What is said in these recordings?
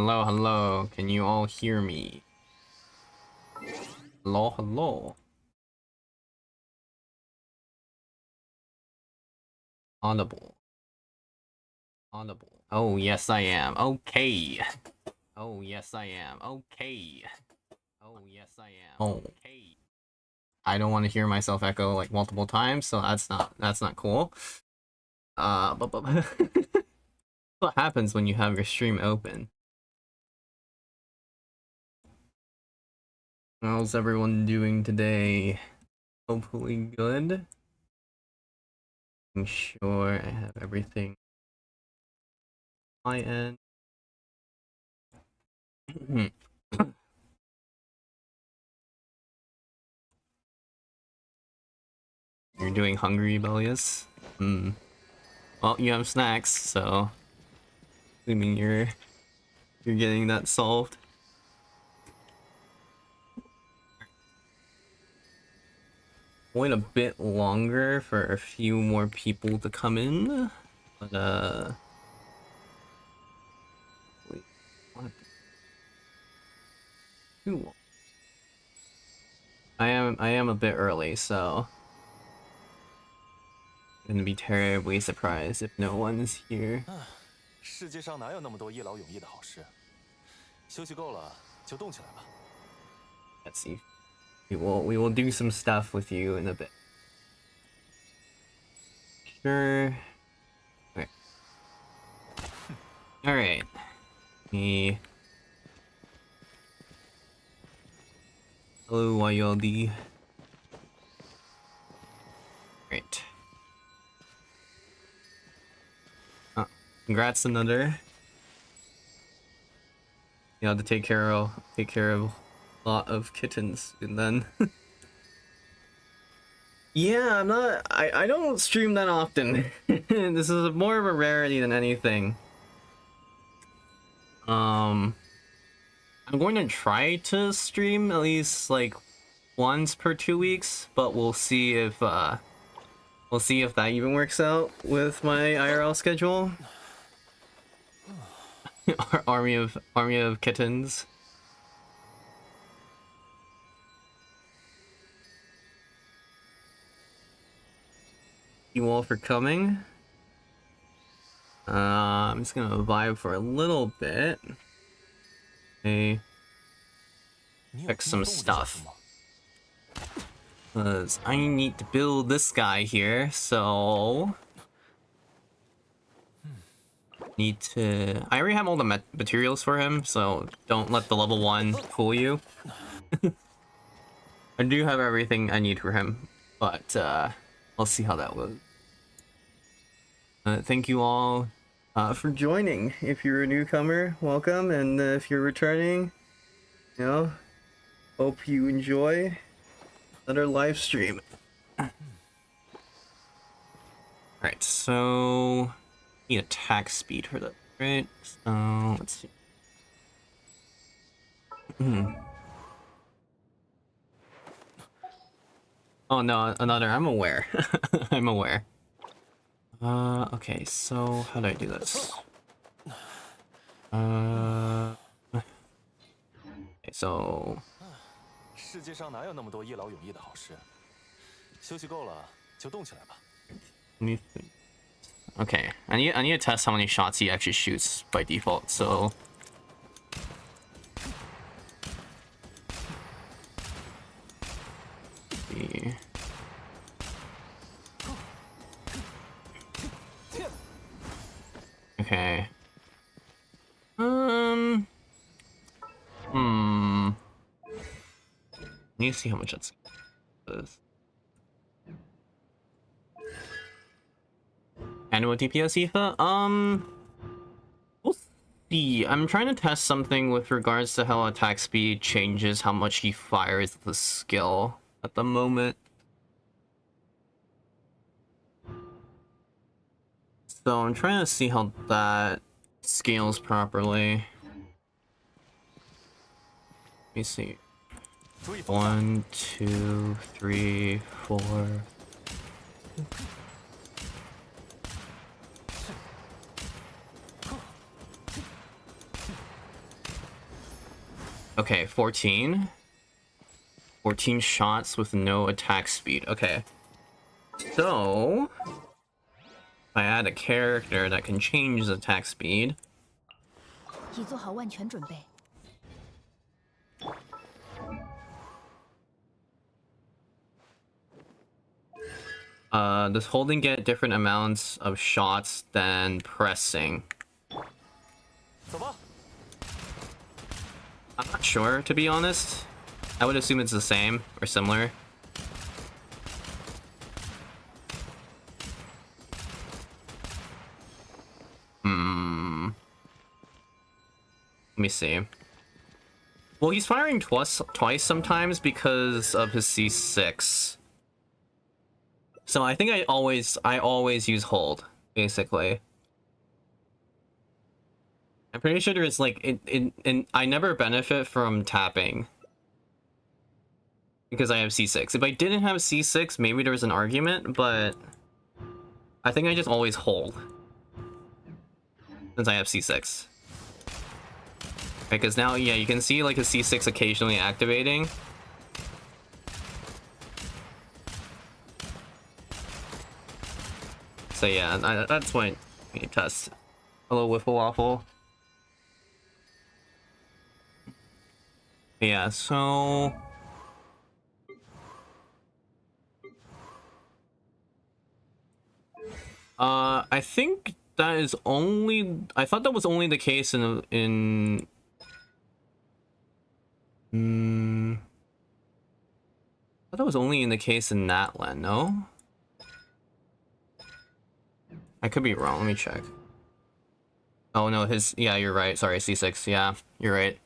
Hello, hello. Can you all hear me? Hello, hello. Audible. Audible. Oh, yes, I am. Okay. Oh, yes, I am. Okay. Oh, yes, I am. Okay. I don't want to hear myself echo like multiple times, so that's not cool. But what happens when you have your stream open? How's everyone doing today? Hopefully good. I'm sure I have everything on my end. You're doing hungry, Rebellious? Well, you have snacks, so assuming you're getting that solved. Wait a bit longer for a few more people to come in, but wait, what? Too I am a bit early, so I'm gonna be terribly surprised if no one's here. 世界上哪有那么多一劳永逸的好事？休息够了就动起来吧。Let's see. We will do some stuff with you in a bit. Sure. Okay. All right. Me. Hello, YLD. Great. Congrats, another. You have to take care of a lot of kittens, and then. Yeah, I don't stream that often. This is more of a rarity than anything. I'm going to try to stream at least like once per 2 weeks, but we'll see if that even works out with my IRL schedule. army of kittens. You all for coming. I'm just gonna vibe for a little bit. Okay. Check some stuff. Because I need to build this guy here, so I already have all the materials for him, so don't let the level 1 fool you. I do have everything I need for him, but I'll see how that goes. Thank you all for joining. If you're a newcomer, welcome, and if you're returning, you know, hope you enjoy another live stream. Alright, so need attack speed for that, right? So let's see. Oh no, another. I'm aware. I'm aware. Okay, so how do I do this? Okay, so 世界上哪有那么多一劳永逸的好事？休息够了就动起来吧。Okay, I need to test how many shots he actually shoots by default. So. Okay. I need to see how much that's. Annual DPS Aoife? We'll see. I'm trying to test something with regards to how attack speed changes how much he fires the skill at the moment. So I'm trying to see how that scales properly. Let me see. 1, 2, 3, 4. Okay, 14. 14 shots with no attack speed. Okay. So, if I add a character that can change the attack speed. 已做好万全准备。 Does holding get different amounts of shots than pressing? 走吧。 I'm not sure, to be honest. I would assume it's the same or similar. Let me see. Well, he's firing twice sometimes because of his C6. So I think I always use hold, basically. I'm pretty sure there's like I never benefit from tapping because I have C6. If I didn't have C6, maybe there was an argument, but I think I just always hold since I have C6. Because now, yeah, you can see like a C6 occasionally activating. So yeah, that's why we test. Hello, Wiffle Waffle. Yeah, so... I think that is only... I thought that was only the case in... I thought that was only in the case in Natlan, no? I could be wrong, let me check. Oh no, yeah, you're right, sorry, C6, yeah, you're right.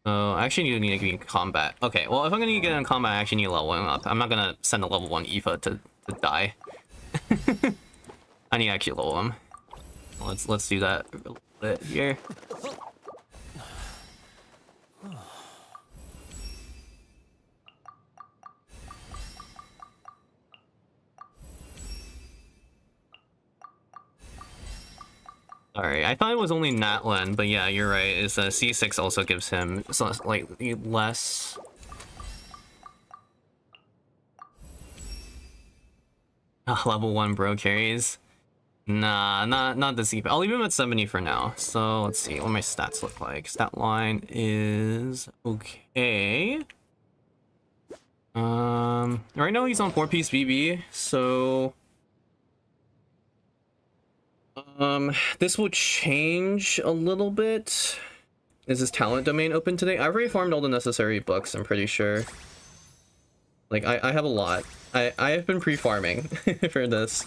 I actually need to get in combat. Okay, well, if I'm gonna get in combat, I actually need to level him up. I'm not gonna send a level 1 Aoife to die. I need to actually level him. Let's do that a little bit here. Sorry, I thought it was only Natlan, but yeah, you're right. Is C6 also gives him like less. Level 1 bro carries. Nah, not the C. I'll leave him at 70 for now. So let's see what my stats look like. Stat line is okay. Right now he's on 4-piece BB, so this will change a little bit. Is his talent domain open today? I've already farmed all the necessary books, I'm pretty sure. Like, I have a lot. I have been pre-farming for this.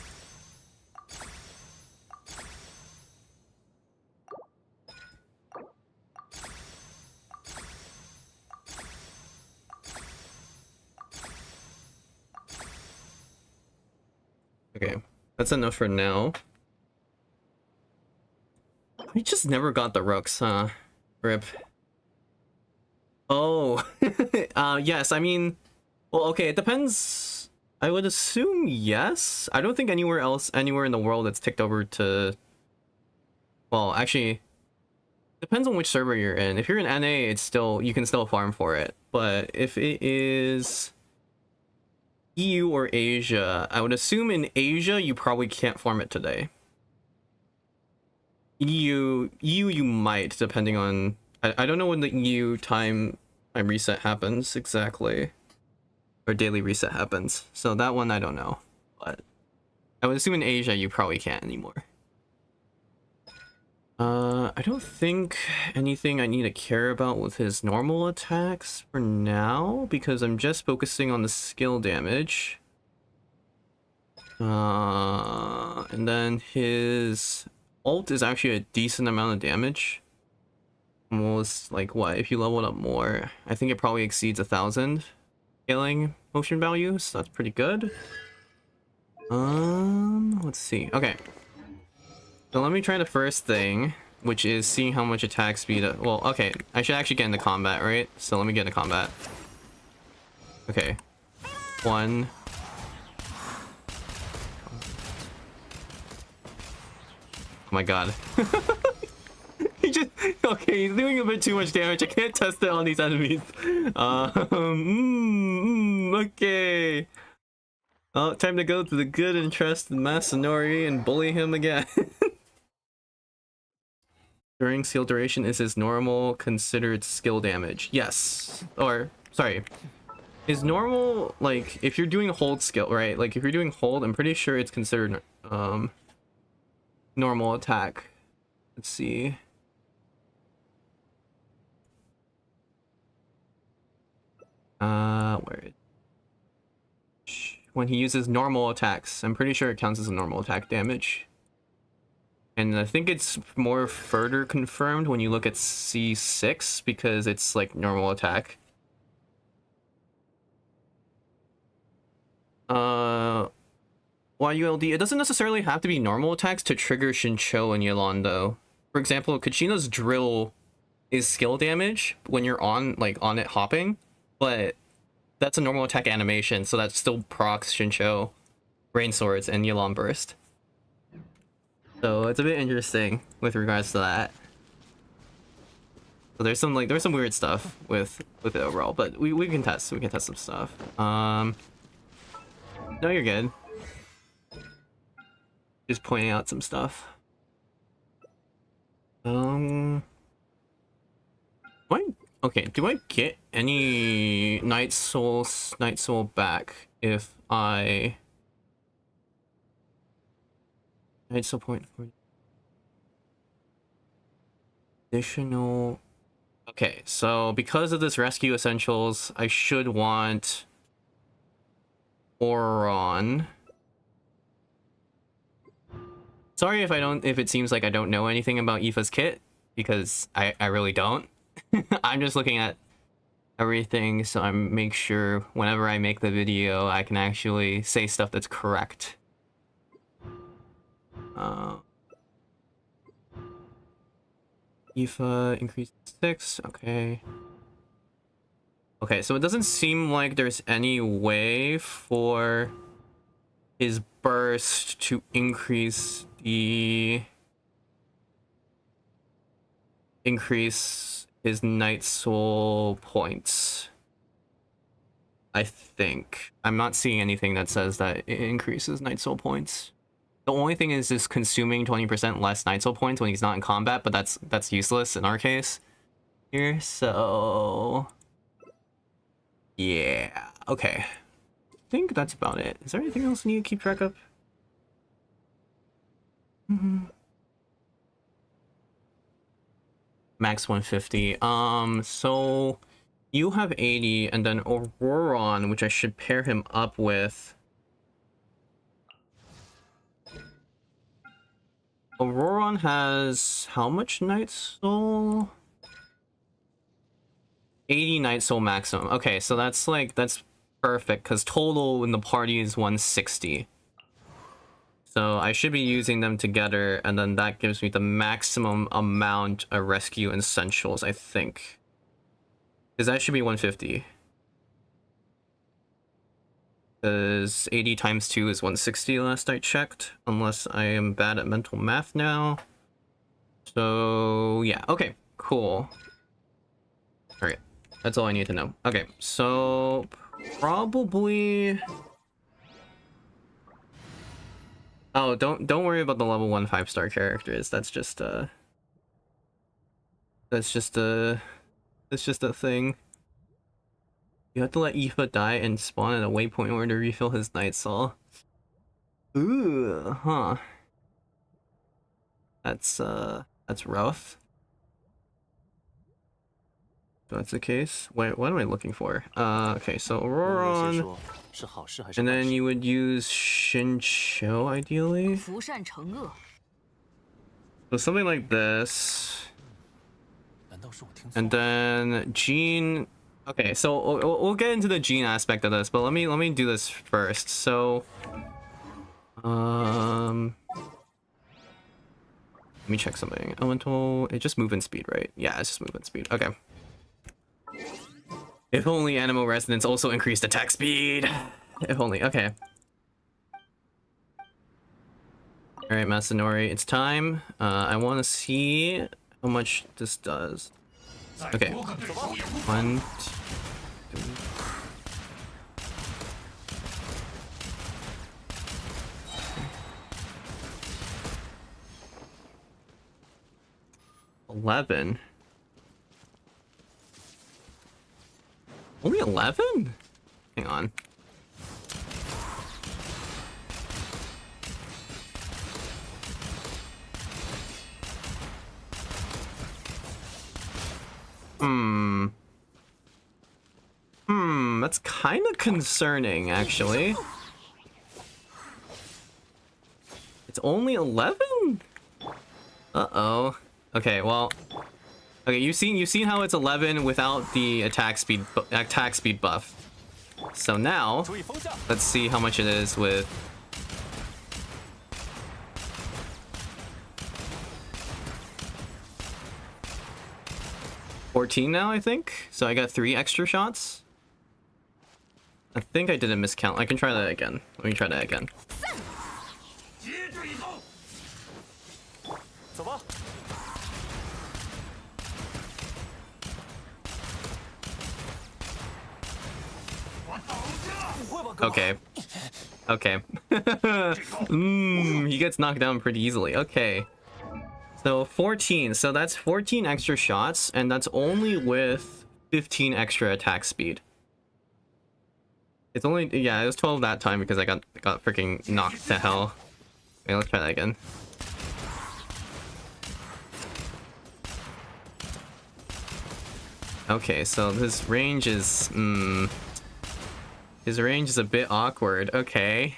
Okay, that's enough for now. We just never got the rooks, huh? Rip. Oh, yes, I mean, well, okay, it depends. I would assume yes. I don't think anywhere in the world it's ticked over to... Well, actually, depends on which server you're in. If you're in NA, it's still, you can still farm for it. But if it is EU or Asia, I would assume in Asia, you probably can't farm it today. EU you might, depending on... I don't know when the EU time reset happens exactly. Or daily reset happens. So that one I don't know. But I would assume in Asia you probably can't anymore. I don't think anything I need to care about with his normal attacks for now, because I'm just focusing on the skill damage. And then his ult is actually a decent amount of damage. Almost like what if you leveled up more? I think it probably exceeds 1,000 scaling motion values. So that's pretty good. Let's see. Okay. So let me try the first thing, which is seeing how much attack speed. Well, okay, I should actually get into combat, right? So let me get into combat. Okay. 1. Oh my god. he Okay, he's doing a bit too much damage. I can't test it on these enemies. Okay. Oh, time to go to the good and trusted Masanori and bully him again. During skill duration, is his normal considered skill damage? Yes. Or, sorry. Is normal, like, if you're doing hold skill, right? Like, if you're doing hold, I'm pretty sure it's considered, normal attack. Let's see. Where is... When he uses normal attacks, I'm pretty sure it counts as a normal attack damage. And I think it's more further confirmed when you look at C6 because it's like normal attack. YULD, it doesn't necessarily have to be normal attacks to trigger Shincho and Yelan though. For example, Kachina's drill is skill damage when you're on it hopping, but that's a normal attack animation, so that still procs Shincho, Rain Swords, and Yelan Burst. So it's a bit interesting with regards to that. So there's some weird stuff with it overall, but we can test some stuff. No, you're good. Just pointing out some stuff. Okay, do I get any Night Soul back if I Night Soul point for additional? Okay, so because of this rescue essentials, I should want Oron. Sorry if it seems like I don't know anything about Aoife's kit, because I really don't. I'm just looking at everything, so I make sure whenever I make the video, I can actually say stuff that's correct. Aoife increased 6, okay. Okay, so it doesn't seem like there's any way for his burst to increase his Night Soul points. I think. I'm not seeing anything that says that it increases Night Soul points. The only thing is just consuming 20% less Night Soul points when he's not in combat, but that's useless in our case here, so yeah, okay. I think that's about it. Is there anything else we need to keep track of? Max 150. So you have 80, and then Auroron, which I should pair him up with. Auroron has how much Night Soul? 80 Night Soul maximum. Okay, so that's perfect, because total in the party is 160. So I should be using them together, and then that gives me the maximum amount of rescue essentials, I think. Because that should be 150. Because 80 times 2 is 160 last I checked, unless I am bad at mental math now. So yeah, okay, cool. Alright, that's all I need to know. Okay, so probably... Oh, don't worry about the level 1 5-star characters. That's just a thing. You have to let Aoife die and spawn at a waypoint in order to refill his Night Soul. Ooh, huh. That's rough. If that's the case. Wait, what am I looking for? Okay, so Auroron. And then you would use Shincho, ideally. So something like this. And then Jean. Okay, so we'll get into the Jean aspect of this, but let me do this first. So, let me check something. Elemental. It just movement speed, right? Yeah, it's just movement speed. Okay. If only Animal Resonance also increased attack speed. If only. Okay. Alright, Masanori, it's time. I want to see how much this does. Okay. 1, 2, 3. $11. Only 11? Hang on. That's kind of concerning, actually. It's only 11? Uh-oh. Okay, well, okay, you've seen how it's 11 without the attack speed buff. So now, let's see how much it is with 14 now, I think. So I got 3 extra shots. I think I did a miscount. I can try that again. Let me try that again. Okay. Okay. He gets knocked down pretty easily. Okay. So 14. So that's 14 extra shots, and that's only with 15 extra attack speed. It's only, yeah, it was 12 that time because I got freaking knocked to hell. Okay, let's try that again. Okay, so his range is, his range is a bit awkward. Okay.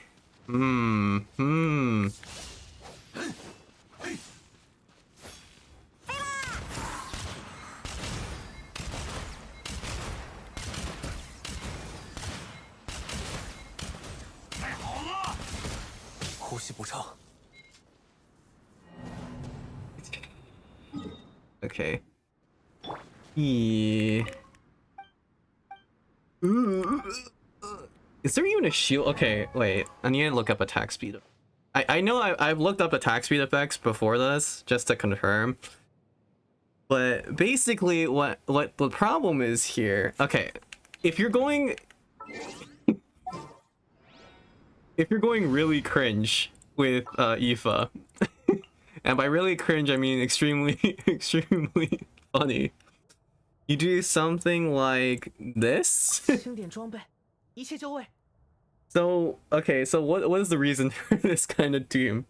Okay. Yeah. Is there even a shield? Okay, wait. I need to look up attack speed. I know I've looked up attack speed effects before this, just to confirm. But basically, what the problem is here... Okay, if you're going... if you're going really cringe with Aoife, and by really cringe, I mean extremely, extremely funny. You do something like this. So, okay, so what is the reason for this kind of team?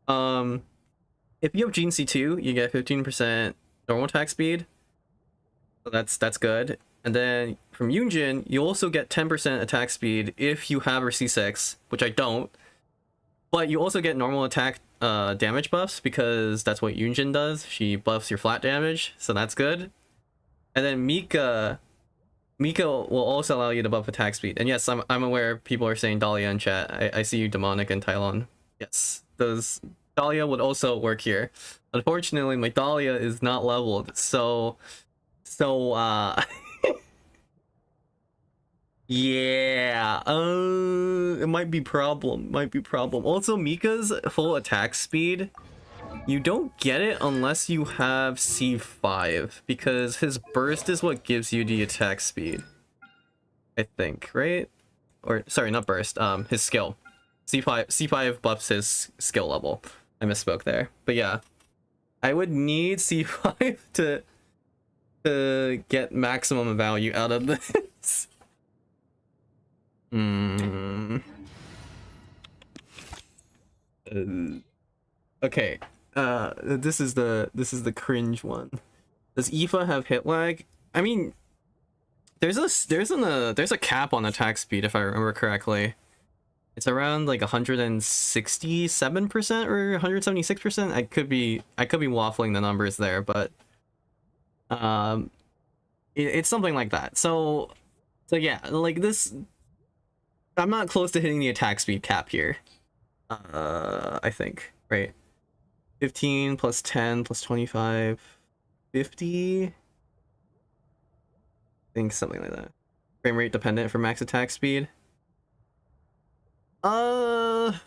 If you have Gene C2, you get 15% normal attack speed. So that's good. And then from Yunjin, you also get 10% attack speed if you have her C6, which I don't. But you also get normal attack damage buffs because that's what Yunjin does. She buffs your flat damage, so that's good. And then Mika will also allow you to buff attack speed. And yes, I'm aware people are saying Dahlia in chat. I see you, Demonic and Tylon. Yes, those Dahlia would also work here. Unfortunately, my Dahlia is not leveled, so yeah, it might be problem. Also, Mika's full attack speed, you don't get it unless you have C5, because his burst is what gives you the attack speed. I think, right? Or sorry, not burst. His skill. C5 buffs his skill level. I misspoke there. But yeah, I would need C5 to get maximum value out of this. Okay. This is the cringe one. Does Aoife have hit lag? I mean, there's a cap on attack speed if I remember correctly. It's around like 167% or 176%. I could be waffling the numbers there, but it's something like that. So yeah, like this, I'm not close to hitting the attack speed cap here. I think, right? 15 plus 10 plus 25, 50. I think something like that. Frame rate dependent for max attack speed. I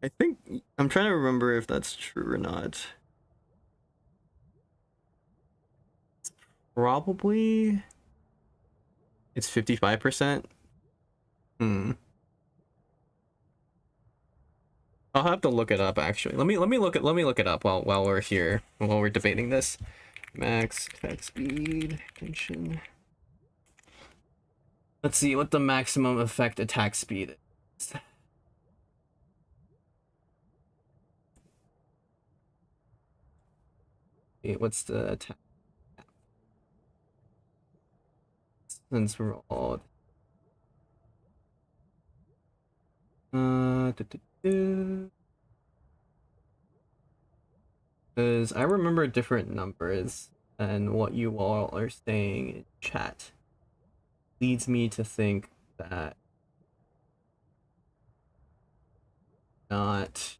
I think I'm trying to remember if that's true or not. Probably it's 55%. I'll have to look it up actually. Let me look it up while we're here, while we're debating this. Max attack speed tension. Let's see what the maximum effect attack speed is. Okay, what's the attack? Since we're all because I remember different numbers, and what you all are saying in chat leads me to think that not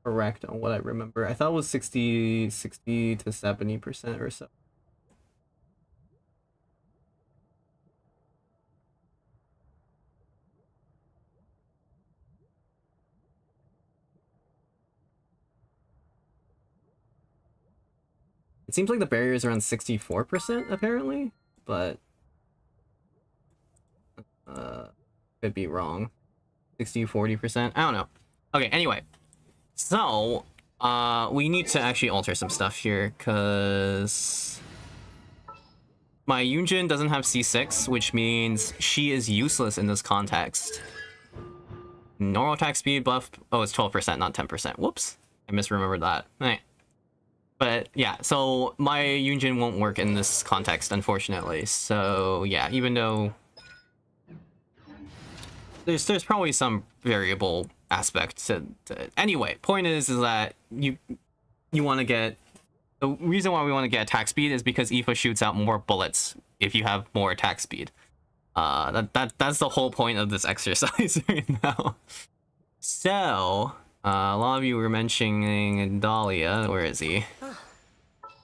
correct on what I remember. I thought it was 60 to 70% or so. It seems like the barrier is around 64% apparently, but could be wrong. 60-40%. I don't know. Okay, anyway. So, we need to actually alter some stuff here, because my Yunjin doesn't have C6, which means she is useless in this context. Normal attack speed buff. Oh, it's 12%, not 10%. Whoops. I misremembered that. Right. But yeah, so my Yunjin won't work in this context, unfortunately. So yeah, even though there's probably some variable aspect to anyway, point is that you want to get, the reason why we want to get attack speed is because Aoife shoots out more bullets if you have more attack speed. That's the whole point of this exercise right now. So a lot of you were mentioning Dahlia. Where is he?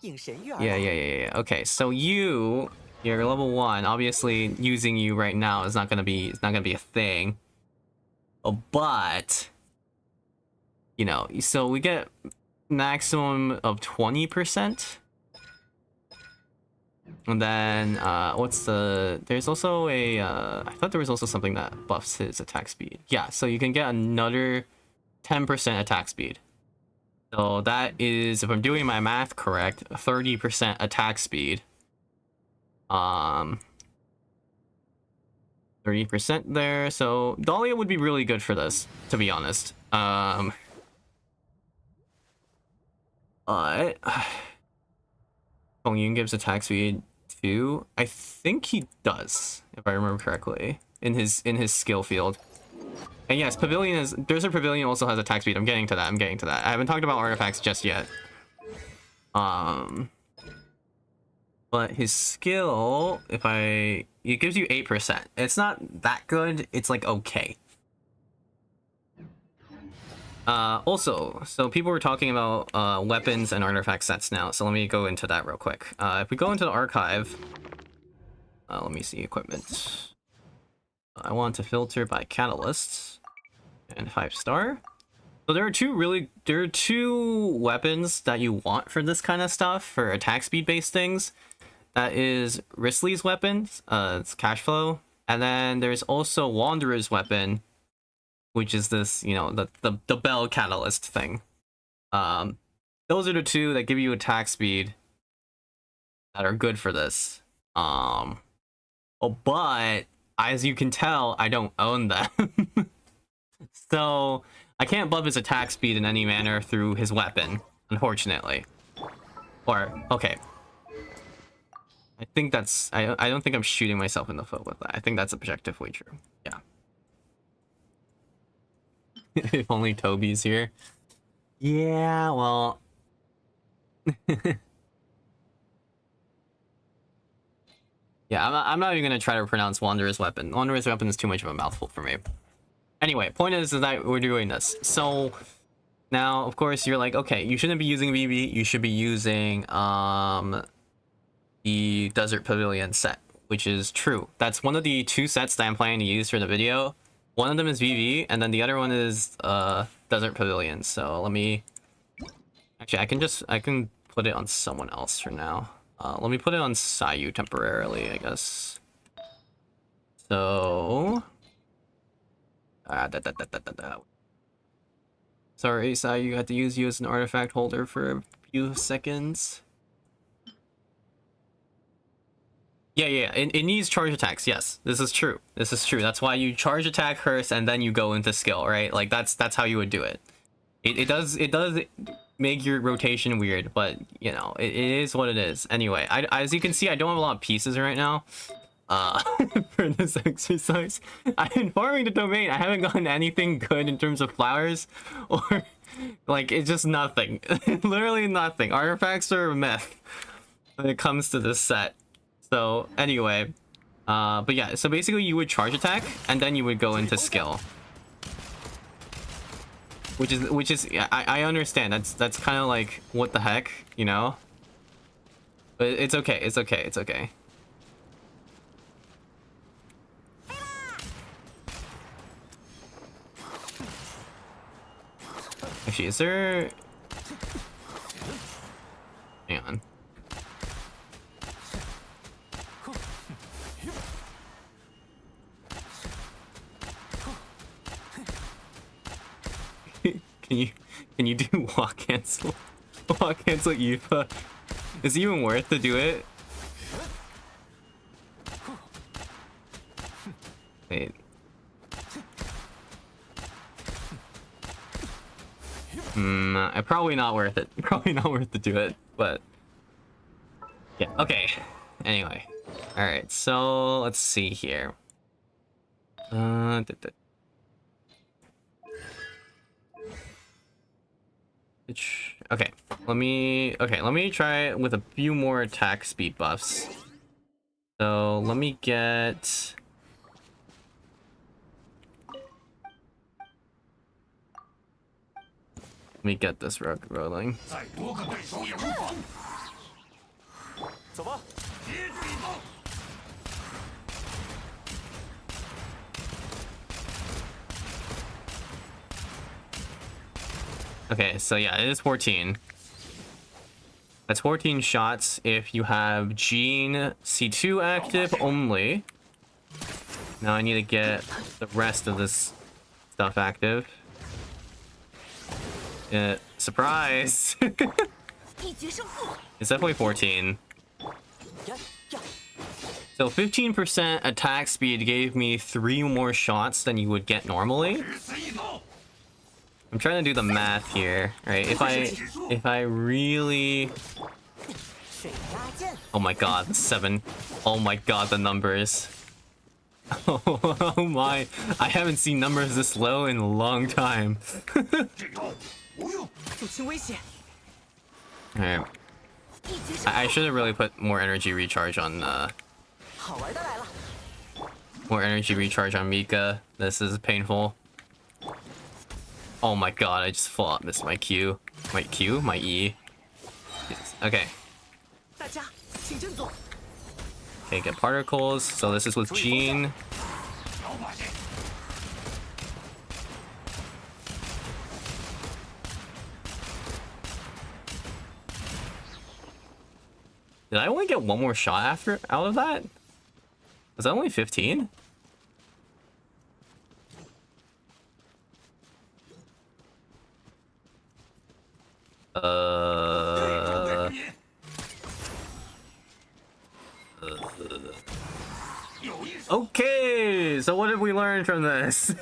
Yeah. Okay, so you're level 1. Obviously, using you right now is not gonna be a thing. But you know, so we get maximum of 20%. And then there's also a I thought there was also something that buffs his attack speed. Yeah, so you can get another 10% attack speed. So that is, if I'm doing my math correct, 30% attack speed. 30% there. So Dahlia would be really good for this, to be honest. But Hongyun gives attack speed 2. I think he does, if I remember correctly, in his skill field. And yes, Desert Pavilion also has attack speed. I'm getting to that. I haven't talked about artifacts just yet. But his skill, it gives you 8%. It's not that good. It's like okay. Also, so people were talking about weapons and artifact sets now. So let me go into that real quick. If we go into the archive, let me see equipment. I want to filter by catalysts and 5-star. So there are two weapons that you want for this kind of stuff, for attack speed based things. That is Risley's weapon, it's cash flow, and then there's also Wanderer's weapon, which is this, you know, the bell catalyst thing. Those are the two that give you attack speed that are good for this. But as you can tell, I don't own them. So I can't buff his attack speed in any manner through his weapon, unfortunately. Or, okay. I think that's, I don't think I'm shooting myself in the foot with that. I think that's objectively true. Yeah. If only Toby's here. Yeah, well. Yeah, I'm not even gonna try to pronounce Wanderer's weapon. Wanderer's weapon is too much of a mouthful for me. Anyway, point is that we're doing this. So now, of course, you're like, okay, you shouldn't be using VV. You should be using the Desert Pavilion set, which is true. That's one of the 2 sets that I'm planning to use for the video. One of them is VV, and then the other one is Desert Pavilion. So let me... Actually, I can put it on someone else for now. Let me put it on Sayu temporarily, I guess. So... Sorry, Sayu, had to use you as an artifact holder for a few seconds. Yeah, it needs charge attacks. Yes, this is true. This is true. That's why you charge attack first and then you go into skill, right? Like that's how you would do it. It does make your rotation weird, but you know, it is what it is. Anyway, as you can see, I don't have a lot of pieces right now for this exercise. I've been farming the domain. I haven't gotten anything good in terms of flowers or like it's just nothing. Literally nothing. Artifacts are a myth when it comes to this set. So anyway, but yeah, so basically you would charge attack and then you would go into skill, which is I understand that's kind of like what the heck, you know, but it's okay, it's okay, it's okay. Actually, is there? Hang on. Can you do walk cancel? Walk cancel Yufa. Is it even worth to do it? Wait. Probably not worth it. Probably not worth to do it, but yeah, okay. Anyway. Alright, so let's see here. Okay, let me try it with a few more attack speed buffs. So let me get this rug rolling. Okay, so yeah, it is 14. That's 14 shots if you have Gene C2 active only. Now I need to get the rest of this stuff active. Surprise! It's definitely 14. So 15% attack speed gave me 3 more shots than you would get normally. I'm trying to do the math here, right? If I really... Oh my god, 7. Oh my god, the numbers. Oh my, I haven't seen numbers this low in a long time. Alright. I should have really put more energy recharge on Mika. This is painful. Oh my god, I just flat missed my Q. My Q? My E. Okay. Okay, get particles. So this is with Gene. Did I only get one more shot out of that? Was that only 15? Okay, so what did we learn from this?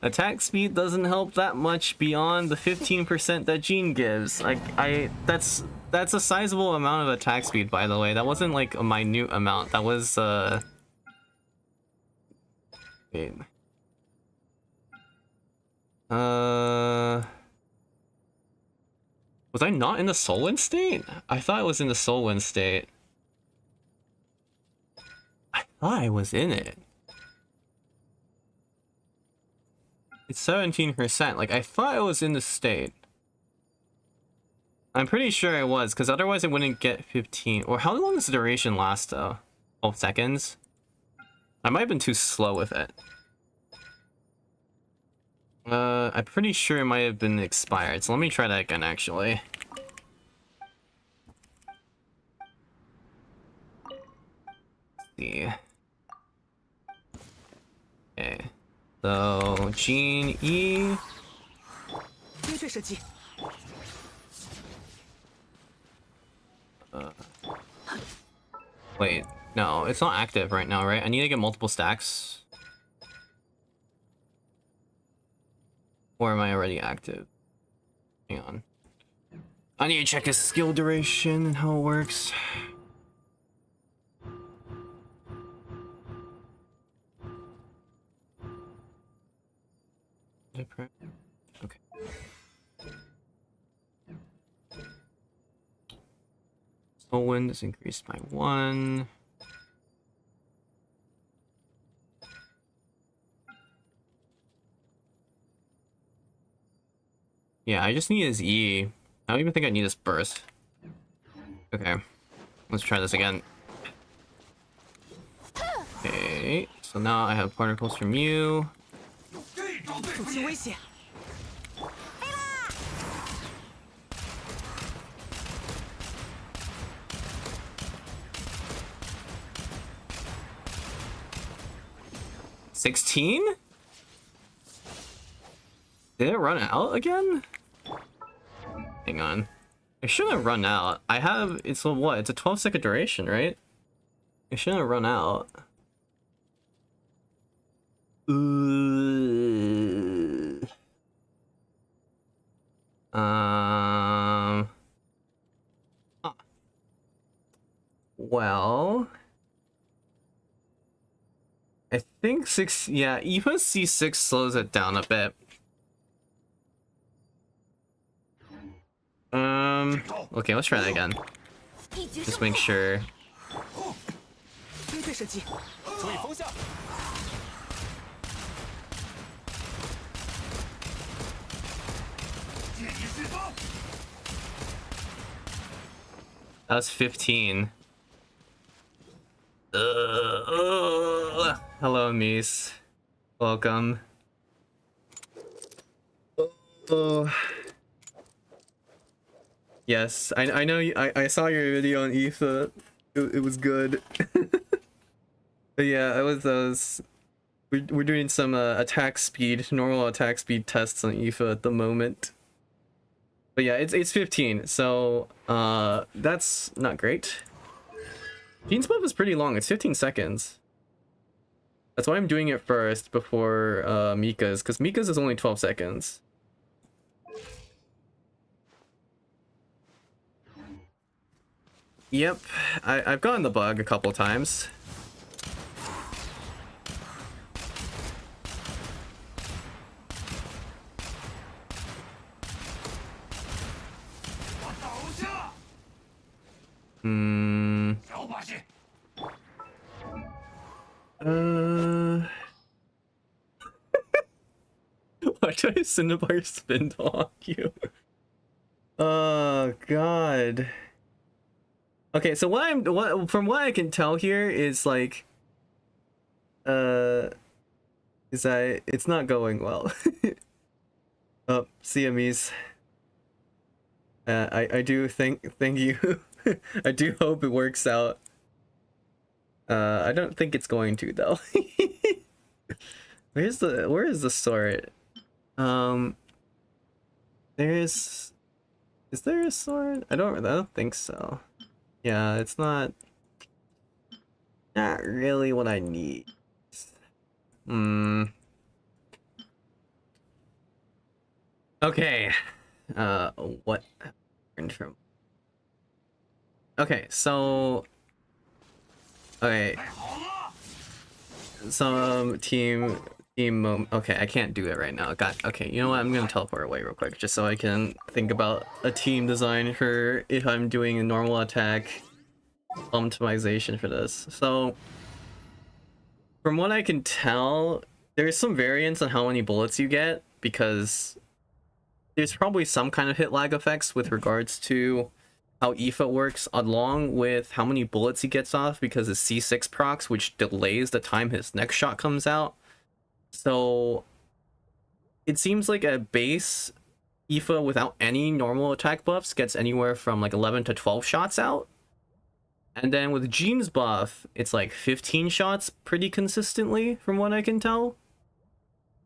Attack speed doesn't help that much beyond the 15% that Gene gives. That's a sizable amount of attack speed, by the way. That wasn't like a minute amount. That was wait. Was I not in the Solwyn state? I thought I was in the Solwyn state. I thought I was in it. It's 17%. Like, I thought I was in the state. I'm pretty sure I was, because otherwise I wouldn't get 15. Or how long does the duration last, though? 12 seconds? I might have been too slow with it. I'm pretty sure it might have been expired, so let me try that again, actually. Let's see. Okay. So, Gene E. Wait, no, it's not active right now, right? I need to get multiple stacks. Or am I already active? Hang on. I need to check his skill duration and how it works. Okay. Soul wind is increased by 1. Yeah, I just need his E. I don't even think I need his burst. Okay, let's try this again. Okay, so now I have particles from you. $16? Did it run out again? Hang on. It shouldn't run out. I have, it's a what? It's a 12-second duration, right? It shouldn't run out. Huh. Well, I think 6, yeah, even C6 slows it down a bit. Okay, let's try that again. Just make sure. That was 15. Hello, Mies. Welcome. Yes, I know. I saw your video on IFA. It was good. But yeah, it was those. We're doing some attack speed, normal attack speed tests on IFA at the moment. But yeah, it's 15, so that's not great. Gene's buff is pretty long. It's 15 seconds. That's why I'm doing it first before Mika's, because Mika's is only 12 seconds. Yep, I've gotten the bug a couple times. Why did I Cinnabar spin dog you? Oh god. Okay, so from what I can tell here is like is that it's not going well. Oh, CMEs. I do thank you. I do hope it works out. I don't think it's going to though. Where is the sword? Is there a sword? I don't think so. Yeah, it's not really what I need. Okay. What happened from? Okay, so okay. Some team okay, I can't do it right now. Okay, you know what? I'm gonna teleport away real quick just so I can think about a team design for if I'm doing a normal attack optimization for this. So from what I can tell, there's some variance on how many bullets you get because there's probably some kind of hit lag effects with regards to how Aoife works, along with how many bullets he gets off because his C6 procs, which delays the time his next shot comes out. So it seems like a base Aoife without any normal attack buffs gets anywhere from like 11 to 12 shots out. And then with Jean's buff, it's like 15 shots pretty consistently from what I can tell.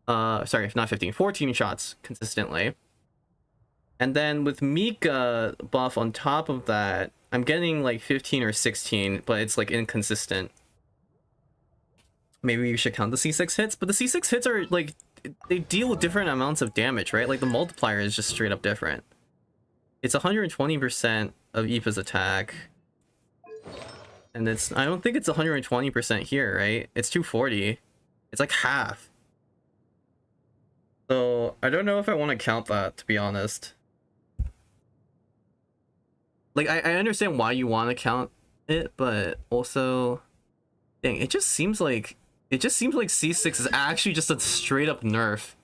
Sorry, not 15, 14 shots consistently. And then with Mika buff on top of that, I'm getting like 15 or 16, but it's like inconsistent. Maybe you should count the C6 hits, but the C6 hits are like, they deal with different amounts of damage, right? Like the multiplier is just straight up different. It's 120% of Aoife's attack. And it's, I don't think it's 120% here, right? It's 240. It's like half. So I don't know if I want to count that, to be honest. Like I understand why you want to count it, but also, dang, it just seems like C6 is actually just a straight up nerf.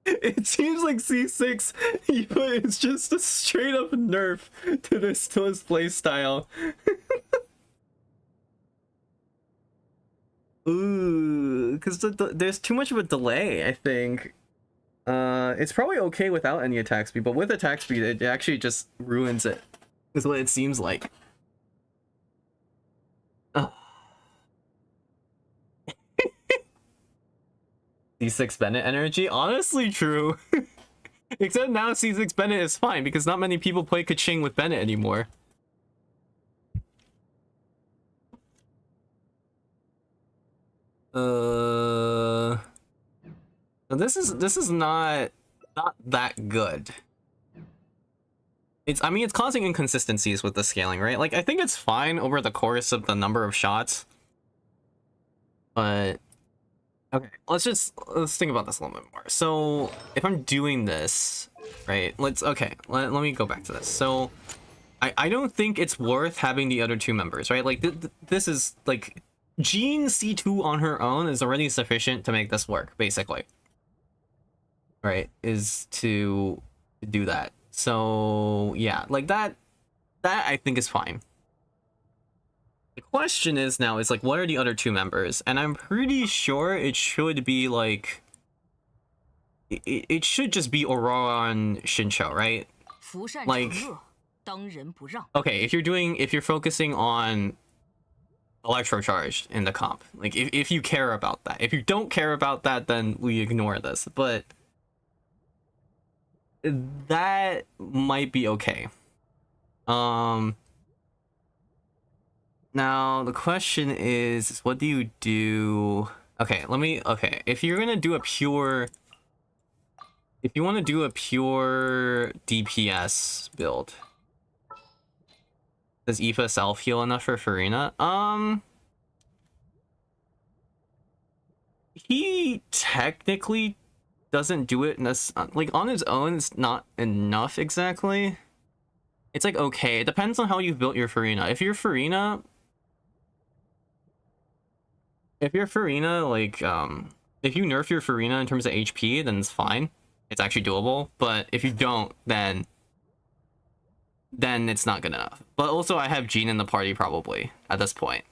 It seems like C6 is just a straight up nerf to this playstyle. Ooh, because there's too much of a delay, I think. It's probably okay without any attack speed, but with attack speed, it actually just ruins it. Is what it seems like. C6 Bennett energy? Honestly, true. Except now C6 Bennett is fine because not many people play Kaching with Bennett anymore. This is not that good. I mean, it's causing inconsistencies with the scaling, right? Like, I think it's fine over the course of the number of shots. But okay, let's think about this a little bit more. So if I'm doing this, right, let me go back to this. So I don't think it's worth having the other two members, right? Like this is like Jean C2 on her own is already sufficient to make this work, basically. Right, is to do that. So yeah, like that I think is fine. The question is now is like, what are the other two members? And I'm pretty sure it should be like, it should just be Aurora and Shincho, right? Like, okay, if you're focusing on electrocharged in the comp, like if you care about that. If you don't care about that, then we ignore this. But that might be okay. Now the question is, what do you do? Okay, if you're gonna do if you want to do a pure DPS build, does Aoife self heal enough for Farina? He technically doesn't do it like on his own. It's not enough exactly. It's like, okay, it depends on how you've built your Farina. If your Farina, like, if you nerf your Farina in terms of HP, then it's fine. It's actually doable. But if you don't, then it's not good enough. But also, I have Jean in the party probably at this point.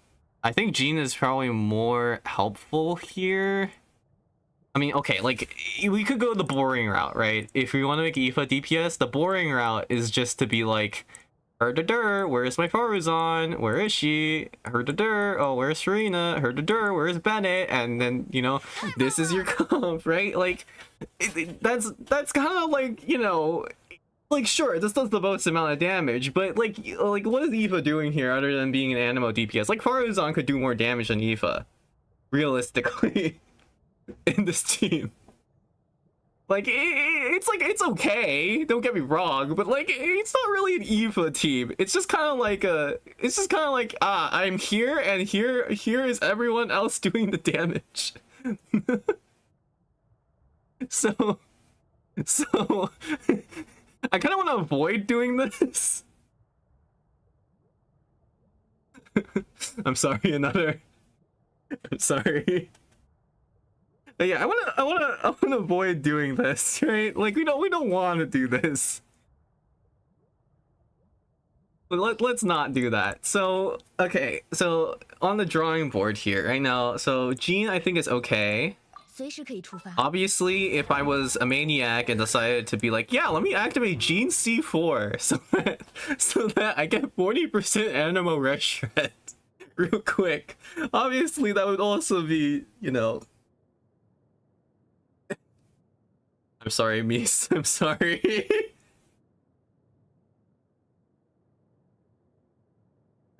I think Jean is probably more helpful here. I mean, okay, like, we could go the boring route, right? If we want to make Aoife DPS, the boring route is just to be like, where's my Faruzan? Where is she? Oh, where's Serena? Where's Bennett? And then, you know, this is your comp, right? Like, that's kind of like, you know, like, sure, this does the most amount of damage, but like what is Aoife doing here other than being an Animo DPS? Like, Faruzan could do more damage than Aoife, realistically, in this team. Like, it's okay, don't get me wrong, but like, it's not really an Aoife team. It's just kind of like I'm here, and here is everyone else doing the damage. so I kind of want to avoid doing this. I'm sorry, I'm sorry. But yeah, I want to avoid doing this, right? Like, we don't want to do this. But let's not do that. So, okay, so on the drawing board here right now, so Jean I think is okay. 随时可以出发。 Obviously, if I was a maniac and decided to be like, yeah, let me activate Gene C4 so that I get 40% Animo Red Shred real quick. Obviously, that would also be, you know. I'm sorry, Mies. I'm sorry.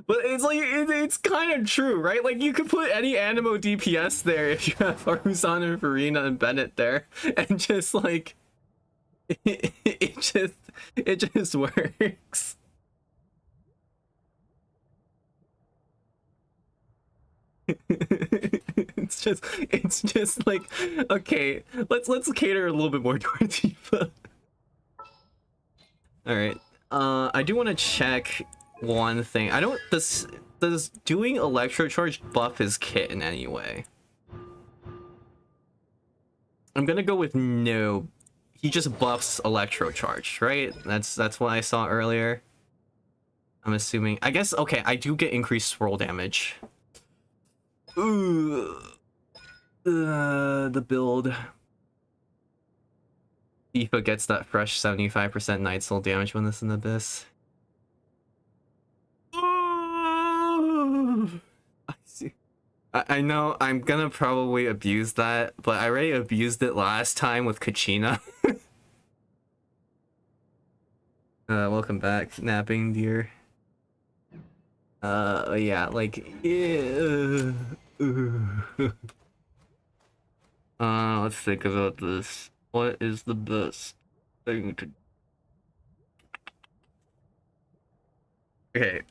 But it's like, it's kind of true, right? Like, you could put any Animo DPS there if you have Aruzan and Farina and Bennett there, and just like, it just works. it's just like, okay, let's cater a little bit more towards Tifa. All right, I do want to check one thing. I don't, does doing electro charge buff his kit in any way? I'm gonna go with no. He just buffs electro charge, right? That's what I saw earlier. I'm assuming. I guess, okay, I do get increased swirl damage. Ooh. The build. Tifa gets that fresh 75% Night Soul damage when this is an Abyss. I see. I know I'm gonna probably abuse that, but I already abused it last time with Kachina. Welcome back, napping dear. Yeah, like, yeah. Let's think about this. What is the best thing to... Okay.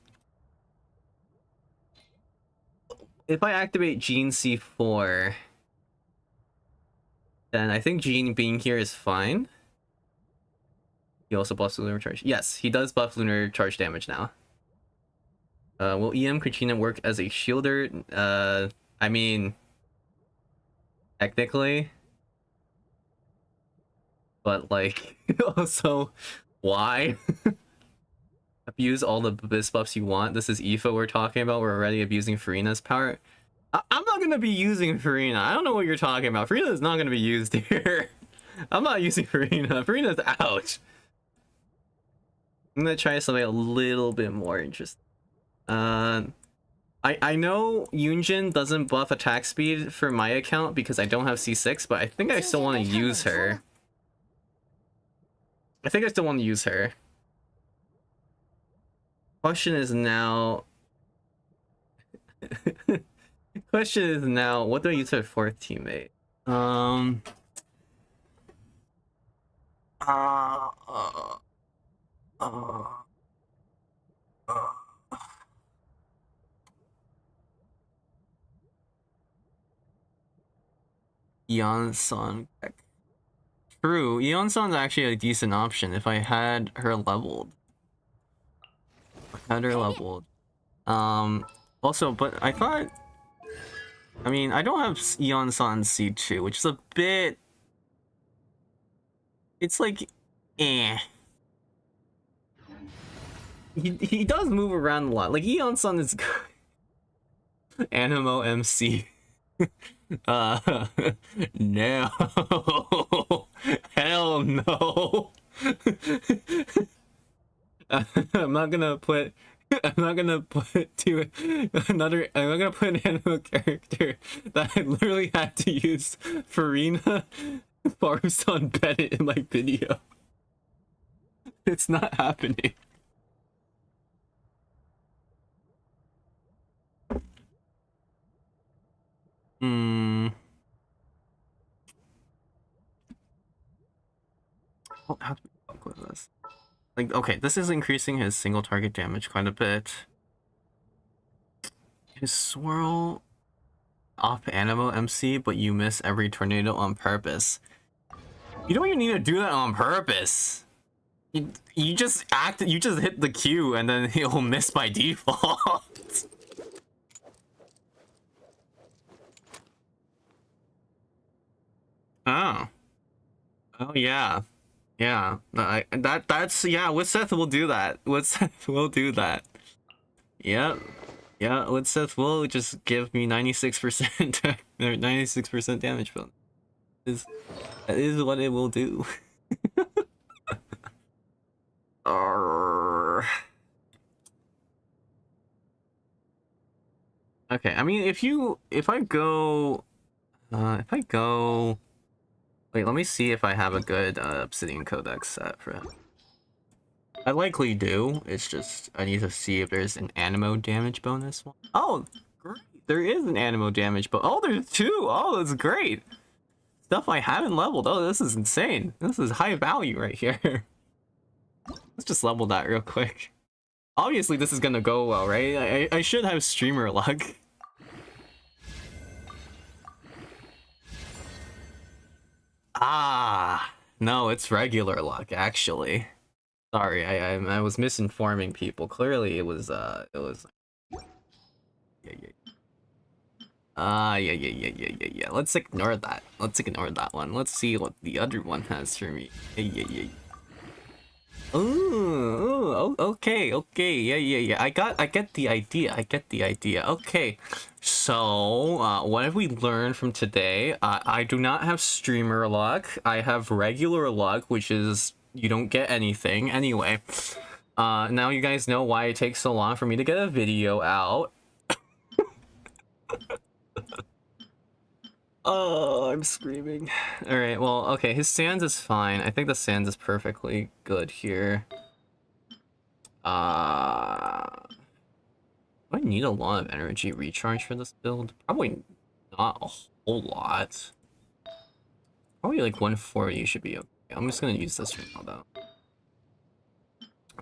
If I activate Gene C4, then I think Gene being here is fine. He also buffs lunar charge. Yes, he does buff lunar charge damage now. Will EM Kachina work as a shielder? I mean, technically. But, like, also, why? Abuse all the Abyss buffs you want. This is Aoife we're talking about. We're already abusing Farina's power. I'm not gonna be using Farina. I don't know what you're talking about. Farina is not gonna be used here. I'm not using Farina. Farina's out. I'm gonna try something a little bit more interesting. I know Yunjin doesn't buff attack speed for my account because I don't have C6, but I think I still want to use her. I think I still want to use her. Question is now, what do I use for a fourth teammate? Yeon-san. True, Yeon-san's actually a decent option if I had her leveled. Also, but I thought, I mean, I don't have Yeon-san C2, which is a bit, it's like, eh. He does move around a lot. Like, Yeon-san is good. Animo MC. No. Hell no. I'm not gonna put an anime character that I literally had to use Farina, Farson, Bennett in my video. It's not happening. Well, how do we fuck with this? Like, okay, this is increasing his single target damage quite a bit. His swirl off Animo MC, but you miss every tornado on purpose. You don't even need to do that on purpose. You just hit the Q and then he'll miss by default. Oh. Oh yeah. Yeah. That's yeah, with Seth we'll do that. With Seth we'll do that. Yep. Yeah, with Seth will just give me 96% 96% damage bonus. That is what it will do. Arrgh. Okay, I mean, if I go, wait, let me see if I have a good Obsidian Codex set for it. I likely do. It's just I need to see if there's an animo damage bonus one. Oh, great! There is an animo damage, but oh, there's two. Oh, that's great. Stuff I haven't leveled. Oh, this is insane. This is high value right here. Let's just level that real quick. Obviously, this is gonna go well, right? I should have streamer luck. Ah, no, it's regular luck, actually. Sorry, I was misinforming people. Clearly, it was yeah. Yeah. Let's ignore that. Let's ignore that one. Let's see what the other one has for me. Yeah. Ooh, okay. Yeah. I get the idea. Okay. So, what have we learned from today? I do not have streamer luck. I have regular luck, which is you don't get anything. Anyway, now you guys know why it takes so long for me to get a video out. Oh, I'm screaming. Alright, well, okay, his sands is fine. I think the sands is perfectly good here. Do I need a lot of energy recharge for this build? Probably not a whole lot. Probably like 140 should be okay. I'm just gonna use this for now, though.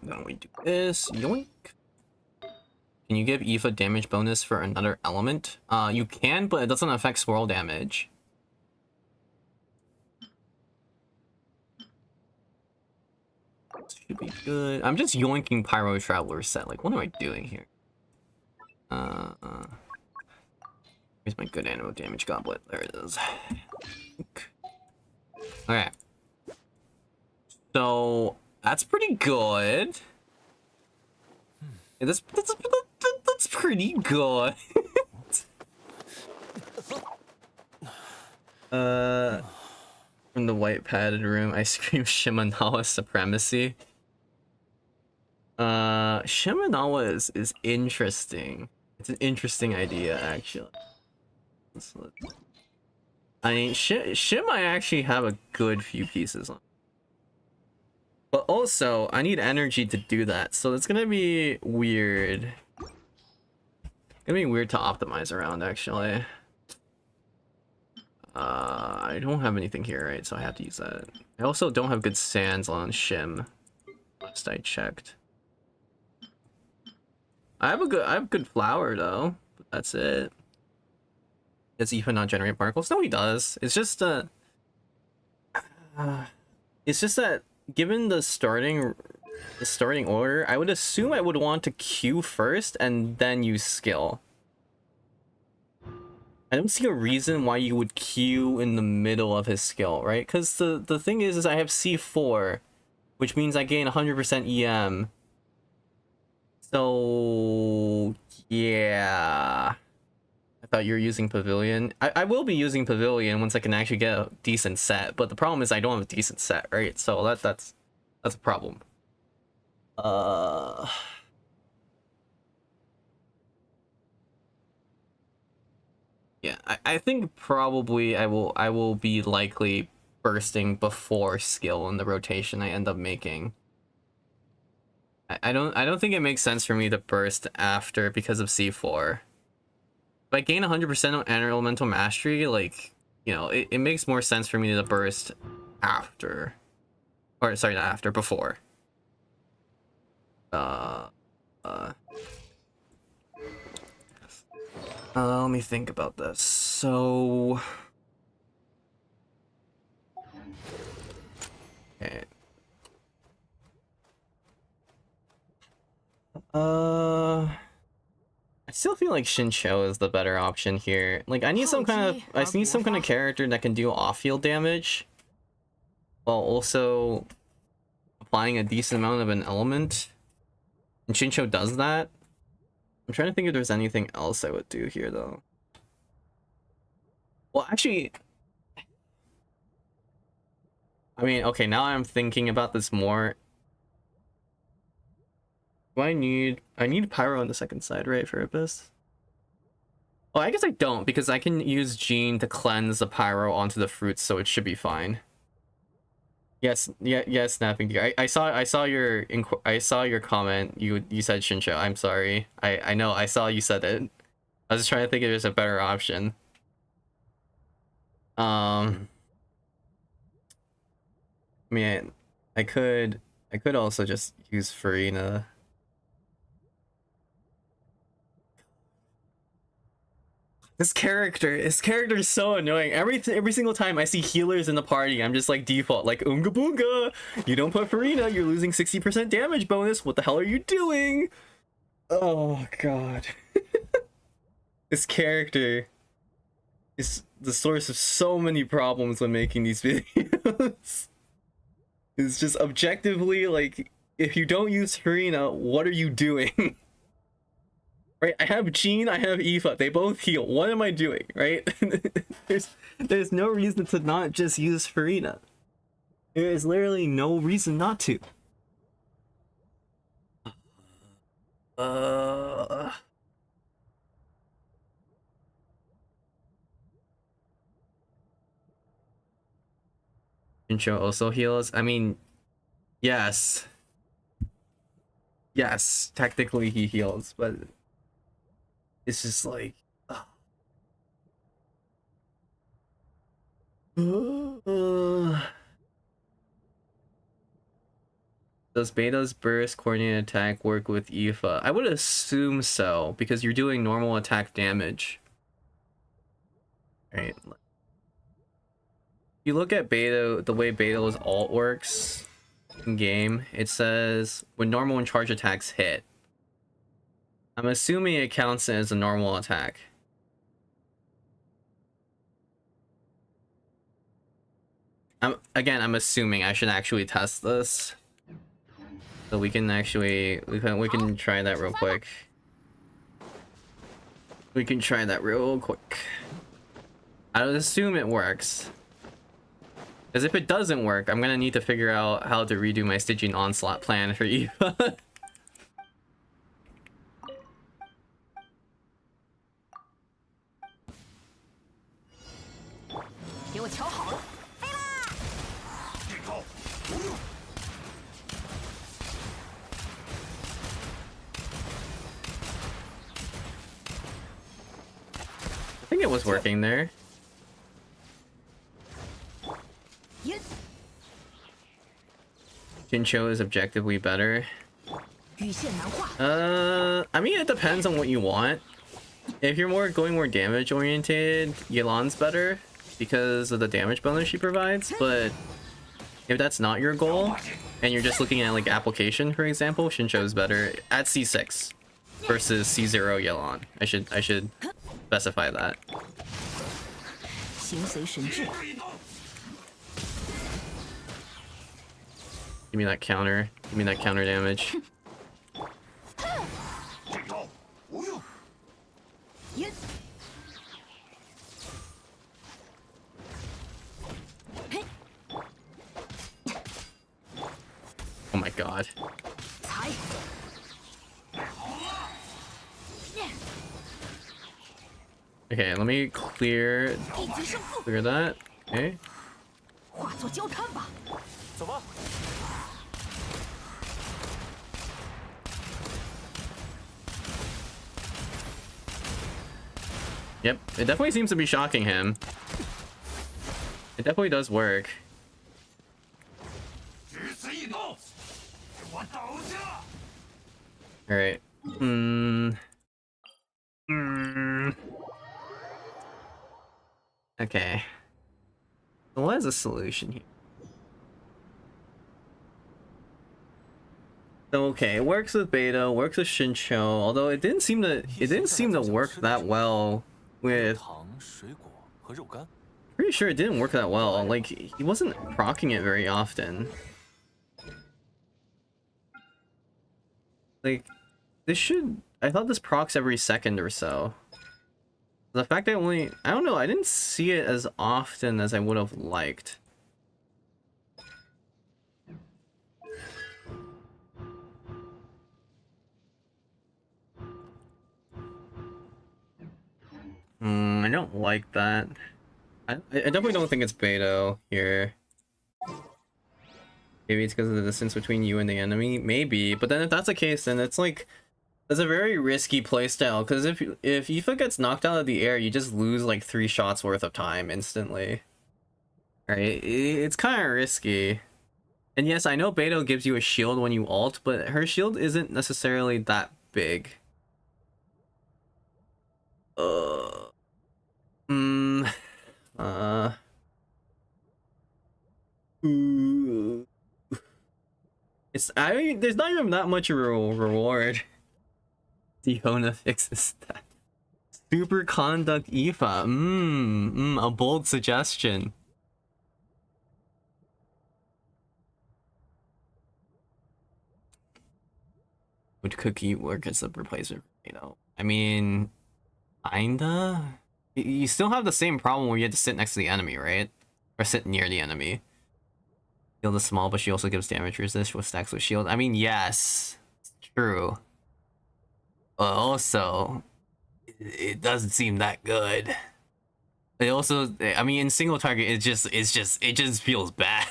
Then we do this. Yoink. Can you give Eva damage bonus for another element? You can, but it doesn't affect swirl damage. Should be good. I'm just yoinking Pyro Traveler set. Like, what am I doing here? Where's my good animal damage goblet? There it is. Okay. So that's pretty good. That's pretty good. From the white padded room, I scream Shimenawa supremacy. Shimenawa is interesting. It's an interesting idea, actually. I mean, Shim I actually have a good few pieces on. But also, I need energy to do that, so it's gonna be weird. Gonna be weird to optimize around, actually. I don't have anything here, right? So I have to use that. I also don't have good sands on Shim. Last I checked. I have good flour though, but that's it. Does Ethan not generate particles? No, he does. It's just that given the starting order, I would assume I would want to queue first and then use skill. I don't see a reason why you would queue in the middle of his skill, right? Because the thing is I have C4, which means I gain 100% EM. So yeah. I thought you were using Pavilion. I will be using Pavilion once I can actually get a decent set, but the problem is I don't have a decent set, right? So that's a problem. Yeah, I think probably I will be likely bursting before skill in the rotation I end up making. I don't think it makes sense for me to burst after because of C4. If I gain 100% on elemental mastery, like, you know, it makes more sense for me to burst after. Or sorry, not after, before. Let me think about this. So okay. I still feel like Shincho is the better option here. Like, I need some kind of character that can do off-field damage while also applying a decent amount of an element. And Shincho does that. I'm trying to think if there's anything else I would do here, though. Well, actually, I mean, okay, now I'm thinking about this more. Do I need pyro on the second side, right, for Abyss? Oh, I guess I don't, because I can use Gene to cleanse the pyro onto the fruits, so it should be fine. Yes, yes, snapping deer. I saw your comment. You said Shincho. I'm sorry. I know. I saw you said it. I was just trying to think if there's a better option. I mean, I could also just use Farina. This character is so annoying. Every single time I see healers in the party, I'm just like default, like Unga Boonga. You don't put Farina, you're losing 60% damage bonus. What the hell are you doing? Oh god. This character is the source of so many problems when making these videos. It's just objectively like, if you don't use Farina, what are you doing? Right, I have Jean, I have Aoife, they both heal. What am I doing, right? there's no reason to not just use Farina. There is literally no reason not to. Intro also heals. I mean, yes. Yes, technically he heals, but it's just like does Beta's burst coordinated attack work with Aoife? I would assume so, because you're doing normal attack damage. Right. If you look at Beta, the way Beta's ult works in game, it says when normal and charge attacks hit. I'm assuming it counts as a normal attack. I'm assuming. I should actually test this. So we can actually we can try that real quick. We can try that real quick. I would assume it works. Because if it doesn't work, I'm gonna need to figure out how to redo my Stygian Onslaught plan for Eva. I think it was working there. Shincho is objectively better. I mean, it depends on what you want. If you're going more damage oriented, Yelan's better because of the damage bonus she provides, but if that's not your goal and you're just looking at like application, for example, Shincho is better at C6 versus C0 Yelan. I should specify that. Give me that counter. Give me that counter damage. Oh my god. Okay, let me clear that. Okay. Yep, it definitely seems to be shocking him. It definitely does work. Alright. Okay. So what is the solution here? So okay, it works with Beta, works with Shincho, although it didn't seem to work that well with. Pretty sure it didn't work that well. Like he wasn't proccing it very often. Like this should. I thought this procs every second or so. The fact that I don't know, I didn't see it as often as I would have liked. I don't like that. I definitely don't think it's Beto here. Maybe it's because of the distance between you and the enemy. Maybe, but then if that's the case, then it's like that's a very risky playstyle. Because if Aoife gets knocked out of the air, you just lose like 3 shots worth of time instantly. Right? It's kind of risky. And yes, I know Beto gives you a shield when you ult, but her shield isn't necessarily that big. There's not even that much reward. Diona fixes that. Super conduct Aoife. A bold suggestion. Would Cookie work as a replacement? You know, I mean, kinda. You still have the same problem where you have to sit next to the enemy, right? Or sit near the enemy. Shield is small, but she also gives damage resist with stacks with shield. I mean, yes, it's true. But also, it doesn't seem that good. It also, I mean, in single target, it just feels bad.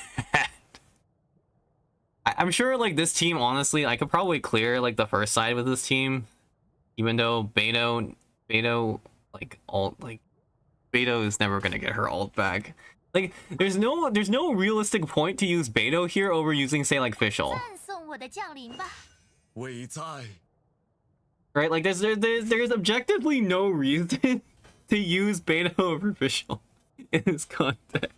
I'm sure, like, this team, honestly, I could probably clear, like, the first side with this team. Even though Beto, like, Beto is never gonna get her ult back. Like, there's no realistic point to use Beto here over using, say, like, Fischl. Right? Like, there's objectively no reason to use Beto over Fischl in this context.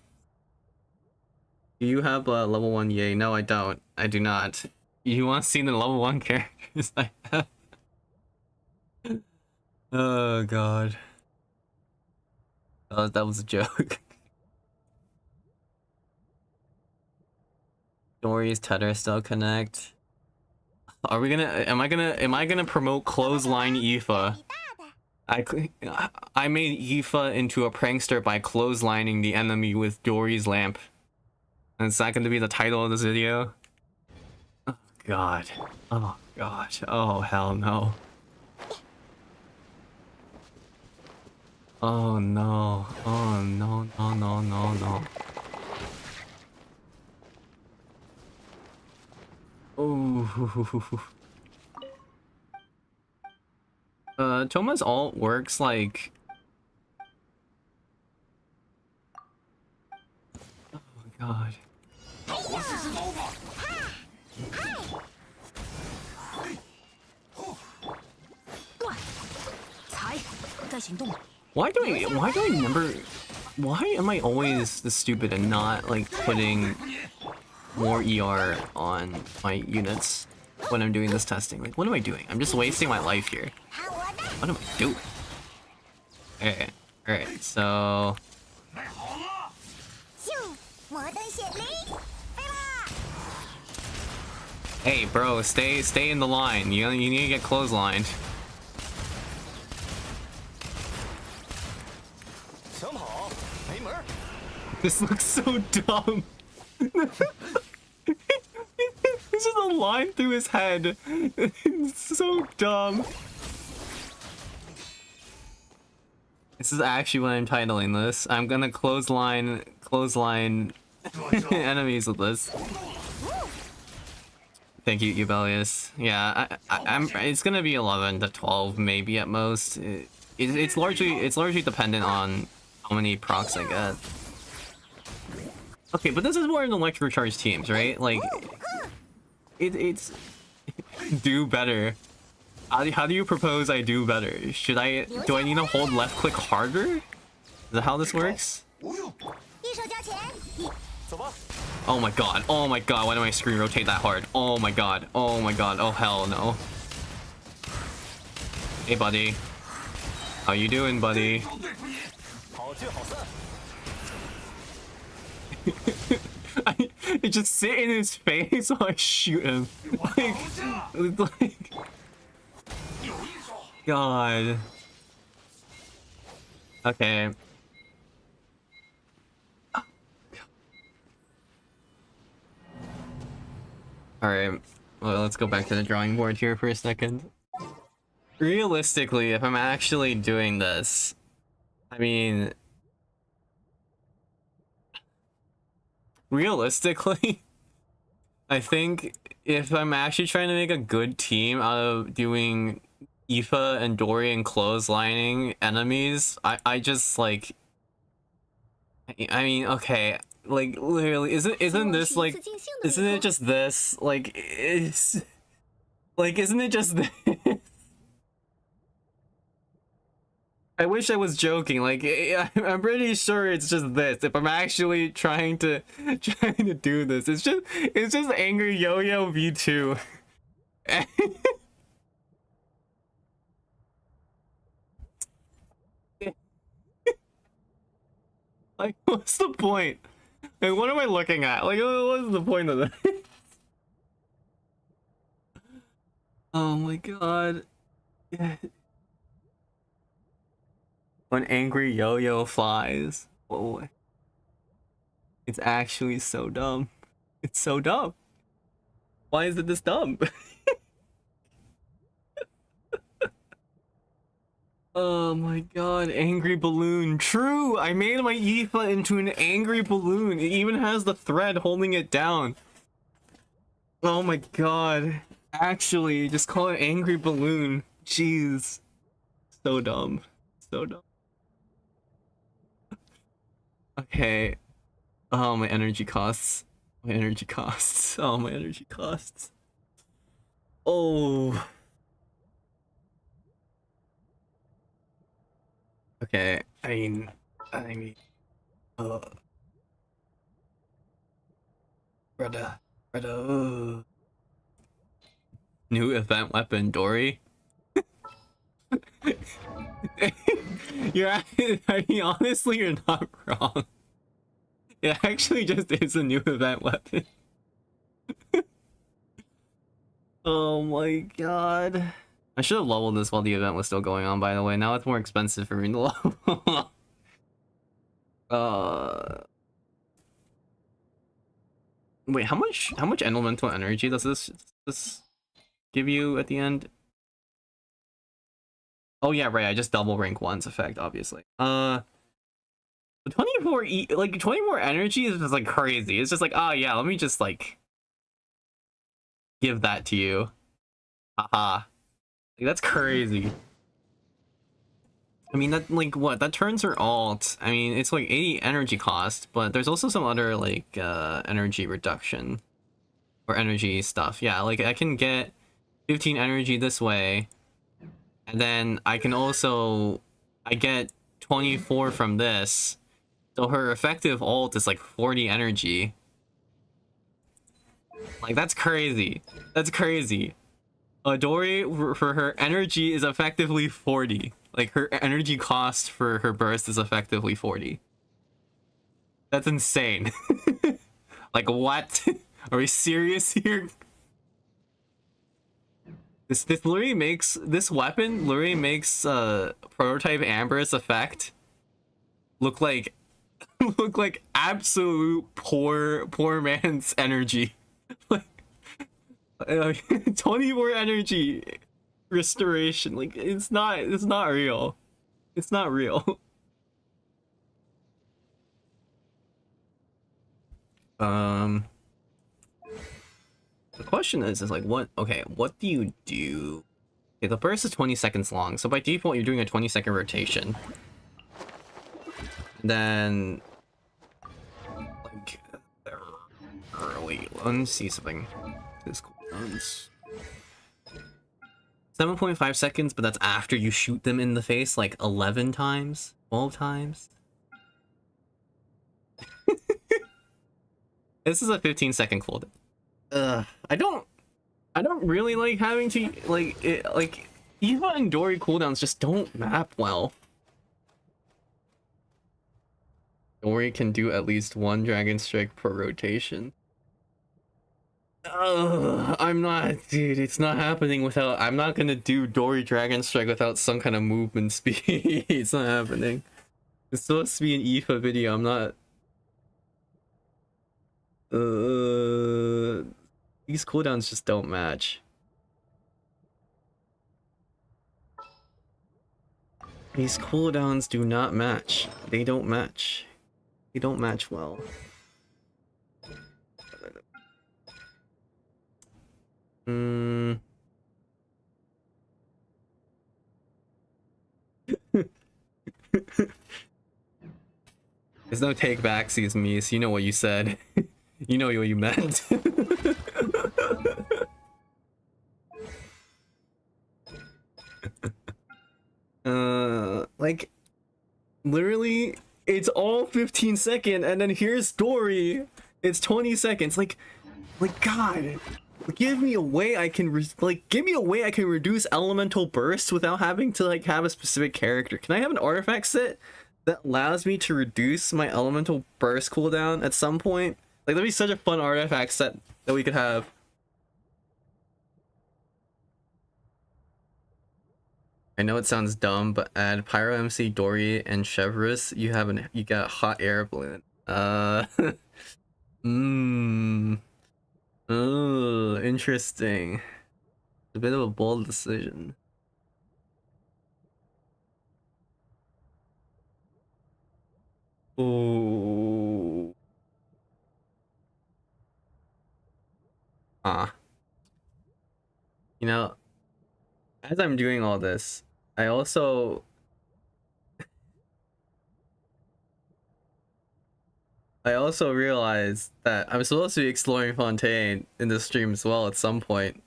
Do you have level 1 yay? No, I don't. I do not. You want to see the level 1 characters I have? Oh god. Oh, that was a joke. Dory's tether still connect. Are we gonna? Am I gonna promote clothesline Aoife? I made Aoife into a prankster by clotheslining the enemy with Dory's lamp. And is that going to be the title of this video? Oh god. Oh god. Oh hell no. Oh no. Oh no, no, no, no, no. Oh. Toma's ult works like... Oh god. Why am I always this stupid and not like putting more ER on my units when I'm doing this testing? Like, what am I doing? I'm just wasting my life here. What am I doing? Okay, alright, so... Hey, bro, stay in the line. You need to get clotheslined. This looks so dumb. This is a line through his head. It's so dumb. This is actually what I'm titling this. I'm gonna clothesline enemies with this. Thank you, Ubelius. Yeah, I'm. It's gonna be 11 to 12, maybe at most. It's largely dependent on how many procs I get. Okay, but this is more in electric charge teams, right? Like, it's do better. How do you propose I do better? Do I need to hold left click harder? Is that how this works? Oh my god, why do my screen rotate that hard? Oh my god, oh hell no. Hey buddy. How you doing, buddy? I just sit in his face while I shoot him. Like God. Okay. Alright, well, let's go back to the drawing board here for a second. Realistically, if I'm actually doing this, I mean, realistically, I think if I'm actually trying to make a good team out of doing Aoife and Dorian clotheslining enemies, I just like, I mean, okay, like literally, isn't this like, isn't it just this? Like, it's like, isn't it just this? I wish I was joking. Like, I'm pretty sure it's just this. If I'm actually trying to do this, it's just Angry Yo-Yo V2. Like, what's the point? Like, what am I looking at? Like, what's the point of that? Oh my god. When Angry Yo-Yo flies. Oh, it's actually so dumb. It's so dumb. Why is it this dumb? Oh my god, angry balloon. True, I made my Aoife into an angry balloon. It even has the thread holding it down. Oh my god. Actually, just call it angry balloon. Jeez. So dumb. So dumb. Okay. Oh, my energy costs. My energy costs. Oh, my energy costs. Oh. Okay. I mean, uh, brother. New event weapon, Dory. I mean, honestly, you're not wrong. It actually just is a new event weapon. Oh my god. I should have leveled this while the event was still going on, by the way. Now it's more expensive for me to level. uh Wait, how much elemental energy does this give you at the end? Oh yeah, right, I just double rank one's effect, obviously. 24 like 24 energy is just like crazy. It's just like, oh yeah, let me just like give that to you. Haha. Like, that's crazy. I mean, that, like, what? That turns her alt. I mean, it's like 80 energy cost, but there's also some other, like, energy reduction. Or energy stuff. Yeah, like, I can get 15 energy this way. And then I can also... I get 24 from this. So her effective alt is, like, 40 energy. Like, that's crazy. That's crazy. Dory, for her energy is effectively 40. Like, her energy cost for her burst is effectively 40. That's insane. Like, what? Are we serious here? This literally makes... This weapon literally makes prototype Amber's effect look like... look like absolute poor man's energy. Like, 24 energy restoration. Like, it's not real. It's not real. The question is like, what? Okay, what do you do? Okay, the burst is 20 seconds long, so by default you're doing a 20-second rotation. Then, like, early. Let's see something. This cooldowns 7.5 seconds, but that's after you shoot them in the face like 11 times, 12 times. This is a 15-second cooldown. I don't really like having to like it, like Eva and Dory cooldowns just don't map well. Dory can do at least one Dragon Strike per rotation. I'm not, dude, it's not happening without, I'm not gonna do Dory Dragon Strike without some kind of movement speed. It's not happening. It's supposed to be an Aoife video, I'm not... These cooldowns just don't match. These cooldowns do not match. They don't match. They don't match well. There's no take backsies, Mies. You know what you said. You know what you meant. Like, literally, it's all 15 seconds, and then here's Dory. It's 20 seconds. Like, God, give me a way I can give me a way I can reduce elemental bursts without having to like have a specific character. Can I have an artifact set that allows me to reduce my elemental burst cooldown at some point? Like, that'd be such a fun artifact set that we could have. I know it sounds dumb, but add Pyro MC, Dory, and Chevreuse. You got a hot air balloon. Oh, interesting. A bit of a bold decision. Oh. You know, as I'm doing all this, I also realized that I'm supposed to be exploring Fontaine in the stream as well at some point.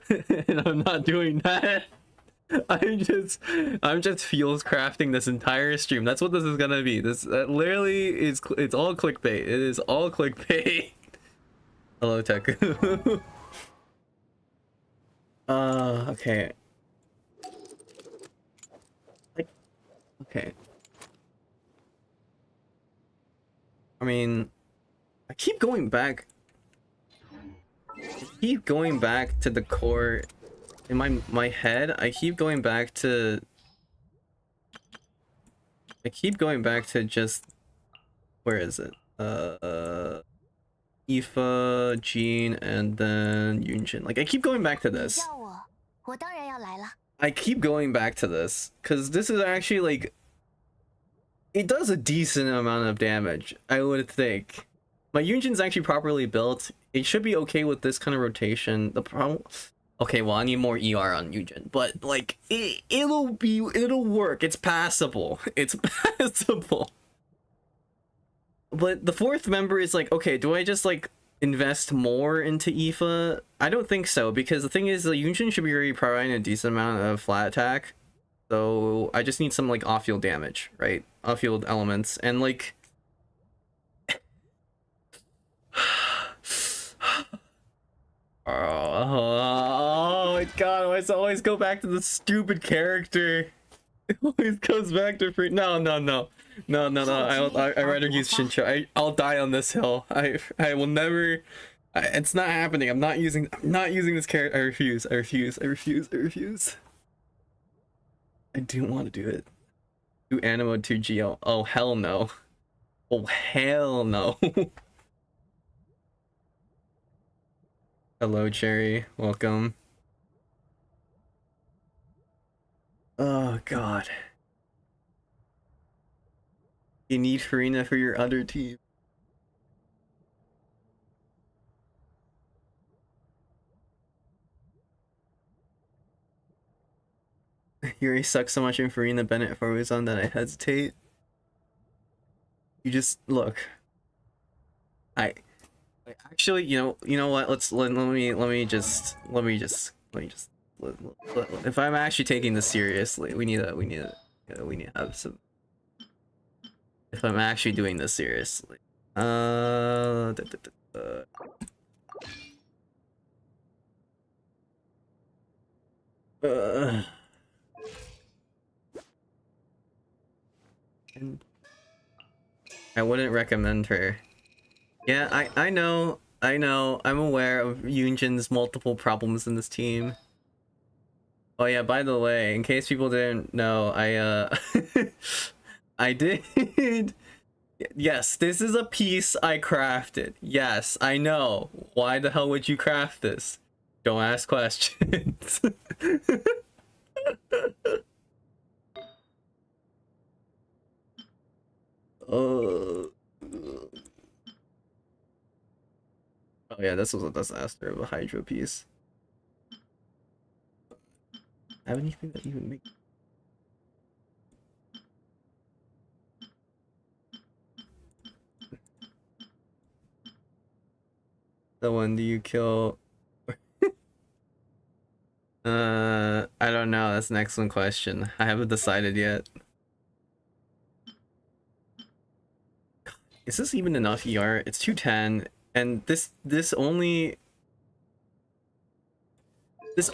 And I'm not doing that. I'm just fuels crafting this entire stream. That's what this is gonna be. This literally is, it's all clickbait. It is all clickbait. Hello, Tech. Okay. Like, okay. I mean, I keep going back to the core in my head. I keep going back to just, where is it? Aoife, Jean, and then Yunjin. Like, I keep going back to this. I keep going back to this because this is actually like, it does a decent amount of damage, I would think. My Yunjin's actually properly built. It should be okay with this kind of rotation. The problem, okay, well, I need more ER on Yunjin, but like, it'll work. It's passable. It's passable. But the fourth member is like, okay, do I just like invest more into Aoife? I don't think so, because the thing is, the Yunjin should be already providing a decent amount of flat attack. So I just need some like off-field damage, right? Off-field elements, and like, oh my god, I always go back to the stupid character. It always goes back to free. No. I'd rather use Shincho. I'll die on this hill. I will never. It's not happening. I'm not using this character. I refuse. I do want to do it. Do Animo 2 GL. Oh hell no. Oh hell no. Hello, Cherry. Welcome. Oh god. You need Farina for your other team. Yuri sucks so much in Farina Bennett for Wuzon that I hesitate. You just look. Actually, you know what? Let me just. If I'm actually taking this seriously, we need to have some. If I'm actually doing this seriously, and I wouldn't recommend her. Yeah, I know, I'm aware of Yunjin's multiple problems in this team. Oh yeah, by the way, in case people didn't know, I did. Yes, this is a piece I crafted. Yes, I know. Why the hell would you craft this? Don't ask questions. Oh yeah, this was a disaster of a Hydro piece. Have anything that even make the one do you kill? I don't know. That's an excellent question. I haven't decided yet. Is this even enough ER? It's 210, and this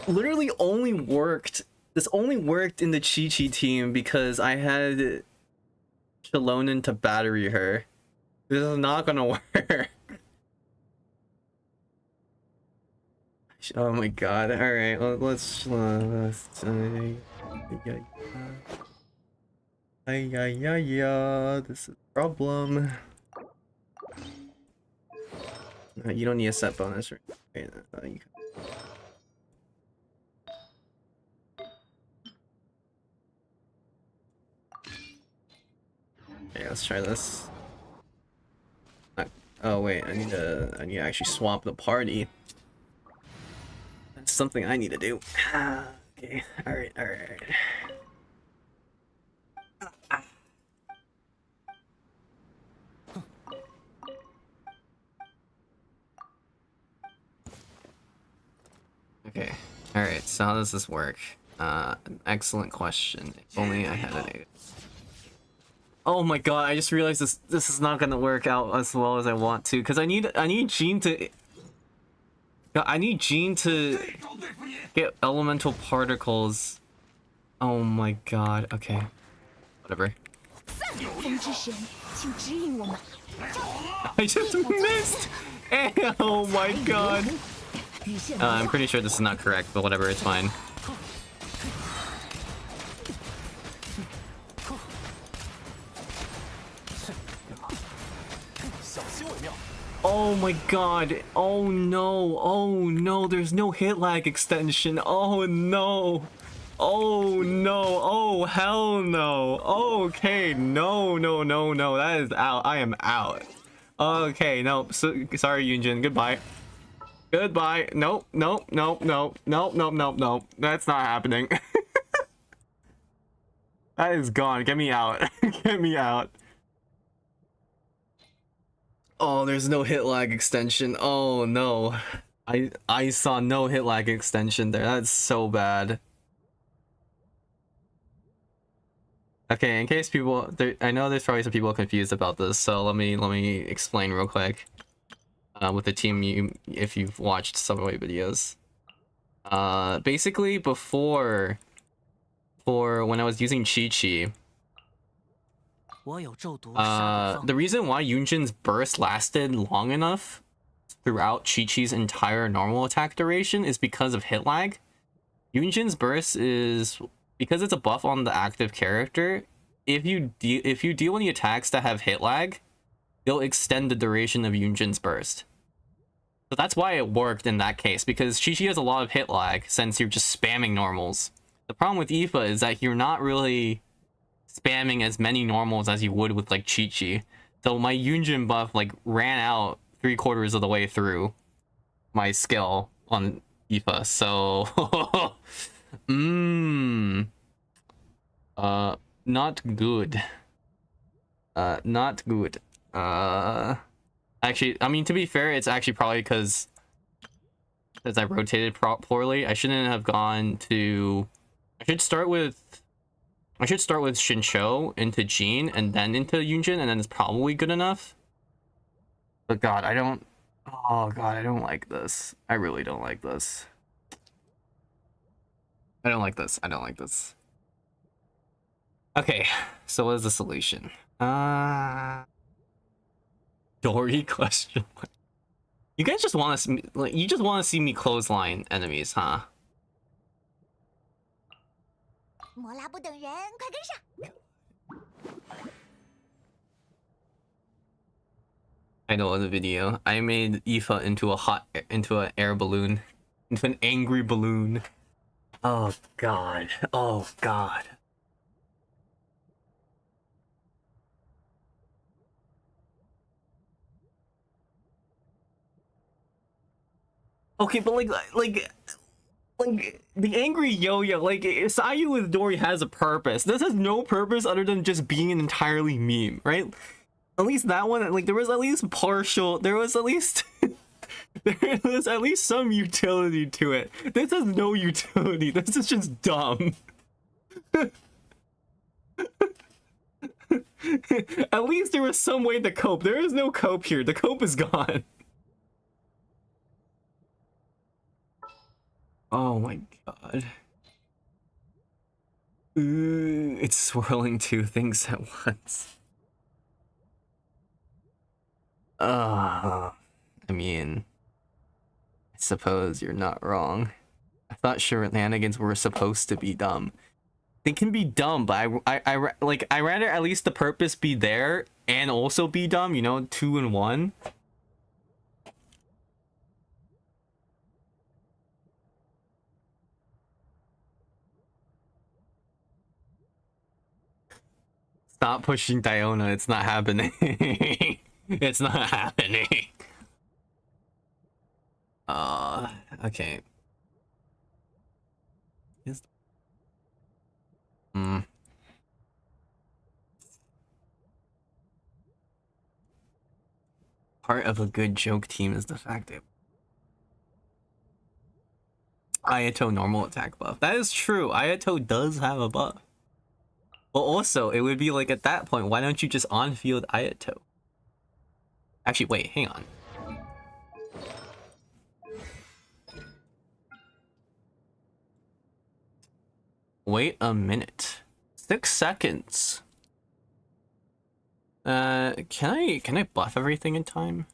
literally only worked. This only worked in the Chi-Chi team because I had Shalonen to battery her. This is not gonna work. Oh my god. Alright, let's this is a problem. You don't need a set bonus, right? Okay, let's try this. Oh wait, I need to actually swap the party. That's something I need to do. Okay, alright. Okay, alright, so how does this work? Excellent question. If only I had an. Oh my god, I just realized this is not gonna work out as well as I want to, because I need Jean to get elemental particles. Oh my god, okay. Whatever. I just missed! Oh my god. I'm pretty sure this is not correct, but whatever, it's fine. Oh my god. Oh no, there's no hit lag extension. Oh no. Oh hell no. Okay, no, that is out. I am out. Okay, no, so, sorry Yunjin, goodbye. Nope. That's not happening. That is gone. Get me out. Get me out. Oh, there's no hit lag extension. Oh no. I saw no hit lag extension there. That's so bad. Okay, in case people I know there's probably some people confused about this, so let me explain real quick. With the team, if you've watched some of my videos. Basically before when I was using Chi-Chi, the reason why Yunjin's burst lasted long enough throughout Chi-Chi's entire normal attack duration is because of hit lag. Yunjin's burst is because it's a buff on the active character. If you deal any attacks that have hit lag, they'll extend the duration of Yunjin's burst. So that's why it worked in that case, because Chi-Chi has a lot of hit lag since you're just spamming normals. The problem with Aoife is that you're not really spamming as many normals as you would with like Chi-Chi. So my Yunjin buff like ran out 3/4 of the way through my skill on Aoife. So not good. Not good. Actually, I mean, to be fair, it's actually probably because I rotated poorly. I shouldn't have gone to. I should start with Shincho into Jean and then into Yunjin, and then it's probably good enough. But God, I don't. Oh God, I don't like this. I really don't like this. I don't like this. Okay, so what is the solution? Dory question. You guys just want to like you just want to see me clothesline enemies, huh? I know in the video I made Aoife into an air balloon, into an angry balloon. Oh God. Oh God. Okay, but like the angry yo-yo, like Sayu with Dory has a purpose. This has no purpose other than just being an entirely meme, right? At least that one, like there was at least there was at least there was at least some utility to it. This has no utility. This is just dumb. At least there was some way to cope. There is no cope here. The cope is gone. Oh my god. It's swirling two things at once. I mean, I suppose you're not wrong. I thought shenanigans were supposed to be dumb. They can be dumb, but I rather at least the purpose be there and also be dumb, you know, 2 in 1. Stop pushing Diona, it's not happening. It's not happening. Okay. Part of a good joke team is the fact that Ayato normal attack buff. That is true. Ayato does have a buff. But also, it would be like at that point, why don't you just on-field Ayato? Actually, wait, hang on. Wait a minute. 6 seconds. Can I buff everything in time?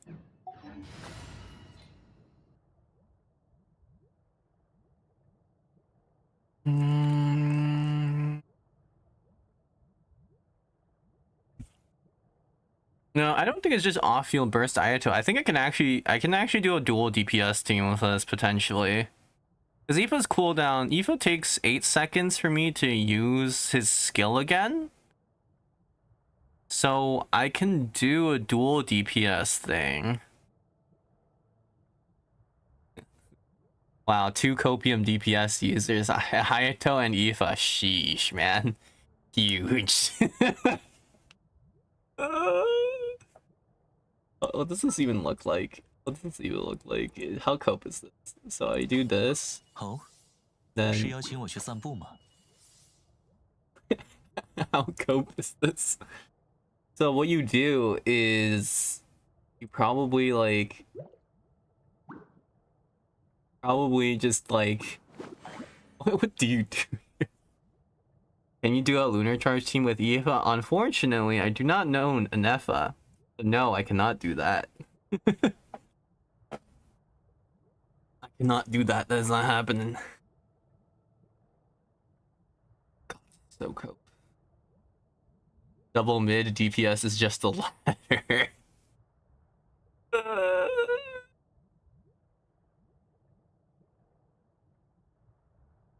No, I don't think it's just off-field burst Ayato. I think I can actually do a dual DPS team with this potentially. Because Aoife's cooldown, Aoife takes 8 seconds for me to use his skill again. So I can do a dual DPS thing. Wow, 2 copium DPS users, Hayato and Aoife. Sheesh, man. Huge. What does this even look like? What does this even look like? How cope is this? So I do this. Oh, then 是邀请我去散步吗？ How cope is this? So what you do is you probably just like what do you do? Can you do a lunar charge team with Aoife? Unfortunately, I do not know Anefa. No, I cannot do that. I cannot do that. That is not happening. God, so cope. Double mid DPS is just a ladder.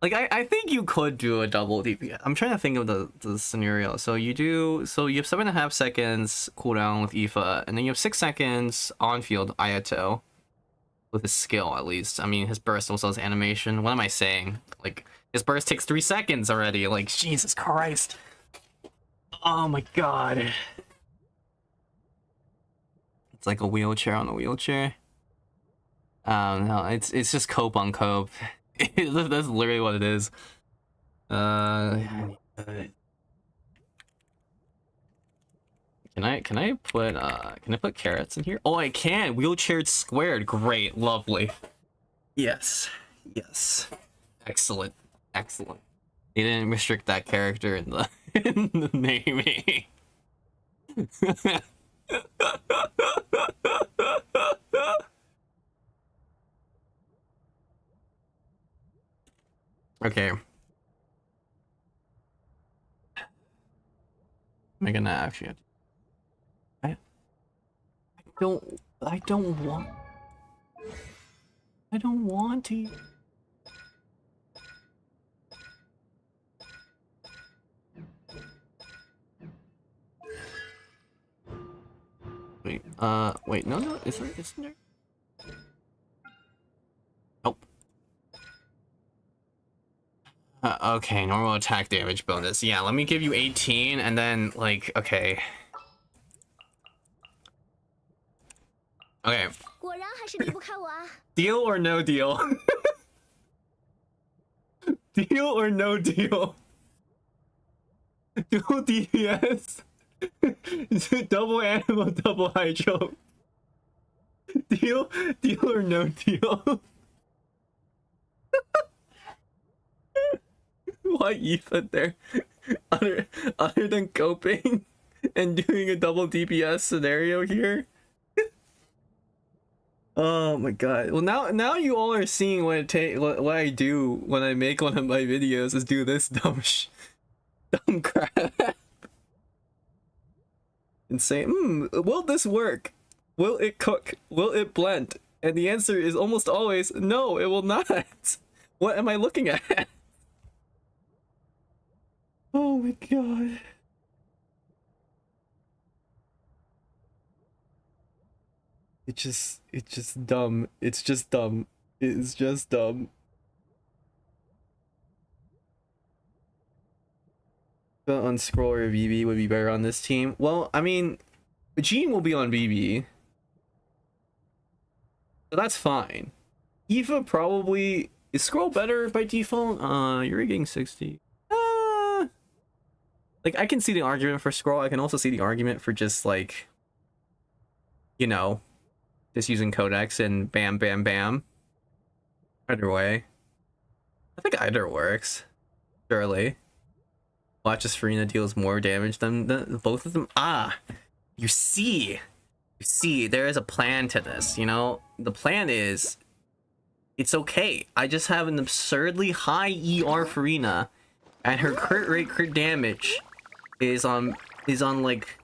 Like I think you could do a double DPS. I'm trying to think of the scenario. So you have 7.5 seconds cooldown with Aoife, and then you have 6 seconds on field Ayato with his skill at least. I mean his burst also has animation. What am I saying? Like his burst takes 3 seconds already. Like Jesus Christ. Oh my god. It's like a wheelchair on a wheelchair. No, it's just cope on cope. That's literally what it is. Can I put carrots in here? Oh, I can. Wheelchaired squared. Great, lovely. Yes, yes, excellent, excellent. They didn't restrict that character in the in the naming. Okay. Am I gonna actually have to... I don't want to. Wait, no, isn't there? Okay, normal attack damage bonus. Yeah, let me give you 18 and then like okay. Okay. 果然还是离不开我啊！ Deal or no deal? Deal or no deal? Dual DPS. Double animal, double hydro. Deal or no deal? Why Aoife there? Other than coping and doing a double DPS scenario here? Oh my god. Well now you all are seeing what what I do when I make one of my videos is do this dumb crap. And say, will this work? Will it cook? Will it blend? And the answer is almost always no, it will not. What am I looking at? Oh my god. It's just dumb. It's just dumb. It's just dumb. The Unscroll or BB would be better on this team. Well, I mean, Jean will be on BB. So that's fine. Eva probably is Scroll better by default? You're getting 60. Like I can see the argument for Scroll. I can also see the argument for just like, you know, just using Codex and bam, bam, bam. Either way. I think either works. Surely. Watch as Farina deals more damage than both of them. Ah! You see, there is a plan to this, you know? The plan is, it's okay. I just have an absurdly high ER Farina, and her crit rate, crit damage is on like,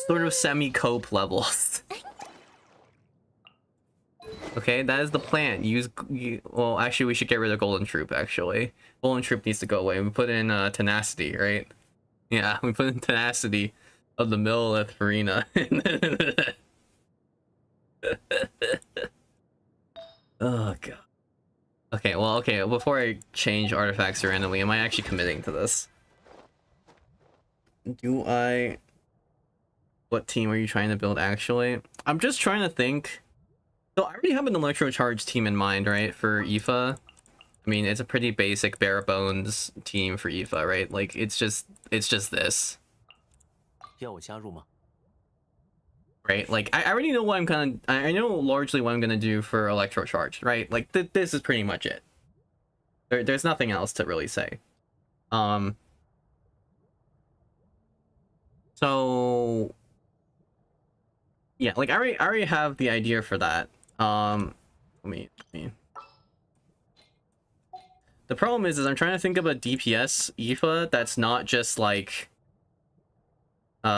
sort of semi-cope levels. Okay, that is the plan. Well, actually, we should get rid of Golden Troop, actually. Golden Troop needs to go away. We put in Tenacity, right? Yeah, we put in Tenacity of the Millilith Farina. Oh, God. Okay, well, okay, before I change artifacts randomly, am I actually committing to this? What team are you trying to build, actually? I'm just trying to think. So I already have an Electro Charge team in mind, right, for Aoife. I mean, it's a pretty basic, bare bones team for Aoife, right? Like, it's just this. 要我加入吗? Right? Like, I already know what I know largely what I'm gonna do for Electro Charge, right? Like, this is pretty much it. There's nothing else to really say. So... yeah, like, I already have the idea for that. Let me... The problem is I'm trying to think of a DPS Aoife that's not just like... you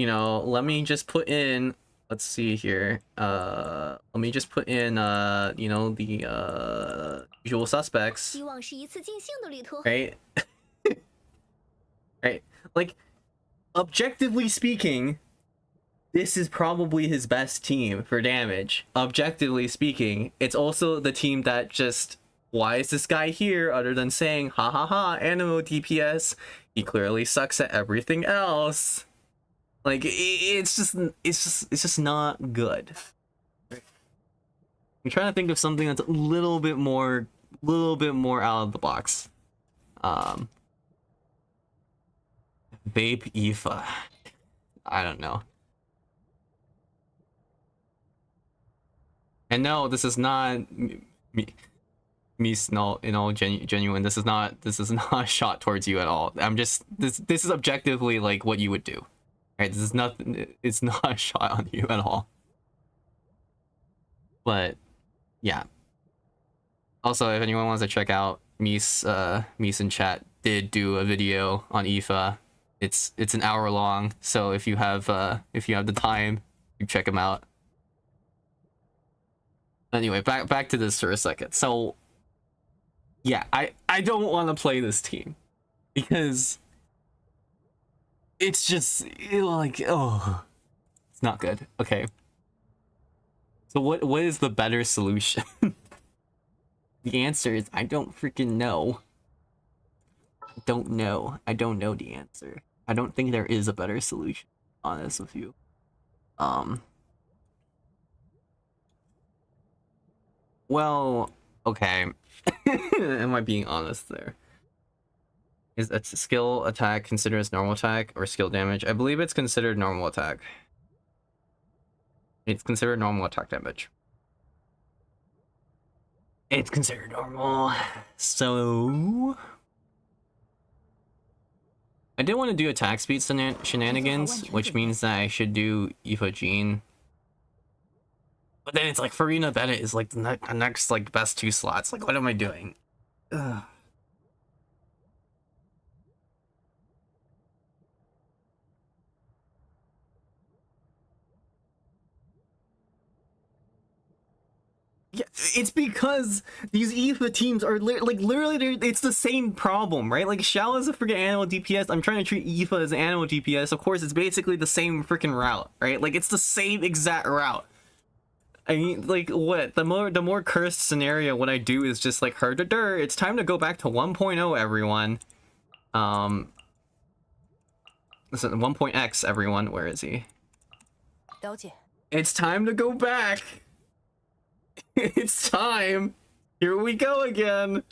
know, let me just put in... Let's see here. Let me just put in, you know, the, usual suspects. Right? Right? Like, objectively speaking... this is probably his best team for damage. Objectively speaking, it's also the team that just, why is this guy here other than saying, ha ha ha, Animo DPS, he clearly sucks at everything else. Like, it's just not good. I'm trying to think of something that's a little bit more out of the box. Vape Aoife. I don't know. And no, this is not me genuine. This is not a shot towards you at all. I'm just this is objectively like what you would do. Right? This is nothing. It's not a shot on you at all. But yeah. Also, if anyone wants to check out Mies in chat did do a video on Aoife. It's an hour long, so if you have the time, you check him out. Anyway, back to this for a second. So yeah, I don't want to play this team because it's just like, oh, it's not good. Okay. So what is the better solution? The answer is I don't freaking know. I don't know. I don't know the answer. I don't think there is a better solution, to be honest with you. Well, okay. Am I being honest there? Is a skill attack considered as normal attack or skill damage? I believe it's considered normal attack. It's considered normal attack damage. It's considered normal. So I did want to do attack speed shenanigans, which means that I should do Eva Jean. But then it's like Farina Bennett is like the next like best 2 slots. Like, what am I doing? Ugh. Yeah, it's because these Eva teams are literally it's the same problem, right? Like, Shao is a freaking animal DPS. I'm trying to treat Eva as an animal DPS. Of course, it's basically the same freaking route, right? Like, it's the same exact route. I mean, like, what? The more cursed scenario, what I do is just like, it's time to go back to 1.0, everyone. Listen, 1.x, everyone. Where is he? It's time to go back. It's time. Here we go again.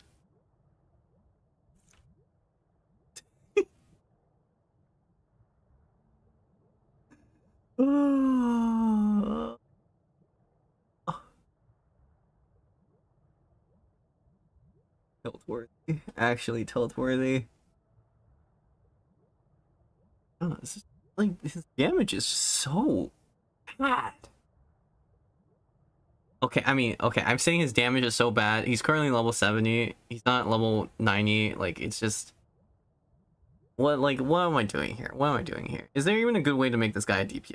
Tilt-worthy. Actually tilt-worthy. Oh, this is, like, his damage is so bad. Okay, I mean, okay, I'm saying his damage is so bad. He's currently level 70. He's not level 90. Like, it's just... What am I doing here? What am I doing here? Is there even a good way to make this guy a DPS?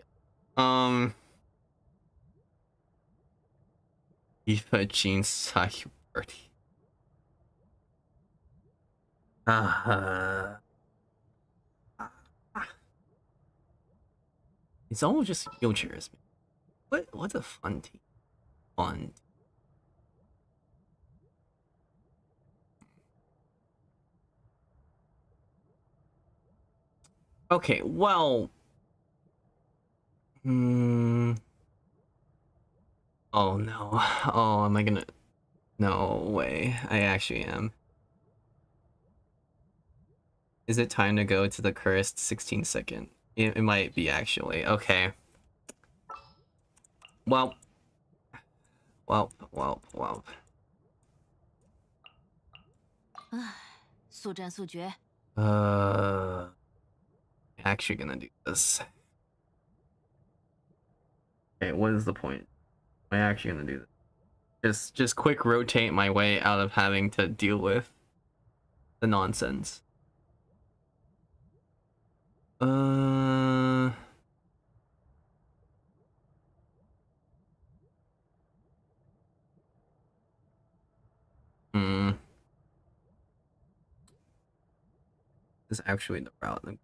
Eva Jean Sayuberti. It's almost just wheelchairs. What's a fun team? Fun. Okay, well. Oh no. Oh, am I gonna? No way. I actually am. Is it time to go to the cursed 16-second? It might be, actually. Okay. Well. Actually gonna do this. Okay, what is the point? Am I actually gonna do this? Just quick rotate my way out of having to deal with the nonsense. Is actually the route.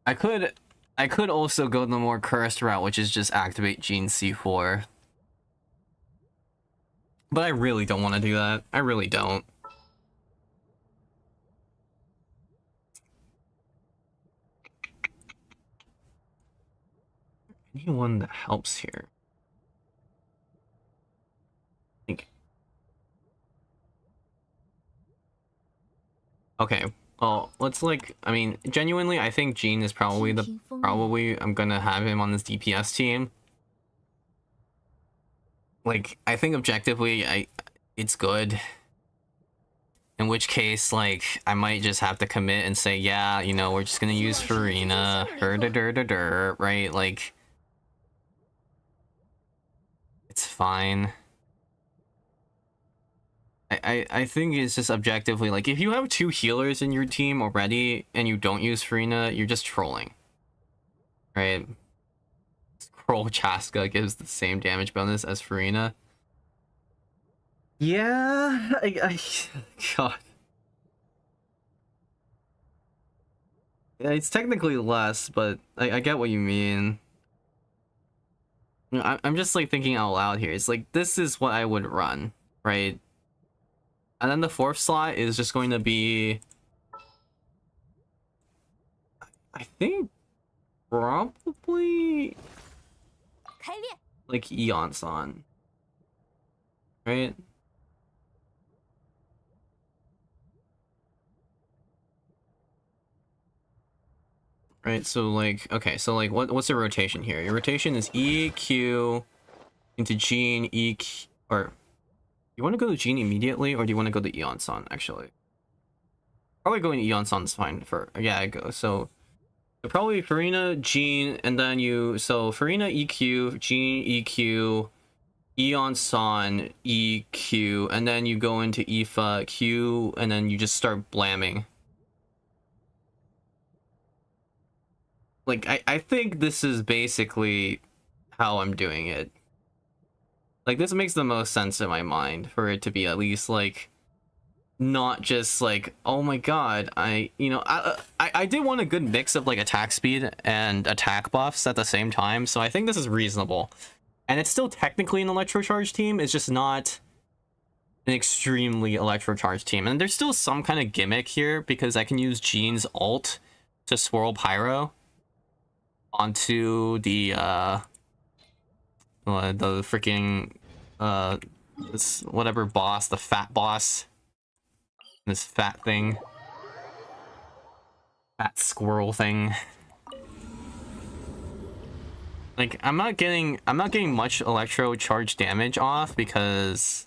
I could also go the more cursed route, which is just activate Gene C4. But I really don't want to do that. I really don't. Anyone that helps here. I think. Okay. Well, let's I mean, genuinely, I think Gene is probably I'm gonna have him on this DPS team. Like, I think objectively, it's good. In which case, like, I might just have to commit and say, yeah, you know, we're just gonna use Farina, right? Like, it's fine. I think it's just objectively, like, if you have 2 healers in your team already and you don't use Farina, you're just trolling. Right? Scroll Chaska gives the same damage bonus as Farina. Yeah, God. Yeah, it's technically less, but I get what you mean. I'm just like thinking out loud here. It's like this is what I would run, right? And then the fourth slot is just going to be, I think, probably like Eon-san, right? Right, so like, okay, so like what's the rotation here? Your rotation is E, Q into Gene, E, Q, or you want to go to Gene immediately, or do you want to go to Eon-san, actually? Probably going to Eon-san's fine for, yeah, I go, so probably Farina, Gene, and then you, so Farina, EQ, Gene, EQ, Eon-san, EQ, and then you go into Aoife, Q, and then you just start blamming. Like, I think this is basically how I'm doing it. Like, this makes the most sense in my mind for it to be at least, like, not just like, oh my god, I did want a good mix of, like, attack speed and attack buffs at the same time, so I think this is reasonable. And it's still technically an electrocharge team, it's just not an extremely electrocharged team. And there's still some kind of gimmick here, because I can use Gene's ult to swirl Pyro onto the freaking this whatever boss, the fat boss, this fat thing, fat squirrel thing. Like, I'm not getting much electro charge damage off because,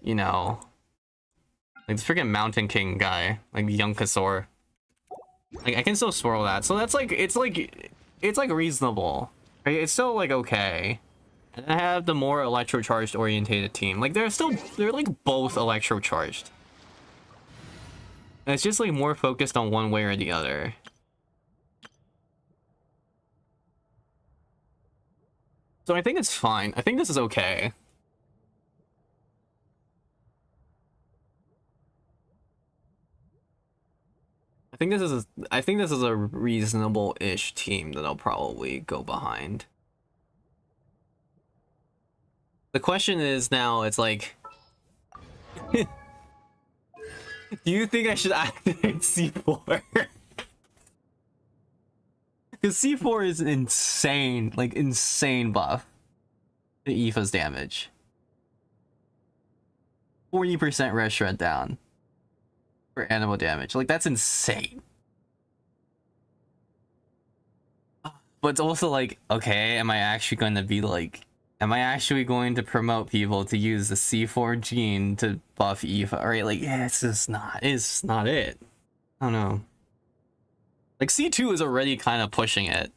you know, like this freaking Mountain King guy, like Young Kasor. Like, I can still swirl that, so that's like, it's like reasonable. Right? It's still like okay. And I have the more electro charged orientated team. Like, they're like both electro charged. And it's just like more focused on one way or the other. So I think it's fine. I think this is okay. I think this is a reasonable-ish team that I'll probably go behind. The question is now, it's like, do you think I should activate C4? Because C4 is insane, like insane buff to Aoife's damage. 40% res shred down for animal damage. Like, that's insane. But it's also like, okay, am I actually going to be like, am I actually going to promote people to use the C4 gene to buff Aoife? Right? Like, yeah, it's just not it. I don't know. Like, C2 is already kind of pushing it,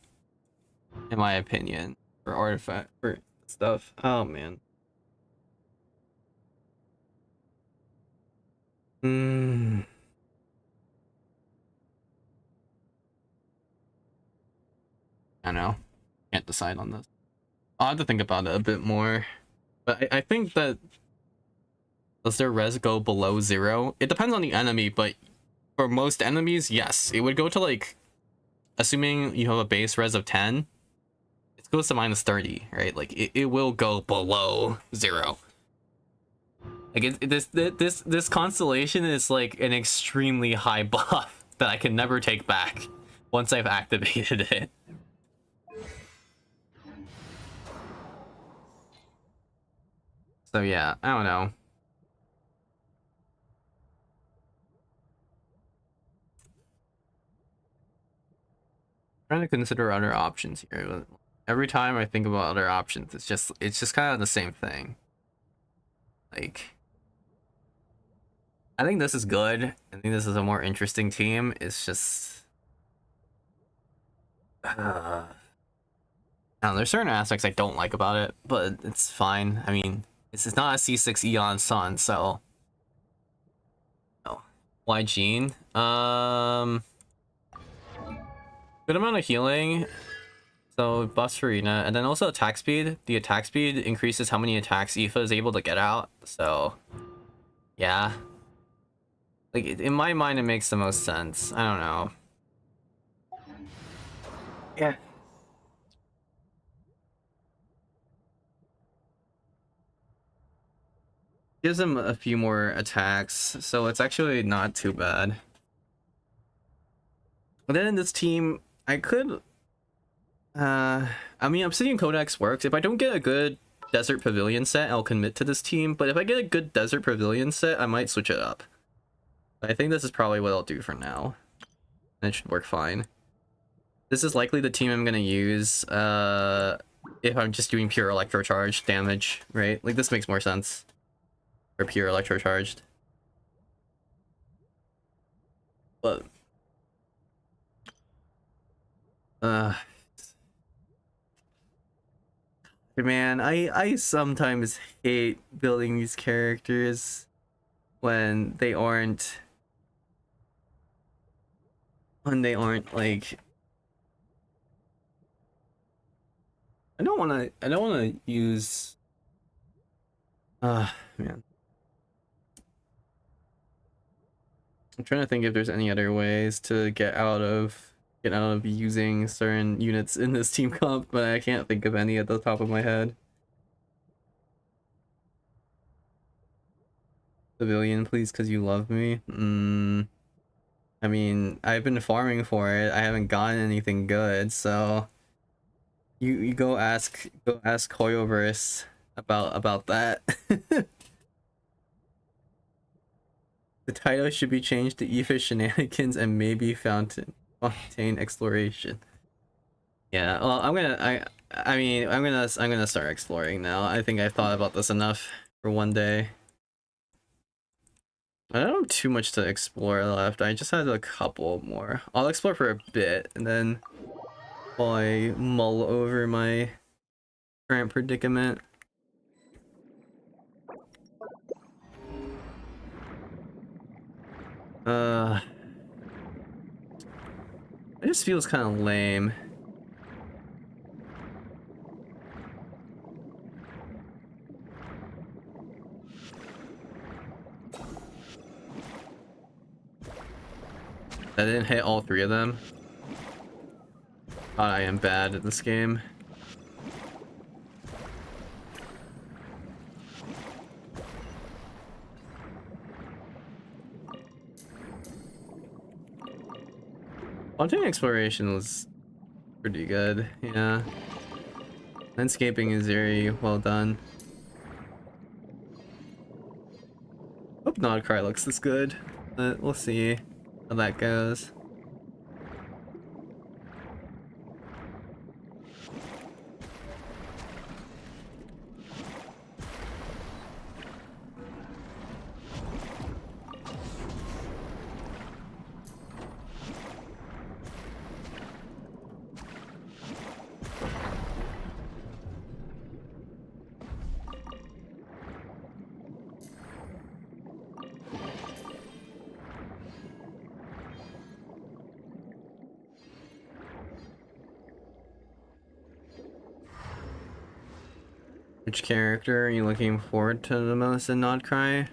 in my opinion, for artifact, for stuff. Oh, man. I don't know. Can't decide on this. I'll have to think about it a bit more. But I think that, does their res go below 0? It depends on the enemy, but for most enemies, yes. It would go to, like, assuming you have a base res of 10, it goes to minus 30, right? Like, it will go below 0. Like, this constellation is like an extremely high buff that I can never take back once I've activated it. So yeah, I don't know. Trying to consider other options here, but every time I think about other options, it's just kind of the same thing. Like, I think this is good. I think this is a more interesting team. It's just, I don't know, there's certain aspects I don't like about it, but it's fine. I mean, it's not a C6 Eon Sun, so. Oh, why Gene? Good amount of healing. So buffs Farina, and then also attack speed. The attack speed increases how many attacks Aoife is able to get out. So, yeah. Like, in my mind, it makes the most sense. I don't know. Yeah. Gives him a few more attacks, so it's actually not too bad. But then in this team, I could... I mean, Obsidian Codex works. If I don't get a good Desert Pavilion set, I'll commit to this team. But if I get a good Desert Pavilion set, I might switch it up. But I think this is probably what I'll do for now. And it should work fine. This is likely the team I'm gonna use if I'm just doing pure electrocharge damage, right? Like, this makes more sense for pure electrocharged. But man, I sometimes hate building these characters when they aren't like, I don't wanna use man. I'm trying to think if there's any other ways to get out of using certain units in this team comp, but I can't think of any at the top of my head. Civilian, please, because you love me. I mean, I've been farming for it. I haven't gotten anything good, so you go ask Hoyoverse about that. The title should be changed to Aoife Shenanigans and maybe Fontaine Exploration. Yeah, well, I'm gonna start exploring now. I think I've thought about this enough for one day. I don't have too much to explore left. I just had a couple more. I'll explore for a bit, and then while I mull over my current predicament. It just feels kind of lame. I didn't hit all three of them. God, I am bad at this game. Fontaine exploration was pretty good, yeah. Landscaping is very well done. Hope Nodcry looks this good, but we'll see how that goes. Which character are you looking forward to the most in Nodcry?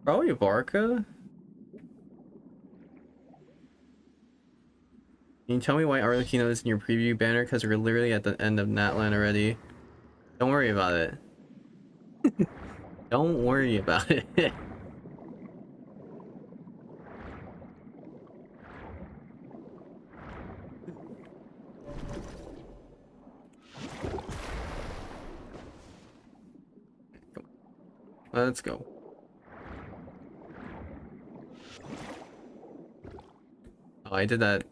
Probably Varka? Can you tell me why Arlecchino is in your preview banner? Because we're literally at the end of Natlan already. Don't worry about it. Don't worry about it. Let's go. Oh, I did that.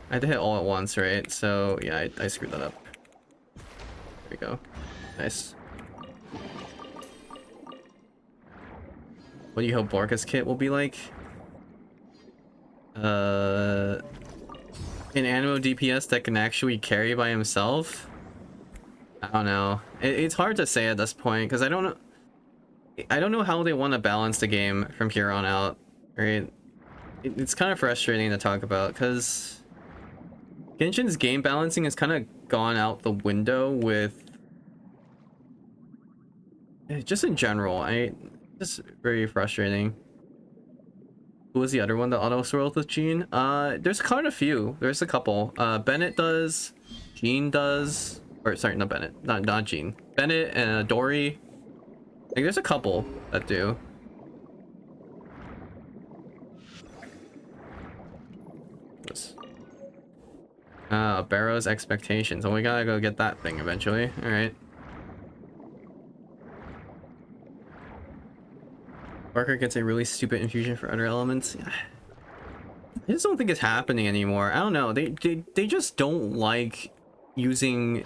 I had to hit all at once, right? So yeah, I screwed that up. There we go. Nice. What do you hope Borka's kit will be like? An Animo DPS that can actually carry by himself? I don't know. It's hard to say at this point because I don't know how they want to balance the game from here on out. Right? It's kind of frustrating to talk about because Genshin's game balancing has kind of gone out the window with just in general. Just very frustrating. Who was the other one that auto swirled with Jean? There's quite a few. There's a couple. Bennett does. Jean does. Or sorry, not Bennett. Not Jean. Bennett and Dory. Like there's a couple that do. Barrow's expectations. Oh, we gotta go get that thing eventually. All right. Barker gets a really stupid infusion for other elements. I just don't think it's happening anymore. I don't know. They just don't like using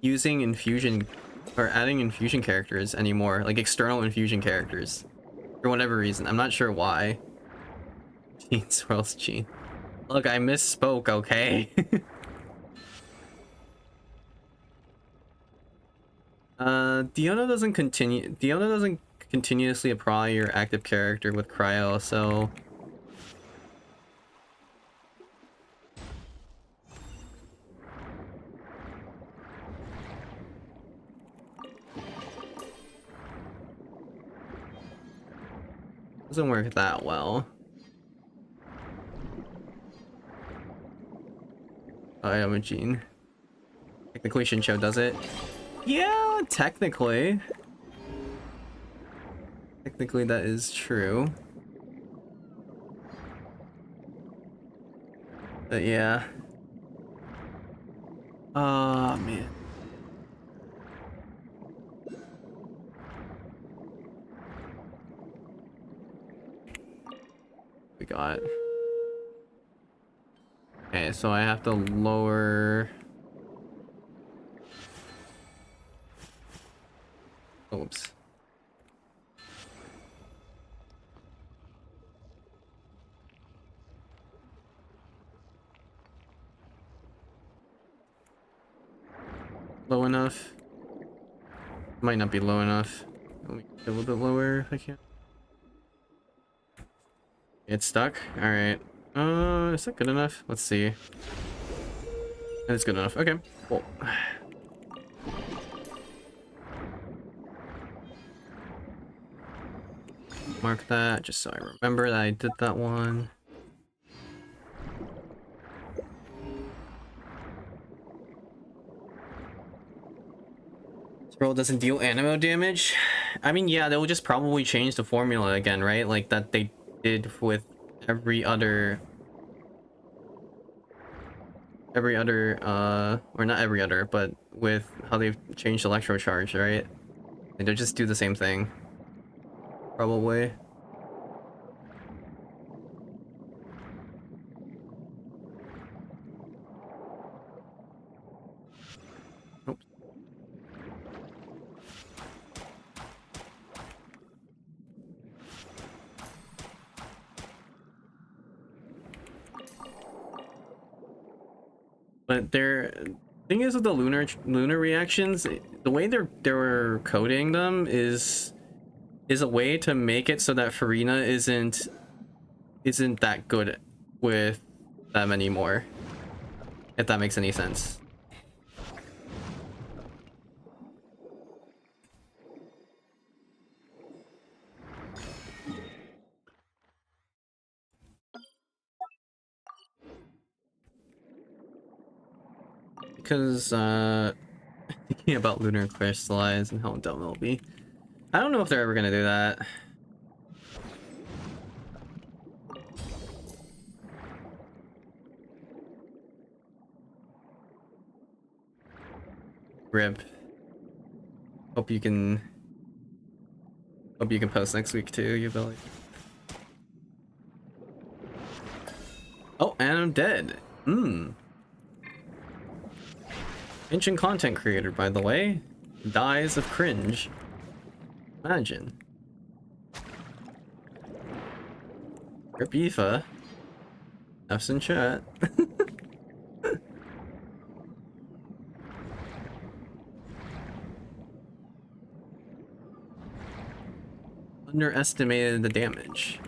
infusion or adding infusion characters anymore, like external infusion characters, for whatever reason. I'm not sure why. Jean swirls Jean. Look, I misspoke. Okay. Diona doesn't continuously apply your active character with cryo, so doesn't work that well. Oh, I am a Jean. Technically, Shincho does it. Yeah, technically. Technically, that is true. But yeah. Oh, man. We got. Okay, so I have to lower. Oops. Low enough. Might not be low enough. Let me get a little bit lower if I can. It's stuck. All right. Is that good enough? Let's see. It's good enough. Okay. Cool. Mark that just so I remember that I did that one. Scroll doesn't deal animo damage. I mean, yeah, they'll just probably change the formula again, right? Like that they did with every other, or not every other, but with how they've changed electro charge, right? They'll just do the same thing. Probably. Oops. But thing is with the lunar reactions, the way they're coding them is a way to make it so that Farina isn't that good with them anymore. If that makes any sense. Because thinking about lunar crystallize and how dumb it'll be. I don't know if they're ever gonna do that. Rip. Hope you can post next week too, you Billy. Oh, and I'm dead. Ancient content creator, by the way. Dies of cringe. Imagine. Rip Aoife. F's in chat. Underestimated the damage.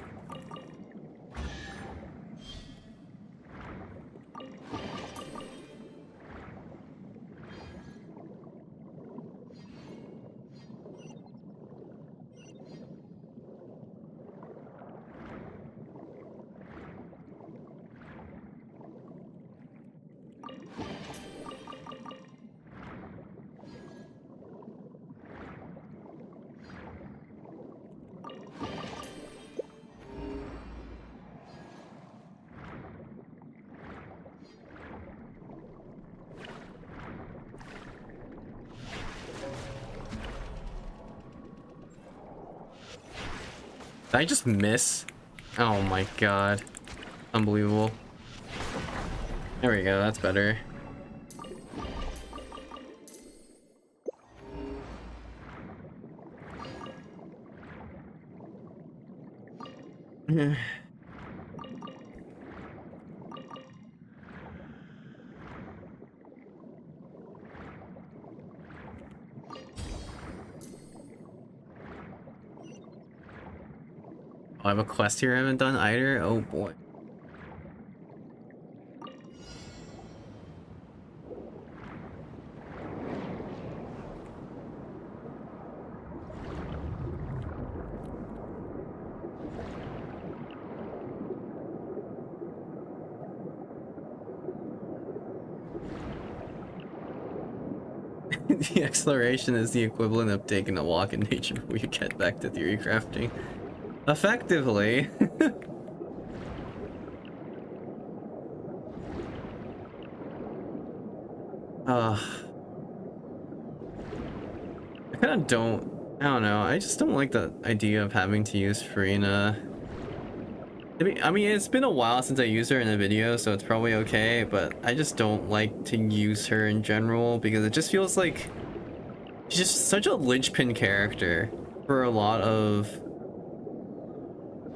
Did I just miss? Oh my god. Unbelievable. There we go, that's better. Yeah. I have a quest here I haven't done either. Oh boy. The exploration is the equivalent of taking a walk in nature before you get back to theory crafting. Effectively. I kind of I don't know, I just don't like the idea of having to use Farina. I mean, it's been a while since I used her in a video, so it's probably okay, but I just don't like to use her in general because it just feels like she's just such a linchpin character for a lot of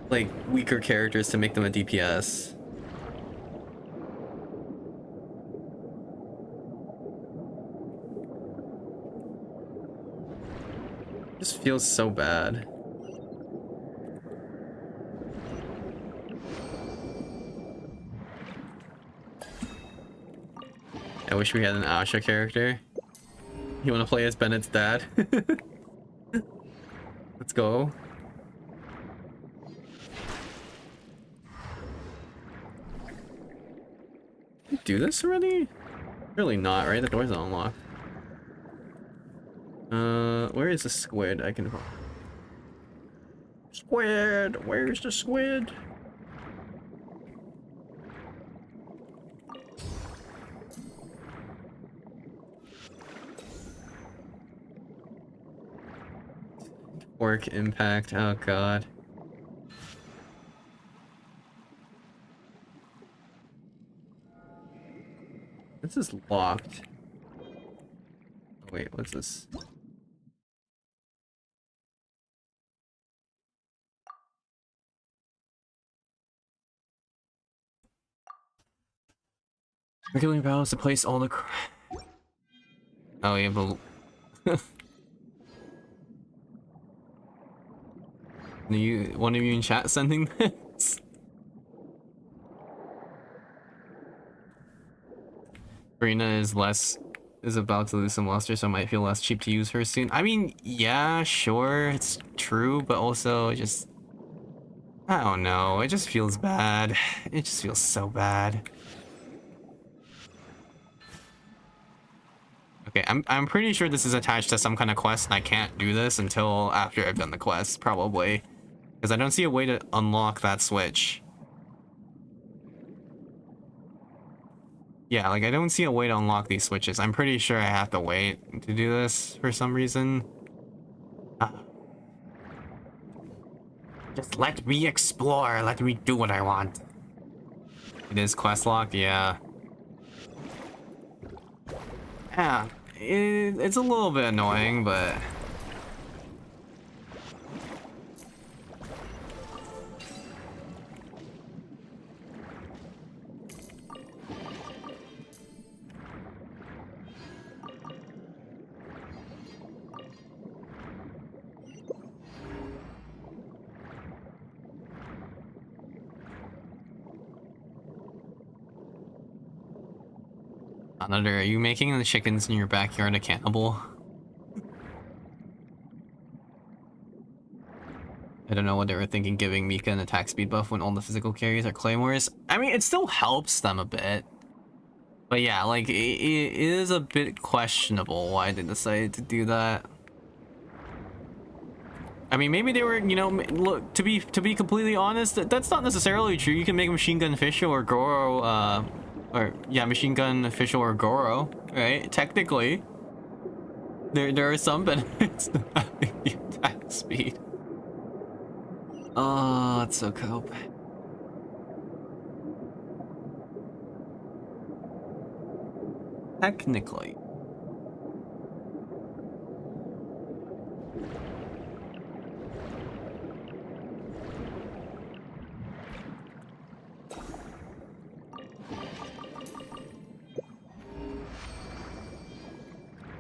like weaker characters to make them a DPS. It just feels so bad. I wish we had an Asha character. You want to play as Bennett's dad? Let's go. Do this already? Really not, right? The door's not unlocked. Where is the squid? I can... Squid! Where's the squid? Work impact, oh god. This is locked. Oh, wait, what's this? Regular battles to place all the oh, you have a one of you in chat sending this? Karina is about to lose some luster, so it might feel less cheap to use her soon. I mean, yeah, sure, it's true, but also just I don't know, it just feels bad. It just feels so bad. Okay, I'm pretty sure this is attached to some kind of quest, and I can't do this until after I've done the quest, probably. Because I don't see a way to unlock that switch. Yeah, like I don't see a way to unlock these switches. I'm pretty sure I have to wait to do this for some reason. Just let me explore, let me do what I want. It is quest locked, yeah. Yeah, it's a little bit annoying, but... Another, are you making the chickens in your backyard a cannibal? I don't know what they were thinking giving Mika an attack speed buff when all the physical carries are claymores. I mean, it still helps them a bit. But yeah, like, it is a bit questionable why they decided to do that. I mean, maybe they were, you know, look, to be completely honest, that's not necessarily true. You can make Machine Gun Official or Goro, Machine Gun Official or Goro, right? Technically, there are some benefits to having the attack speed. Oh, it's so cope. Technically.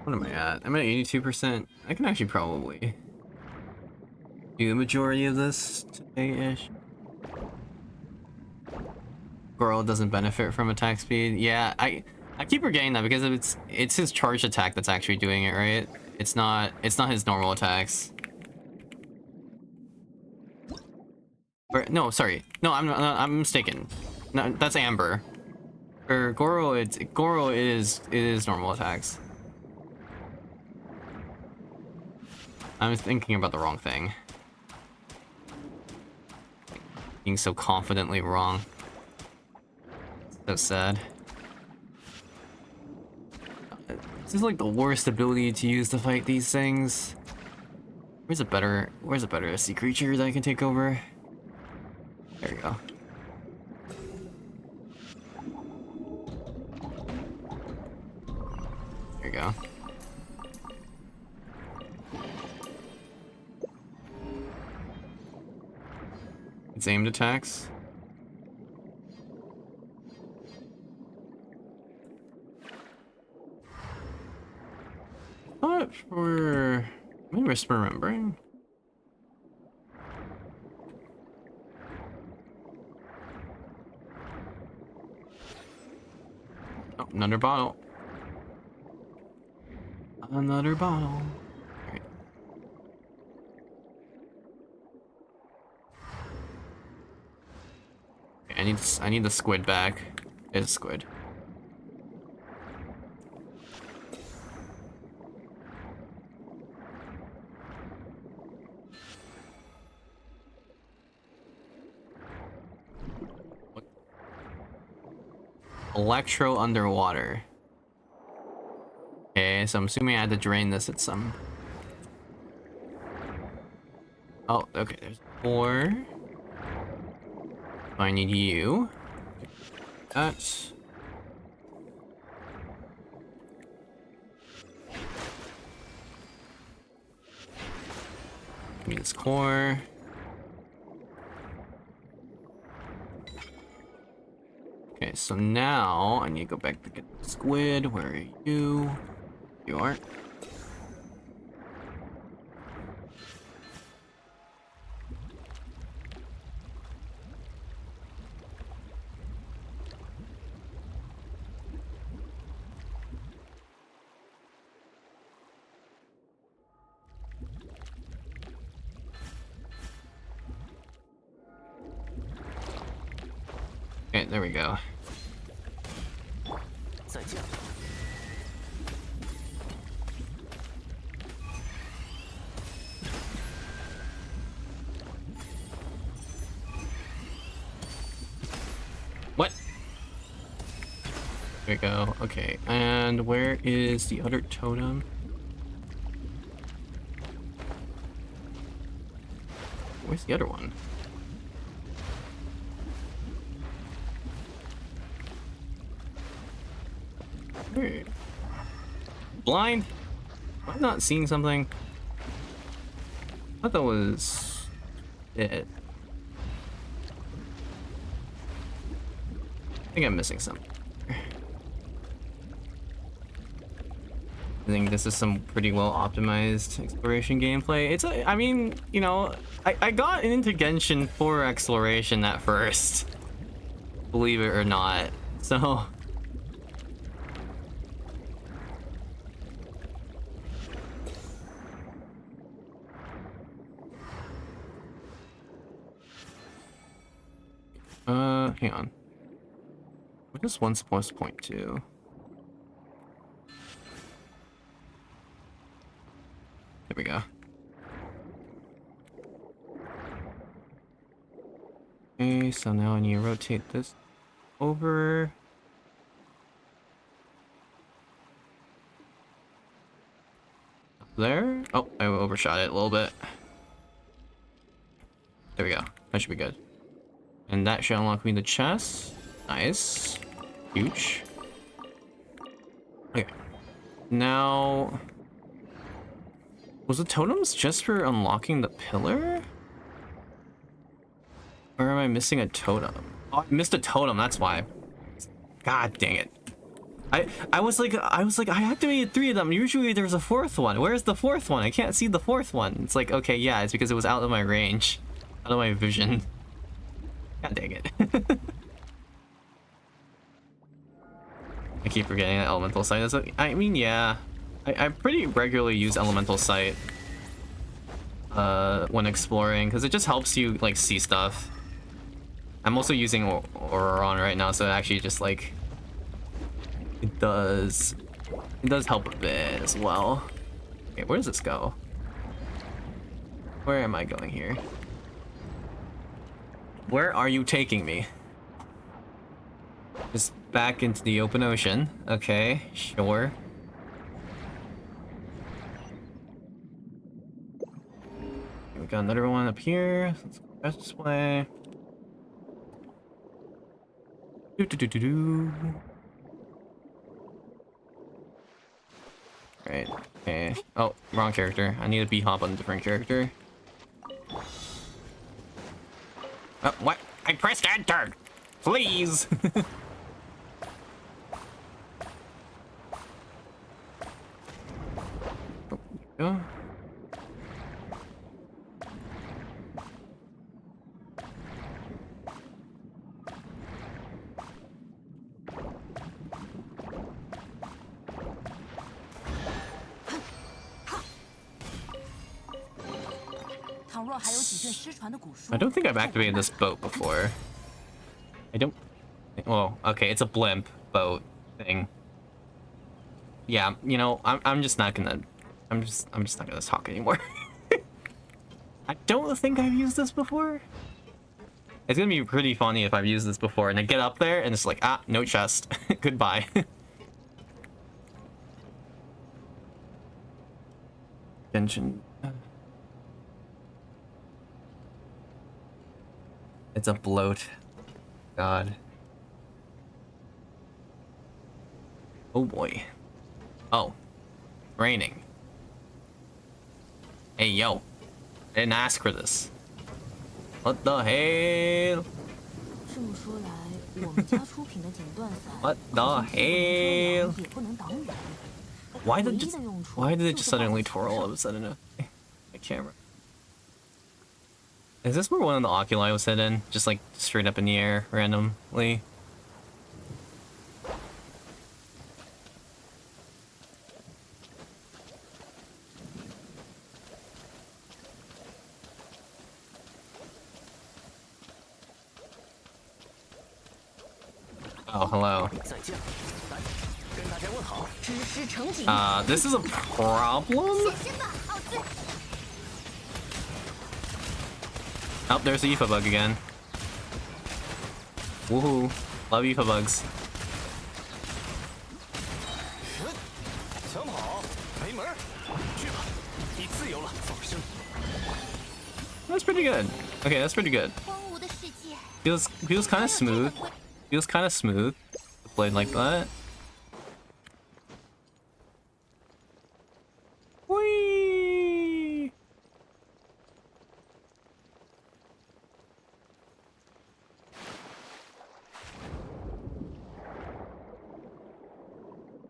What am I at? I'm at 82%. I can actually probably do the majority of this today-ish. Goro doesn't benefit from attack speed. Yeah, I keep forgetting that because it's his charged attack that's actually doing it, right? It's not his normal attacks. Or no, sorry. No, I'm mistaken. No, that's Amber. For Goro, it is normal attacks. I was thinking about the wrong thing. Being so confidently wrong. So sad. This is like the worst ability to use to fight these things. Where's a better SC creature that I can take over? There you go. There you go. It's aimed attacks. Thought for maybe remembering. Oh, another bottle. Another bottle. Right. Okay, I need the squid back. It's squid. What? Electro underwater. Okay, so I'm assuming I had to drain this at some. Oh, okay, there's 4. I need you. That. Give me this core. Okay, so now I need to go back to get the squid. Where are you? You are. Okay, there we go. 再见。 What? There we go. Okay, and where is the other totem? Where's the other one? Where? Blind? Am I not seeing something? I thought that was it. I think I'm missing something. I think this is some pretty well optimized exploration gameplay. I mean, you know, I got into Genshin for exploration at first, believe it or not. So hang on. What is one supposed to point to? There we go. Okay, so now I need to rotate this over. There? Oh, I overshot it a little bit. There we go. That should be good. And that should unlock me the chest. Nice. Huge. Okay. Now... Was the totems just for unlocking the pillar? Or am I missing a totem? Oh, I missed a totem, that's why. God dang it. I was like, I activated 3 of them. Usually there's a 4th one. Where's the 4th one? I can't see the 4th one. It's like, okay, yeah, it's because it was out of my range. Out of my vision. God dang it. I keep forgetting that elemental sight is. I mean, yeah. I pretty regularly use elemental sight when exploring, because it just helps you, like, see stuff. I'm also using Auron right now, so it actually just, like... It does help a bit as well. Okay, where does this go? Where am I going here? Where are you taking me? Just back into the open ocean. Okay, sure. We got another one up here. Let's go this way. Right. Okay. Oh, wrong character. I need a B-hop on a different character. Oh, what? I pressed enter! Please! Oh, I don't think I've activated this boat before. I don't... Well, okay, it's a blimp boat thing. Yeah, you know, I'm just not gonna... I'm just not gonna talk anymore. I don't think I've used this before. It's gonna be pretty funny if I've used this before and I get up there and it's like, ah, no chest. Goodbye. Attention. It's a bloat. God. Oh boy. Oh. Raining. Hey yo. I didn't ask for this. What the hell? What the hell? Why did it just suddenly twirl all of a sudden? My camera. Is this where one of the oculi was hidden? Just like straight up in the air randomly? Oh, hello. This is a problem? Oh, there's the Aoife bug again. Woohoo. Love Aoife bugs. That's pretty good. Okay, that's pretty good. Feels kind of smooth. Feels kind of smooth. Played like that. Whee!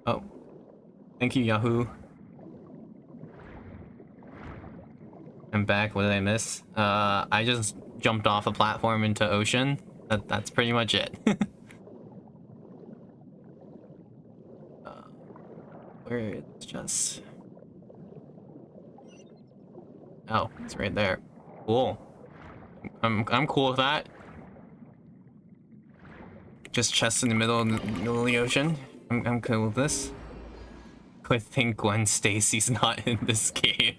Oh. Thank you, Yahoo. I'm back. What did I miss? I just jumped off a platform into ocean. That's pretty much it. Where it's just... Oh, it's right there. Cool. I'm cool with that. Just chests in the middle of the ocean. I'm cool with this. I think Gwen Stacy's not in this game.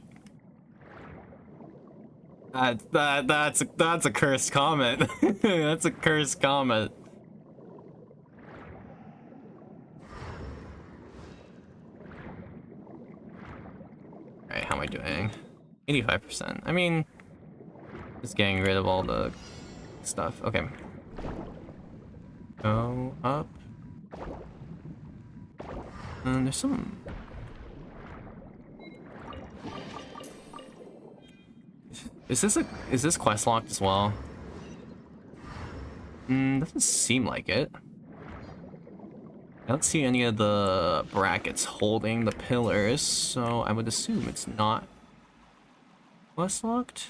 That's a cursed comment. That's a cursed comment. Alright, how am I doing? 85%. I mean, Just getting rid of all the stuff. Okay. Go up. And there's some... Is this quest locked as well? Doesn't seem like it. I don't see any of the brackets holding the pillars, so I would assume it's not quest locked.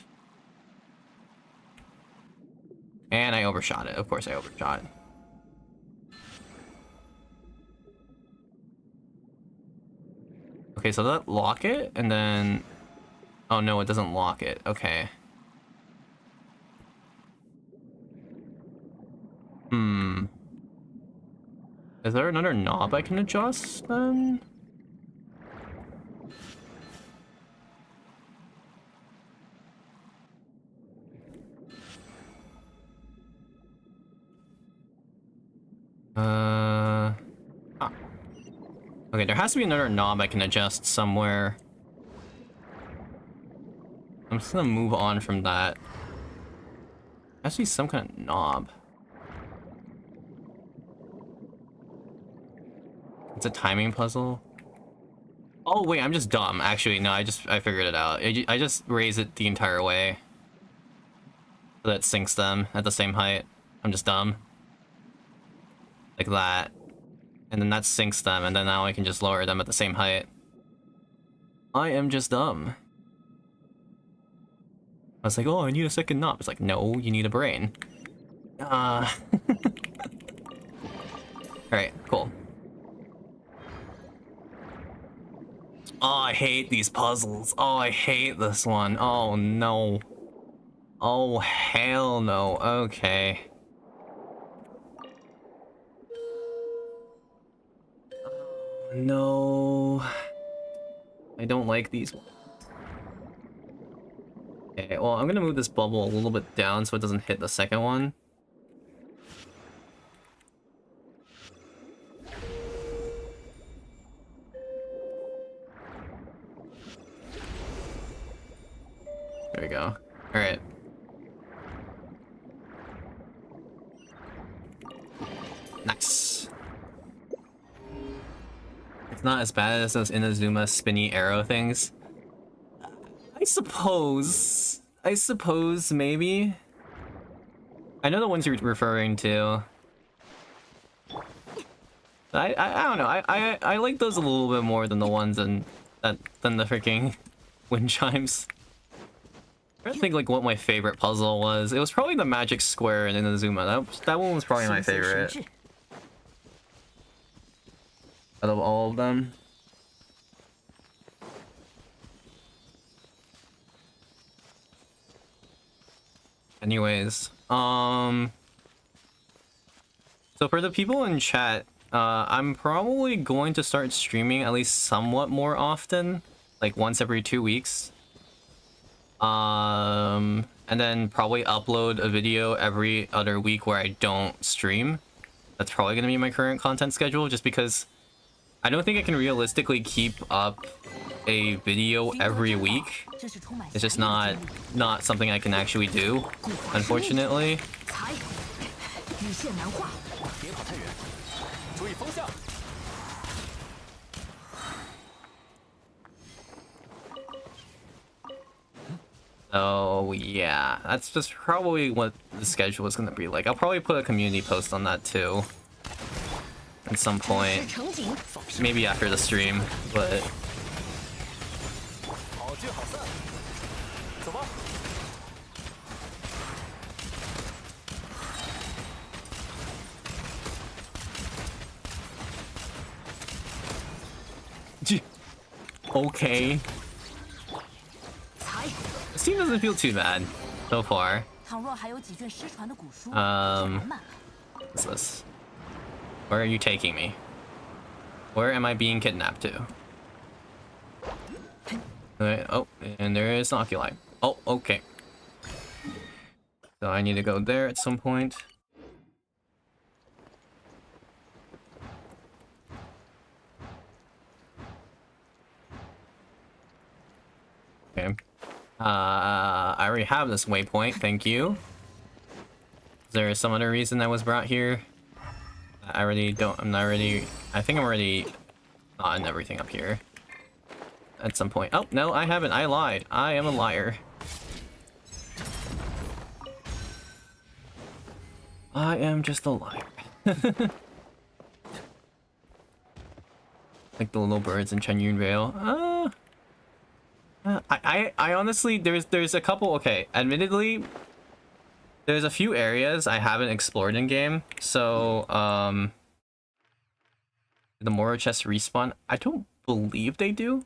And I overshot it. Of course I overshot. Okay, so that lock it, and then... Oh no, it doesn't lock it. Okay. Is there another knob I can adjust then? Okay, there has to be another knob I can adjust somewhere. I'm just gonna move on from that. There has to be some kind of knob. It's a timing puzzle. Oh wait, I'm just dumb. Actually, no, I figured it out. I just raise it the entire way so that it syncs them at the same height. I'm just dumb. Like that. And then that syncs them, and then now I can just lower them at the same height. I am just dumb. I was like, oh, I need a second knob. It's like, no, you need a brain. Alright, cool. Oh, I hate these puzzles. Oh, I hate this one. Oh, no. Oh, hell no. Okay. Oh, no. I don't like these ones. Okay, well, I'm gonna move this bubble a little bit down so it doesn't hit the second one. There we go. Alright. Nice. It's not as bad as those Inazuma spinny arrow things. I suppose, maybe. I know the ones you're referring to. I don't know. I like those a little bit more than the ones than the freaking wind chimes. I don't think like what my favorite puzzle was. It was probably the magic square in Inazuma. That one was probably my favorite out of all of them. Anyways, so for the people in chat, I'm probably going to start streaming at least somewhat more often, like once every 2 weeks. And then probably upload a video every other week where I don't stream. That's probably going to be my current content schedule, just because I don't think I can realistically keep up a video every week. It's just not something I can actually do, unfortunately. So yeah, that's just probably what the schedule is going to be like. I'll probably put a community post on that too at some point, maybe after the stream, but okay. This team doesn't feel too bad so far. What's this? Where are you taking me? Where am I being kidnapped to? Okay, oh, and there is an oculi. Oh, okay. So I need to go there at some point. Okay. I already have this waypoint, thank you. Is there some other reason I was brought here? I already don't, I'm not already, I think I'm already on everything up here. At some point. Oh, no, I haven't, I lied. I am a liar. I am just a liar. Like the little birds in Chenyun Vale. I honestly, there's a couple, okay, admittedly, there's a few areas I haven't explored in game, so, the Moro chest respawn, I don't believe they do,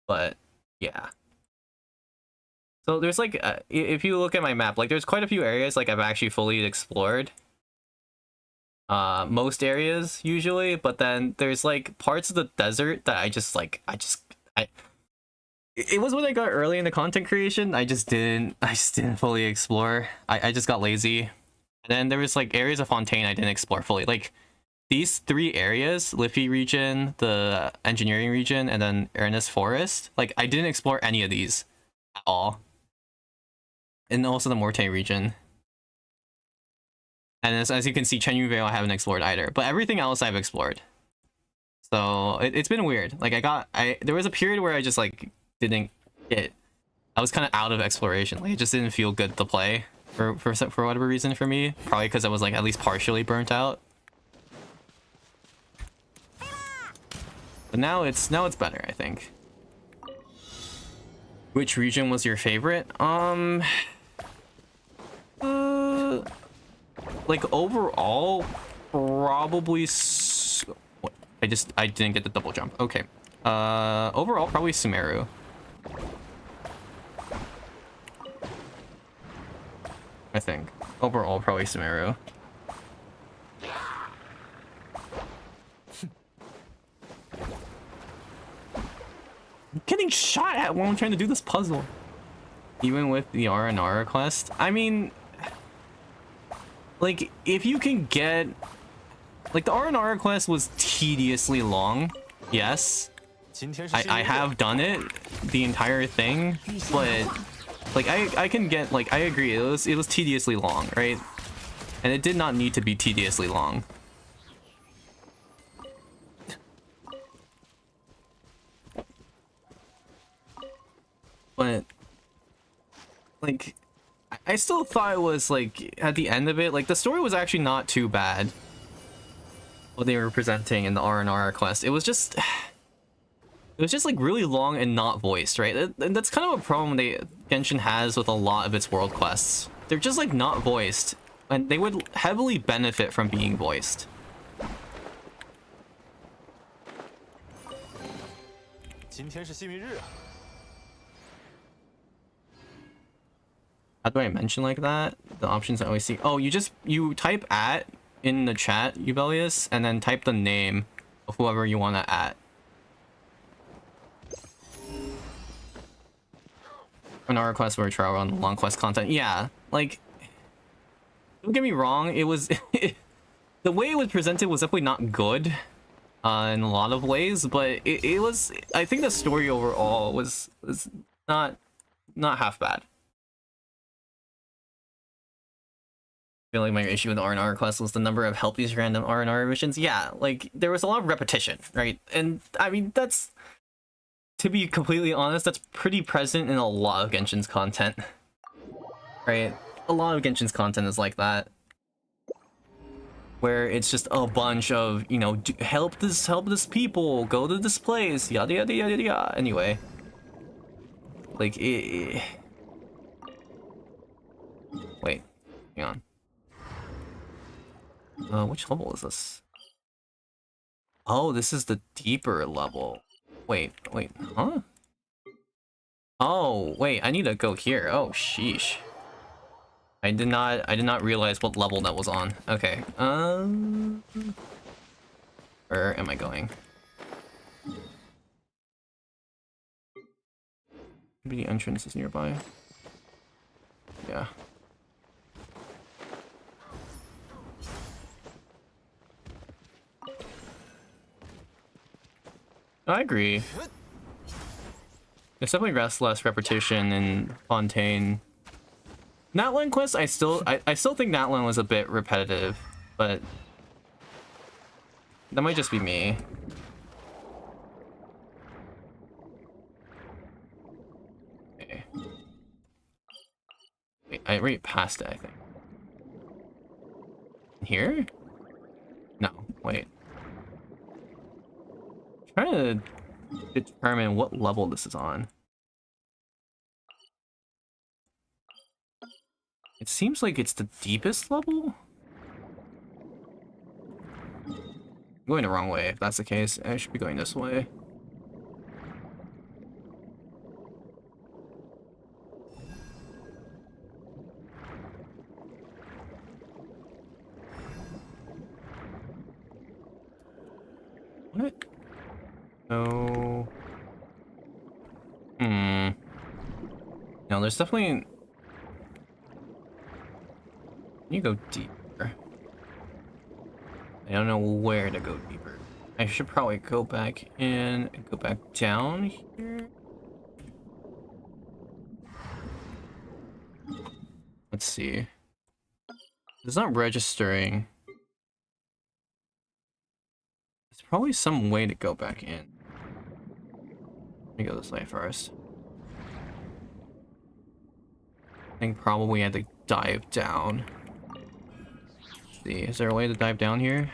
but, yeah. So there's like, if you look at my map, like there's quite a few areas like I've actually fully explored. Most areas usually, but then there's like parts of the desert that I just like, it was when I got early in the content creation, I just didn't fully explore. I just got lazy. And then there was like areas of Fontaine I didn't explore fully. Like these 3 areas, Liffey region, the engineering region, and then Ernest Forest, like I didn't explore any of these at all. And also the Morte region. And as you can see, Chenyun Vale I haven't explored either, but everything else I've explored. So it's been weird. Like there was a period where I just like didn't get, I was kind of out of exploration. Like it just didn't feel good to play for whatever reason for me. Probably because I was like at least partially burnt out. But now it's better, I think. Which region was your favorite? Like overall, probably. What? I didn't get the double jump. Okay. Overall, probably Sumeru. I think overall, probably Sumeru. I'm getting shot at while I'm trying to do this puzzle. Even with the R&R quest, I mean. Like, if you can get... Like, the R&R quest was tediously long. Yes. I have done it, the entire thing, but... Like, I can get... Like, I agree, it was tediously long, right? And it did not need to be tediously long. But... Like... I still thought it was, like, at the end of it, like, the story was actually not too bad. What they were presenting in the R&R quest. It was just, like, really long and not voiced, right? And that's kind of a problem Genshin has with a lot of its world quests. They're just, like, not voiced. And they would heavily benefit from being voiced. How do I mention like that? The options I always see. Oh, you type @ in the chat, Ubelius, and then type the name of whoever you want to @. An R request for a trial run, long quest content. Yeah, like, don't get me wrong, it was the way it was presented was definitely not good in a lot of ways, but it was, I think the story overall was not half bad. I feel like my issue with the R&R quest was the number of help these random R&R missions. Yeah, like, there was a lot of repetition, right? And, I mean, that's... To be completely honest, that's pretty present in a lot of Genshin's content. Right? A lot of Genshin's content is like that. Where it's just a bunch of, you know, help this people, go to this place, yada yada yada yada. Anyway. Like, Wait, hang on. Which level is this? Oh, this is the deeper level. Wait, huh? Oh, wait, I need to go here. Oh, sheesh. I did not realize what level that was on. Okay, where am I going? Maybe the entrance is nearby. Yeah. I agree. There's definitely less repetition in Fontaine Natlan quest, I still think Natlan was a bit repetitive, but that might just be me. Okay. Wait, I already passed it, I think. Here? No, wait. I'm trying to determine what level this is on. It seems like it's the deepest level? I'm going the wrong way. If that's the case, I should be going this way. What? No. No, there's definitely... You go deeper. I don't know where to go deeper. I should probably go back in and go back down here. Let's see. It's not registering. There's probably some way to go back in. Let me go this way first. I think probably I had to dive down. Let's see, is there a way to dive down here?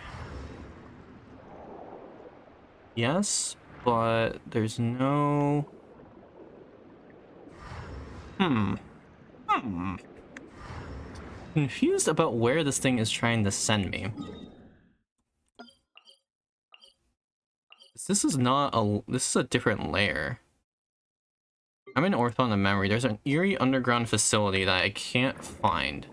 Yes, but there's no... Confused about where this thing is trying to send me. This is not a... This is a different layer. I'm in Orthon of Memory. There's an eerie underground facility that I can't find.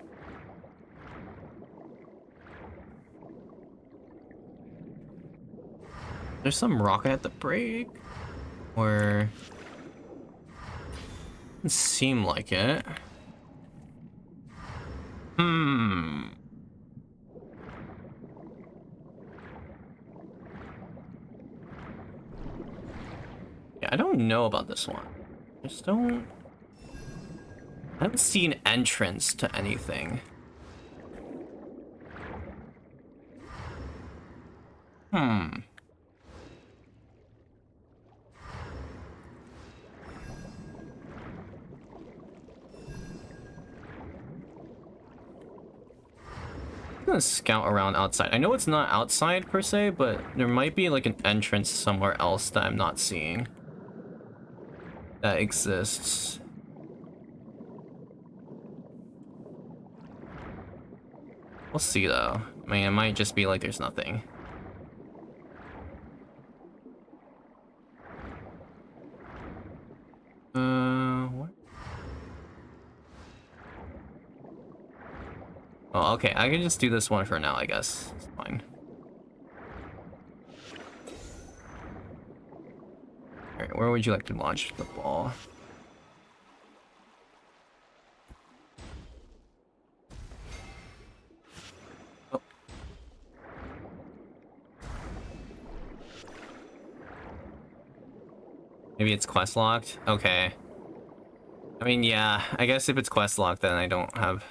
There's some rock I have to break. Or... Doesn't seem like it. Yeah, I don't know about this one. I just don't... I haven't seen entrance to anything. I'm gonna scout around outside. I know it's not outside per se, but there might be like an entrance somewhere else that I'm not seeing. That exists. We'll see though. I mean, it might just be like there's nothing. What? Oh, okay. I can just do this one for now, I guess. It's fine. Alright, where would you like to launch the ball? Oh. Maybe it's quest locked? Okay. I mean, yeah, I guess if it's quest locked, then I don't have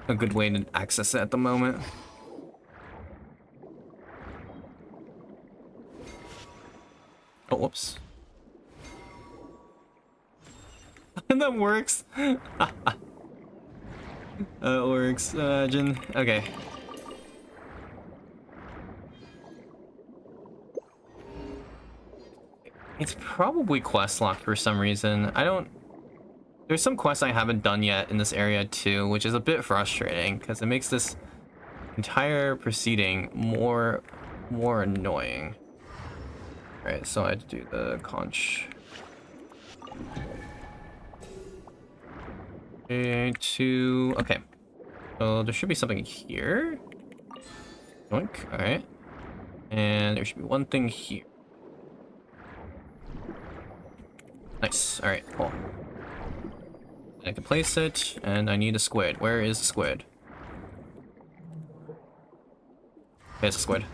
a good way to access it at the moment. Oh, whoops. That works. It works. Imagine. Okay. It's probably quest locked for some reason. I don't... There's some quests I haven't done yet in this area too, which is a bit frustrating because it makes this entire proceeding more annoying. Alright, so I had to do the conch. Okay, okay. So there should be something here. Doink, alright. And there should be one thing here. Nice, alright, cool. I can place it, and I need a squid. Where is the squid? There's a squid.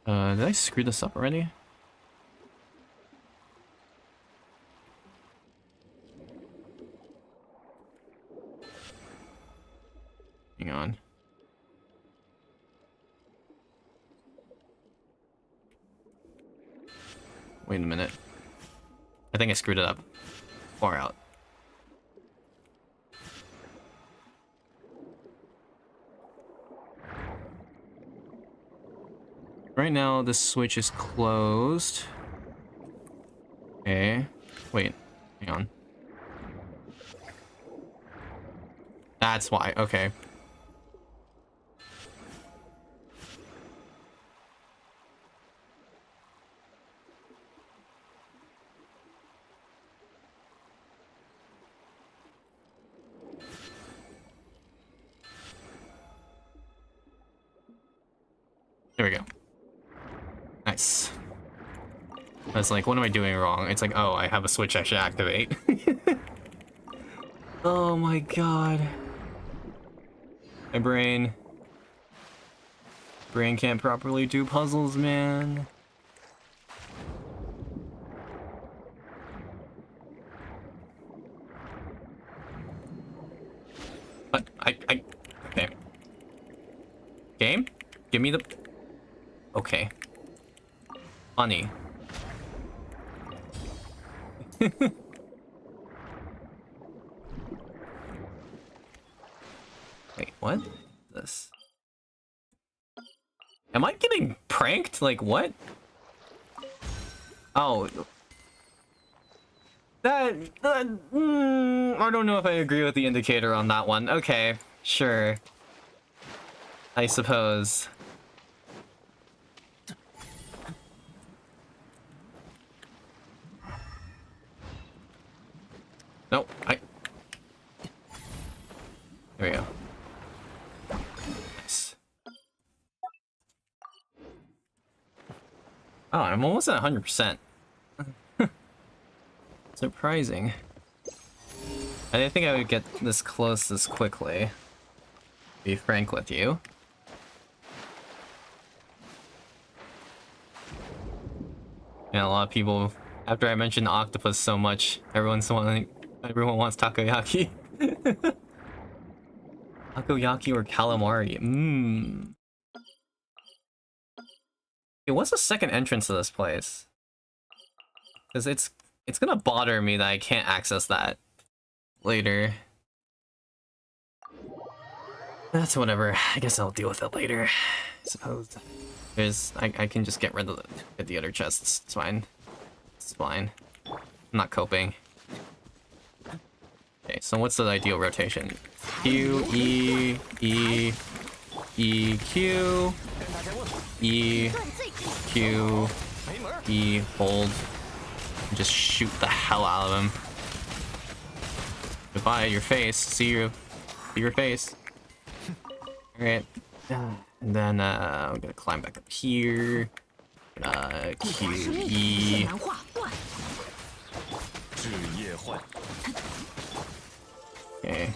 Did I screw this up already? Hang on. Wait a minute. I think I screwed it up. Far out. Right now, this switch is closed. Okay. Wait. Hang on. That's why. Okay. There we go. Nice. I was like, what am I doing wrong? It's like, oh, I have a switch I should activate. Oh my god. My brain can't properly do puzzles, man. What? Okay. Game? Give me the... Okay. Funny. Wait, what? This. Am I getting pranked? Like, what? Oh. I don't know if I agree with the indicator on that one. Okay, sure. I suppose. Nope, there we go. Nice. Oh, I'm almost at 100%. Surprising. I didn't think I would get this close this quickly. To be frank with you. And a lot of people, after I mentioned octopus so much, everyone wants takoyaki. Takoyaki or calamari. Mmm. Hey, what's the second entrance to this place? Because it's gonna bother me that I can't access that later. That's whatever. I guess I'll deal with it later. I suppose. I can just get rid of the other chests. It's fine. It's fine. I'm not coping. Okay, so what's the ideal rotation? Q, E, E, E, Q, E, Q, E, hold. And just shoot the hell out of him. Goodbye, your face. See your face. Alright. And then I'm gonna climb back up here. Q, E. Okay.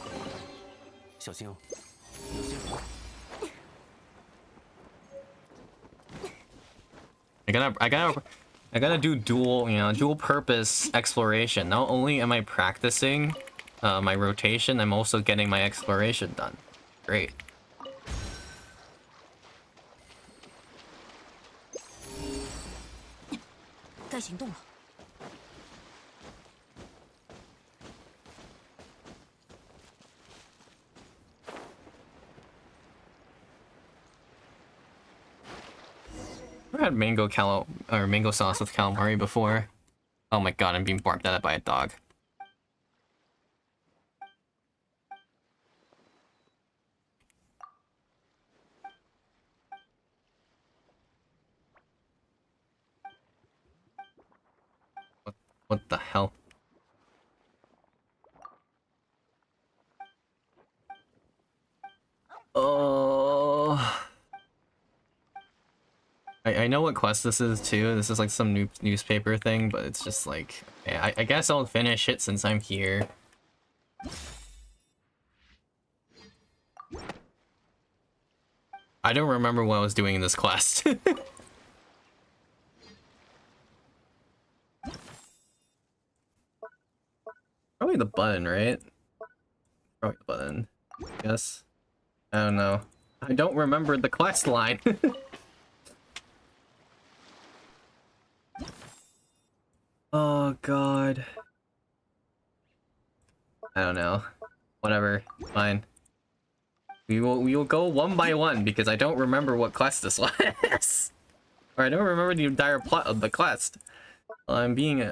I gotta do dual purpose exploration. Not only am I practicing my rotation, I'm also getting my exploration done. Great. I've had mango sauce with calamari before. Oh my god, I'm being barked at by a dog. What the hell? Oh. I know what quest this is too. This is like some new newspaper thing, but it's just like, I guess I'll finish it since I'm here. I don't remember what I was doing in this quest. probably the button, right? Probably the button. Yes. I don't know. I don't remember the quest line. Oh god. I don't know. Whatever. Fine. We will go one by one because I don't remember what quest this was. Or I don't remember the entire plot of the quest. I'm being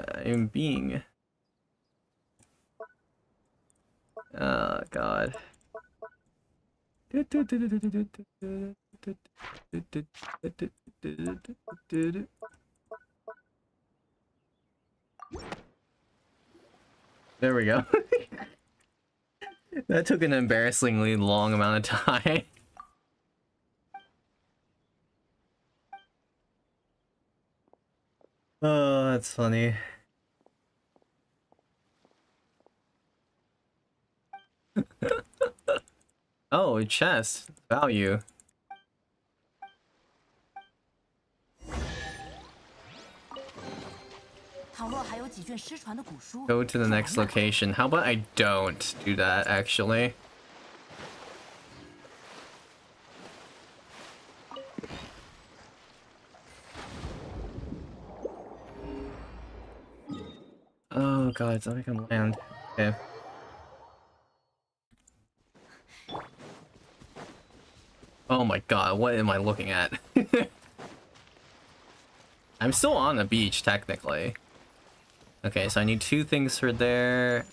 oh god. There we go. That took an embarrassingly long amount of time. Oh, that's funny. Oh, a chest. Value. Go to the next location. How about I don't do that, actually? Oh god, it's not like I can land. Okay. Oh my god, what am I looking at? I'm still on the beach, technically. Okay, so I need 2 things for there.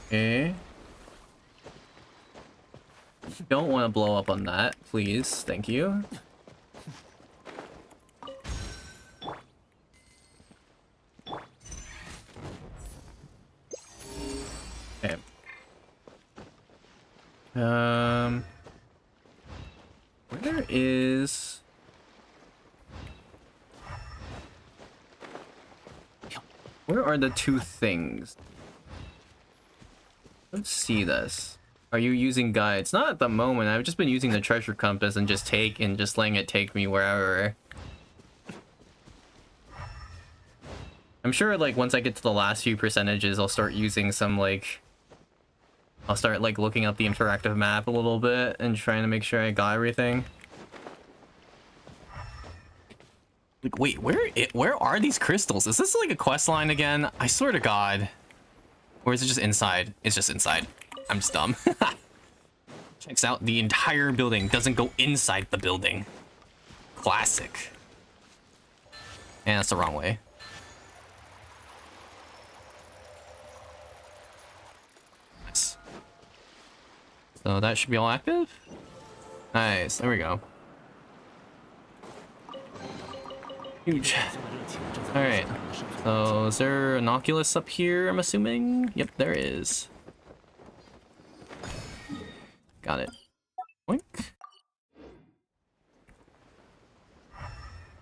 Okay. Don't want to blow up on that, please. Thank you. Okay. Where is... Where are the 2 things? Let's see this. Are you using guides? Not at the moment. I've just been using the treasure compass and just letting it take me wherever. I'm sure like once I get to the last few percentages, I'll start using some like... I'll start like looking up the interactive map a little bit and trying to make sure I got everything. Like, wait, where are these crystals? Is this like a quest line again? I swear to God. Or is it just inside? It's just inside. I'm just dumb. Checks out the entire building. Doesn't go inside the building. Classic. And that's the wrong way. Nice. So that should be all active? Nice. There we go. Huge. Alright. So is there an Oculus up here, I'm assuming? Yep, there is. Got it. Boink.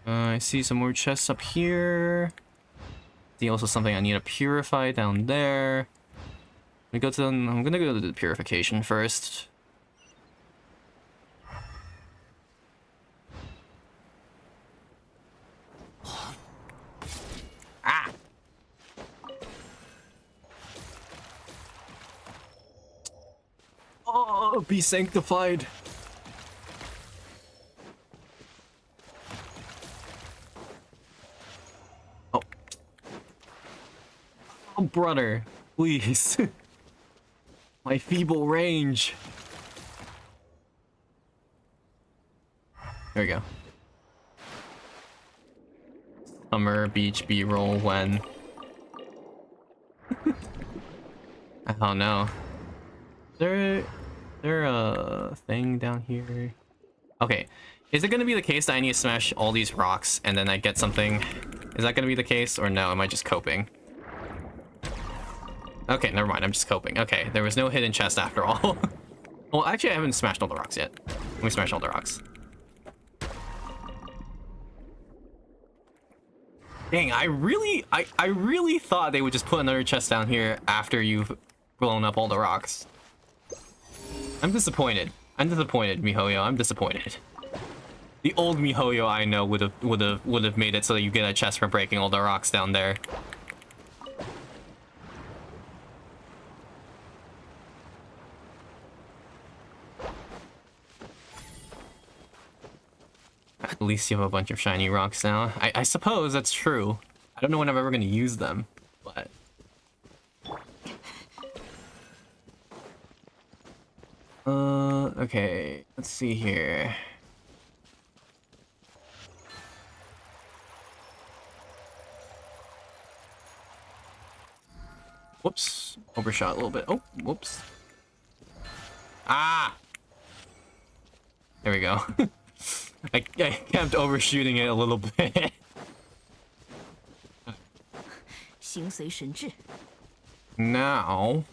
I see some more chests up here. See also something I need to purify down there. I'm gonna go to the purification first. Ah! Oh, be sanctified. Oh. Oh, brother, please. My feeble range. There we go. Summer beach B-roll when... I don't know. Is there a thing down here? Okay. Is it gonna be the case that I need to smash all these rocks and then I get something? Is that gonna be the case or no? Am I just coping? Okay, never mind. I'm just coping. Okay, there was no hidden chest after all. Well, actually, I haven't smashed all the rocks yet. Let me smash all the rocks. Dang, I really thought they would just put another chest down here after you've blown up all the rocks. I'm disappointed. I'm disappointed, MiHoYo. I'm disappointed. The old MiHoYo I know would have made it so that you get a chest for breaking all the rocks down there. At least you have a bunch of shiny rocks now. I suppose that's true. I don't know when I'm ever going to use them, but... okay. Let's see here. Whoops. Overshot a little bit. Oh, whoops. Ah! There we go. I kept overshooting it a little bit. Now...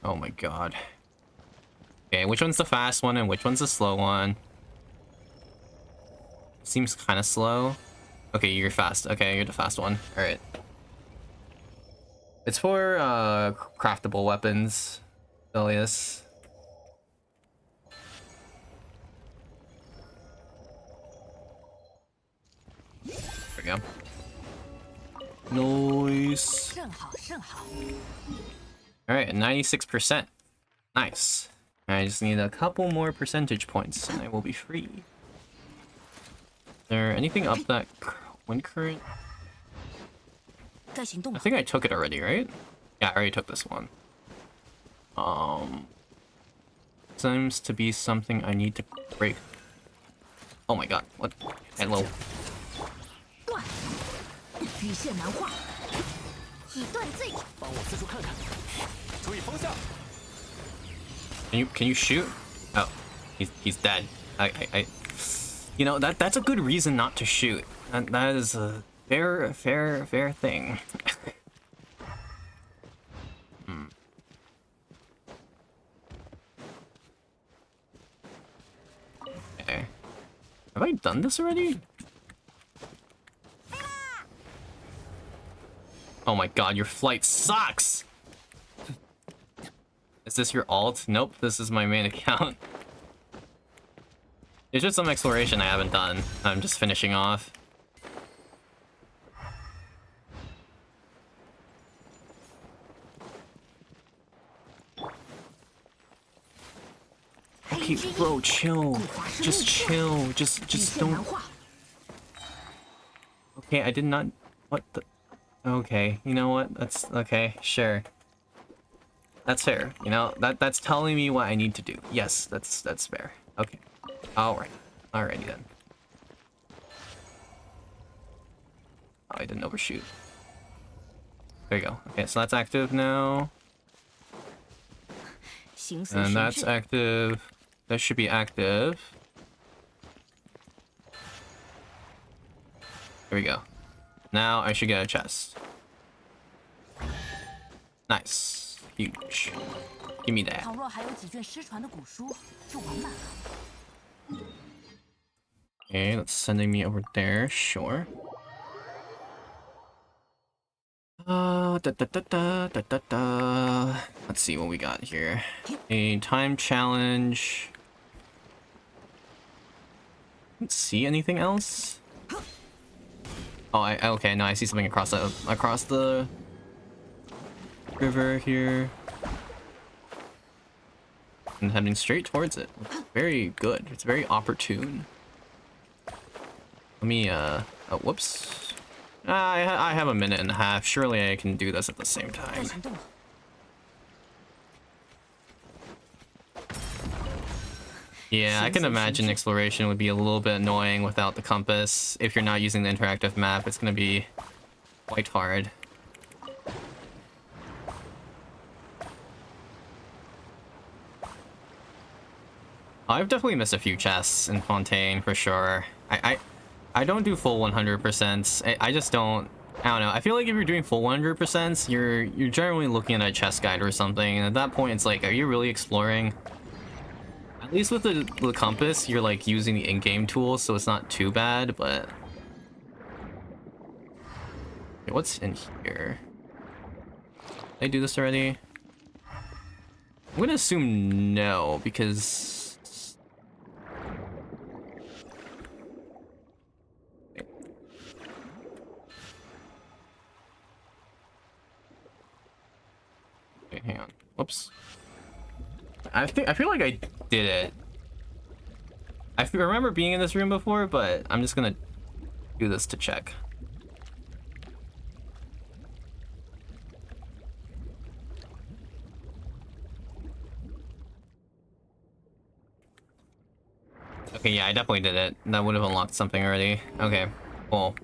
oh my god. Okay, which one's the fast one and which one's the slow one? Seems kind of slow. Okay, you're fast. Okay, you're the fast one. Alright. It's for craftable weapons, Elias. There we go. Nice. Alright, 96%. Nice. I just need a couple more percentage points and I will be free. Is there anything up that wind current? I think I took it already, right? Yeah, I already took this one. Seems to be something I need to break. Oh my god, what? Hello. Can you shoot? Oh, he's dead. You know, that's a good reason not to shoot. That is a fair thing. Okay. Have I done this already? Oh my god, your flight sucks! Is this your alt? Nope, this is my main account. There's just some exploration I haven't done. I'm just finishing off. Okay, bro, chill. Just chill. Just don't... okay, I did not... what the... okay, you know what? That's... okay, sure. That's fair. You know, that's telling me what I need to do. Yes, that's fair. Okay. Alright. Alrighty then. Oh, I didn't overshoot. There you go. Okay, so that's active now. And that's active. That should be active. There we go. Now I should get a chest. Nice. Huge. Give me that. Okay, that's sending me over there. Sure. Let's see what we got here. A time challenge. Let's see anything else. Oh, okay. No, I see something across the river here. And heading straight towards it. Very good. It's very opportune. Let me oh, whoops. I have a minute and a half. Surely I can do this at the same time. Yeah, I can imagine exploration would be a little bit annoying without the compass. If you're not using the interactive map, it's gonna be quite hard. I've definitely missed a few chests in Fontaine for sure. I don't do full 100%. I just don't. I don't know. I feel like if you're doing full 100%, you're generally looking at a chest guide or something, and at that point, it's like, are you really exploring? At least with the compass, you're like using the in-game tools, so it's not too bad. But Okay, what's in here? Did I do this already? I'm gonna assume no, because... Okay, hang on. Whoops. I feel like I did it. I remember being in this room before, but I'm just gonna do this to check. Okay, yeah, I definitely did it. That would have unlocked something already. Okay, cool.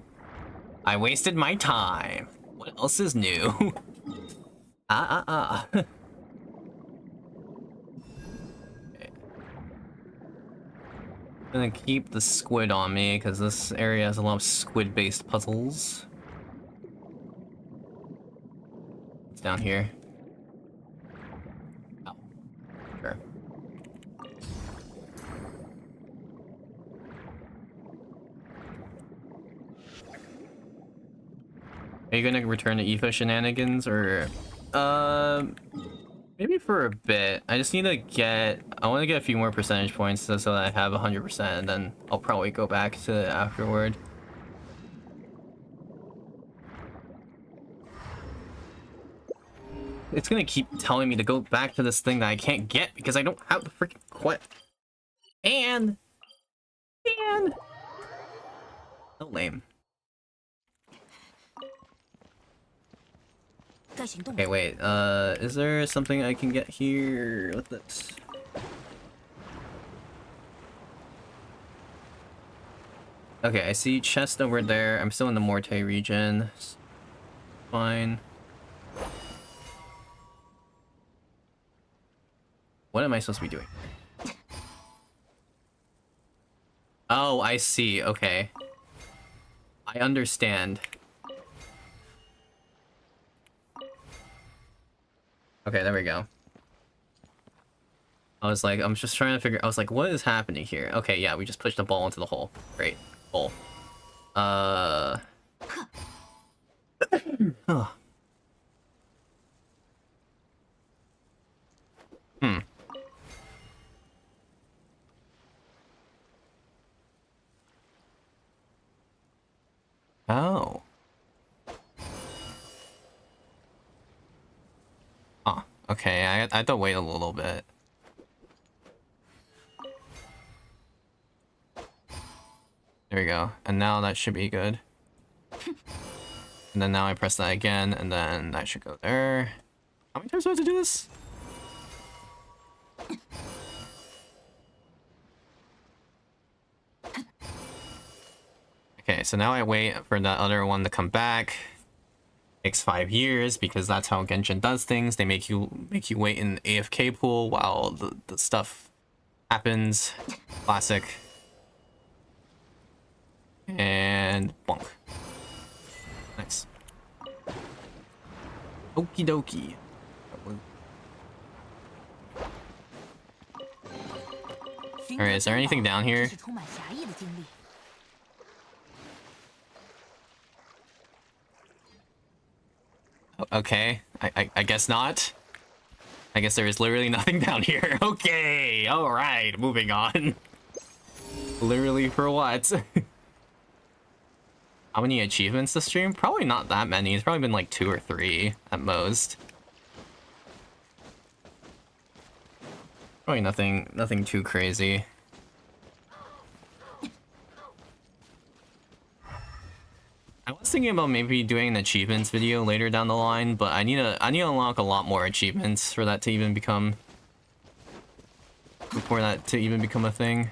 I wasted my time. What else is new? Okay. I'm gonna keep the squid on me, because this area has a lot of squid-based puzzles. It's down here. Oh, sure. Are you gonna return to Aoife Shenanigans, or... Maybe for a bit. I just need to get... I want to get a few more percentage points so that I have 100%, and then I'll probably go back to it afterward. It's gonna keep telling me to go back to this thing that I can't get because I don't have the freaking quest. And... So lame. Okay, wait, is there something I can get here with this? Okay, I see chest over there. I'm still in the Morte region. Fine. What am I supposed to be doing? Oh, I see. Okay. I understand. Okay, there we go. I was like, I'm just trying to figure... I was like, what is happening here? Okay, yeah, we just pushed the ball into the hole. Great. Hole. Oh. Hmm. Oh. Oh, okay, I had to wait a little bit. There we go. And now that should be good. And then now I press that again, and then that should go there. How many times do I have to do this? Okay, so now I wait for that other one to come back. Takes 5 years because that's how Genshin does things. They make you wait in the AFK pool while the stuff happens. Classic. And bonk. Nice. Okie dokie. Alright, is there anything down here? Okay, I guess not. I guess there is literally nothing down here. Okay, alright, moving on. Literally for what? How many achievements to stream? Probably not that many. It's probably been like 2 or 3 at most. Probably nothing too crazy. I was thinking about maybe doing an achievements video later down the line, but I need to unlock a lot more achievements for that to even become a thing.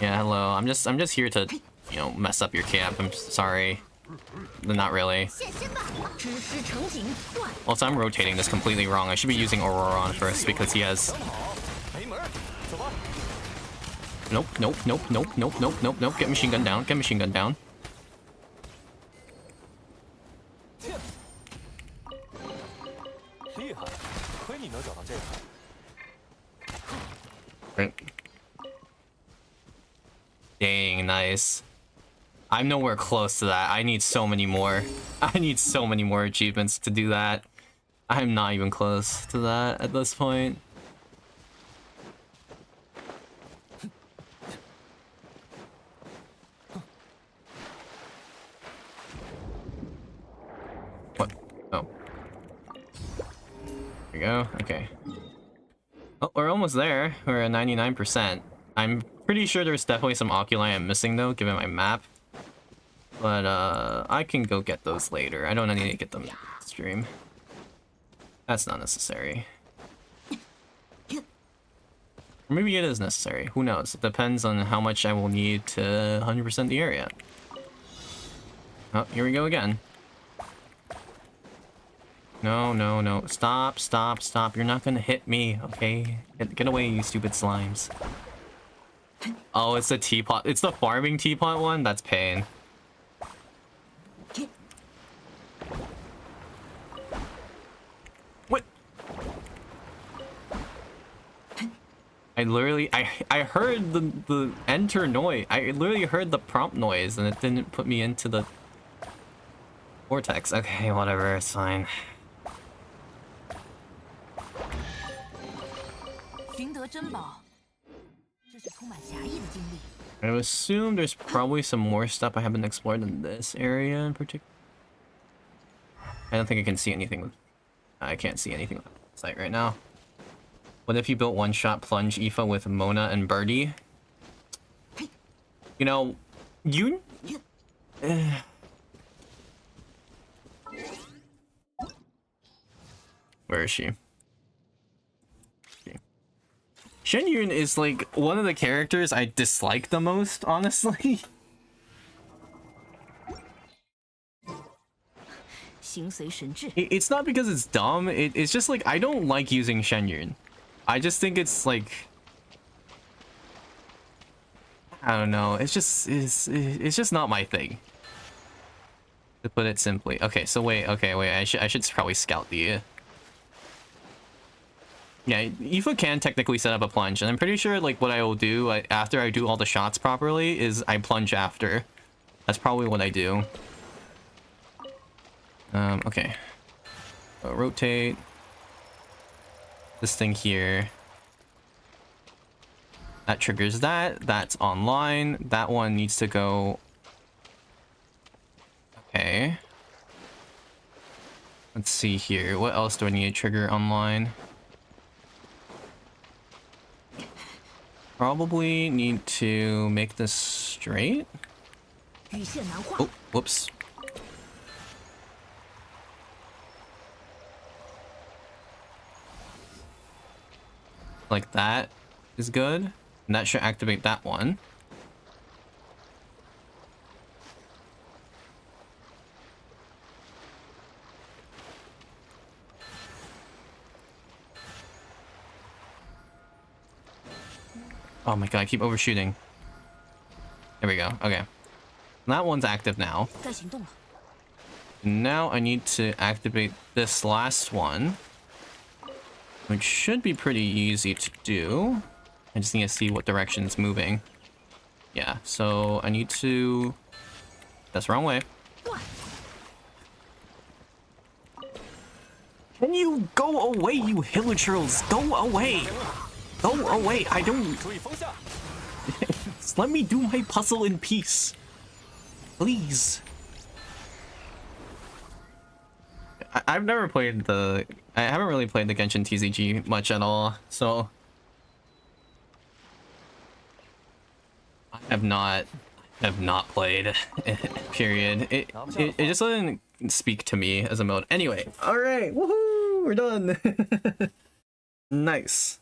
Yeah, hello. I'm just here to, you know, mess up your camp. I'm sorry. But not really. Also, I'm rotating this completely wrong. I should be using Aurora on first because he has... Nope. Get machine gun down. Get machine gun down. Right. Dang, nice. I'm nowhere close to that. I need so many more. I need so many more achievements to do that. I'm not even close to that at this point. What? Oh. There we go. Okay. Oh, we're almost there. We're at 99%. I'm pretty sure there's definitely some oculi I'm missing though, given my map. But I can go get those later. I don't need to get them stream. That's not necessary. Or maybe it is necessary. Who knows? It depends on how much I will need to 100% the area. Oh, here we go again. No, no, no. Stop, stop, stop. You're not gonna hit me, okay? Get away, you stupid slimes. Oh, it's the teapot. It's the farming teapot one? That's pain. What? I literally, I heard the enter noise. I literally heard the prompt noise and it didn't put me into the vortex. Okay, whatever, it's fine. I would assume there's probably some more stuff I haven't explored in this area in particular. I don't think I can see anything. I can't see anything on the site right now. What if you built one-shot plunge Aoife with Mona and Birdie? You know, you... Where is she? Shen is like one of the characters I dislike the most, honestly. It's not because it's dumb, it's just like I don't like using Shen. I just think it's like, I don't know, it's just not my thing, to put it simply. Okay, so wait, I should probably scout the yeah, Aoife can technically set up a plunge, and I'm pretty sure like what I will do after I do all the shots properly is I plunge after. That's probably what I do. Okay. So rotate this thing here. That triggers that. That's online. That one needs to go. Okay. Let's see here. What else do I need to trigger online? Probably need to make this straight. Oh, whoops. Like that is good. And that should activate that one. Oh my god, I keep overshooting. There we go. Okay. That one's active now. Now I need to activate this last one, which should be pretty easy to do. I just need to see what direction it's moving. Yeah, so I need to... That's the wrong way. Can you go away, you hillagers? Go away! Go away! I don't... Just let me do my puzzle in peace. Please. I've never played the... I haven't really played the Genshin TCG much at all, so... I have not played, period. It just doesn't speak to me as a mode. Anyway, alright, woohoo! We're done! Nice.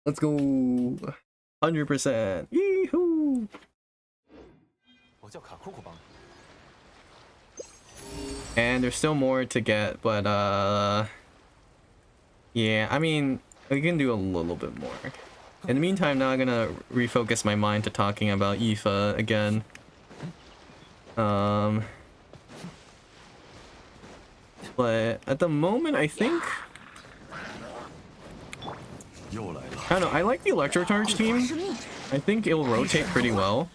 Let's go! 100%! Yee-hoo! And there's still more to get, but yeah, I mean, we can do a little bit more. In the meantime, now I'm gonna refocus my mind to talking about Aoife again. But at the moment, I think... I don't know, I like the Electrocharge team. I think it'll rotate pretty well.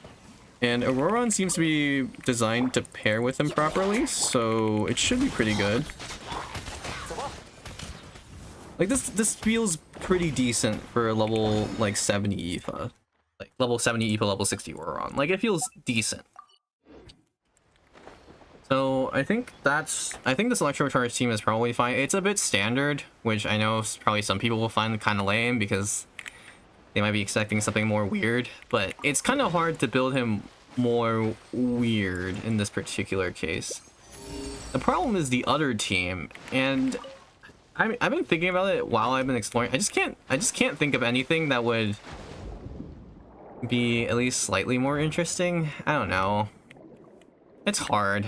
And Auroron seems to be designed to pair with him properly, so it should be pretty good. Like this feels pretty decent for a level like 70 Aoife. Like level 70 Aoife, level 60 Auroron. Like it feels decent. So I think this electro charge team is probably fine. It's a bit standard, which I know probably some people will find kind of lame because they might be expecting something more weird, but it's kind of hard to build him more weird in this particular case. The problem is the other team, and I've been thinking about it while I've been exploring. I just can't think of anything that would be at least slightly more interesting. I don't know. It's hard.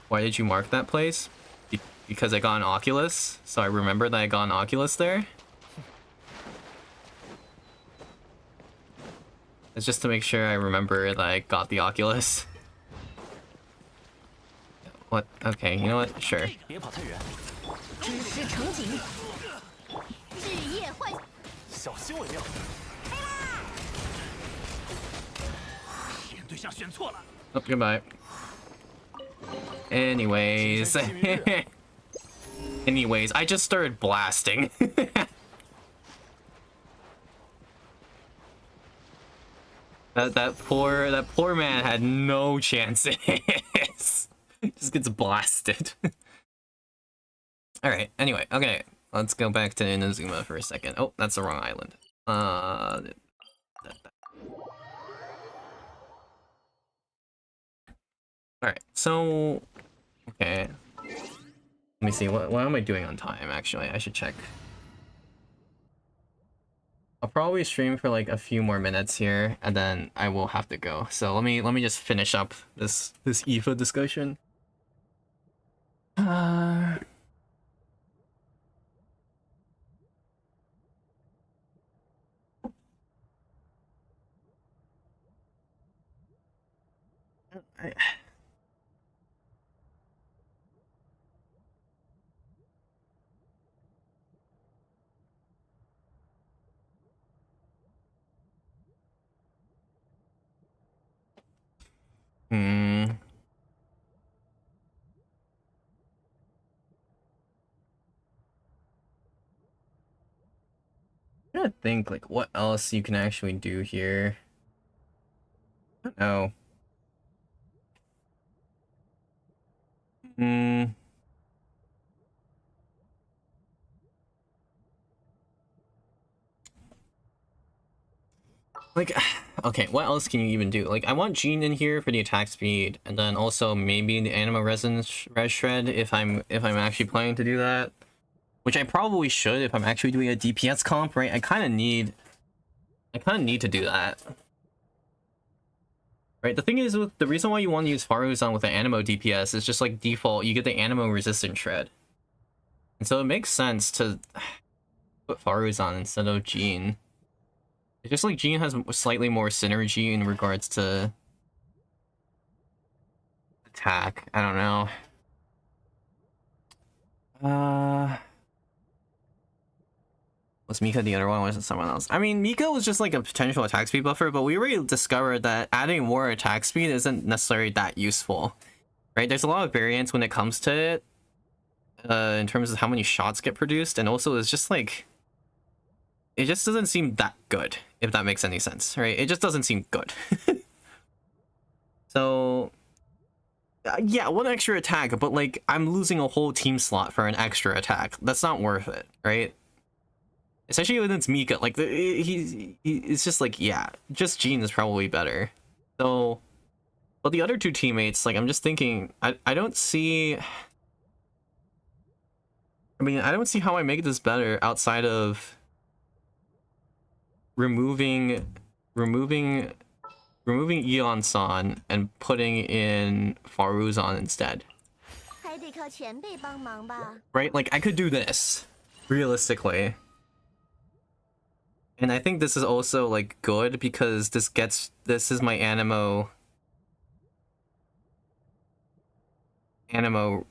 Why did you mark that place? Because I got an Oculus, so I remember that I got an Oculus there. It's just to make sure I remember that I got the Oculus. What? Okay, you know what? Sure. Oh, goodbye. Anyways. Anyways, I just started blasting. that poor man had no chances. Just gets blasted. Alright, anyway, okay. Let's go back to Inazuma for a second. Oh, that's the wrong island. Alright, so okay. Let me see, what am I doing on time actually? I should check. I'll probably stream for like a few more minutes here and then I will have to go. So let me just finish up this Aoife discussion. I'm trying to think like what else you can actually do here. I don't know. Like, okay, what else can you even do? Like, I want Jean in here for the attack speed, and then also maybe the Anima Resonance Res Shred if I'm actually planning to do that. Which I probably should if I'm actually doing a DPS comp, right? I kind of need to do that. Right, the thing is, with the reason why you want to use Faruzan with the Animo DPS is just like default, you get the Animo Resistant Shred. And so it makes sense to put Faruzan instead of Jean. It's just like Jean has slightly more synergy in regards to attack. I don't know. Was Mika the other one, or was it someone else? I mean, Mika was just like a potential attack speed buffer, but we already discovered that adding more attack speed isn't necessarily that useful. Right? There's a lot of variance when it comes to it. In terms of how many shots get produced, and also it's just like... It just doesn't seem that good, if that makes any sense, right? It just doesn't seem good. So... yeah, one extra attack, but like, I'm losing a whole team slot for an extra attack. That's not worth it, right? Especially when it's Mika, like, it's just like, yeah, just Jean is probably better. So, but the other two teammates, like, I'm just thinking, I don't see... I mean, I don't see how I make this better outside of removing Eon-san and putting in Faruzan instead. Right? Like, I could do this, realistically. And I think this is also, like, good because this is my Animo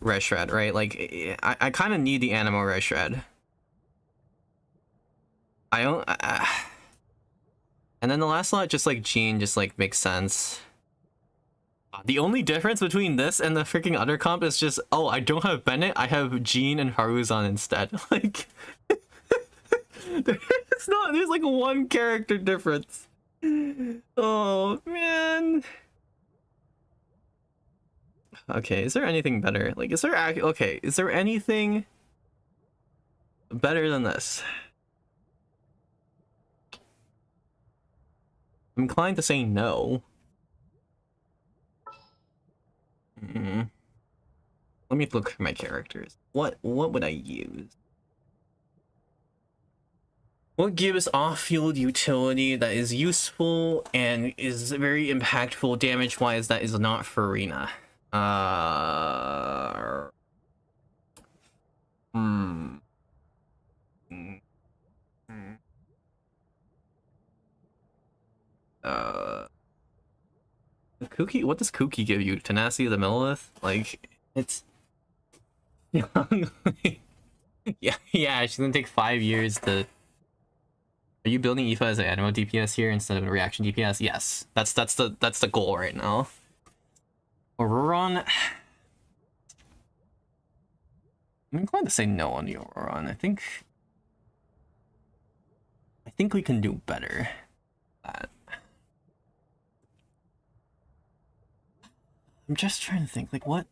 Res Shred, right? Like, I kind of need the Animo Res Shred. And then the last slot, just like Jean, just like makes sense. The only difference between this and the freaking other comp is just, oh, I don't have Bennett, I have Jean and Haruzan instead. Like, it's not, there's like one character difference. Oh, man. Okay, is there anything better? Like, is there, okay, is there anything better than this? I'm inclined to say no. Let me look for my characters. What would I use? What gives off-field utility that is useful and is very impactful damage-wise that is not Farina? Kuki, what does Kuki give you? Tenacity of the Millilith? Like, it's... yeah, she's gonna take 5 years to... Are you building Aoife as an animo DPS here instead of a reaction DPS? Yes, that's the goal right now. Auroron... I'm inclined to say no on the Auroron. I think we can do better at that. I'm just trying to think, like, what?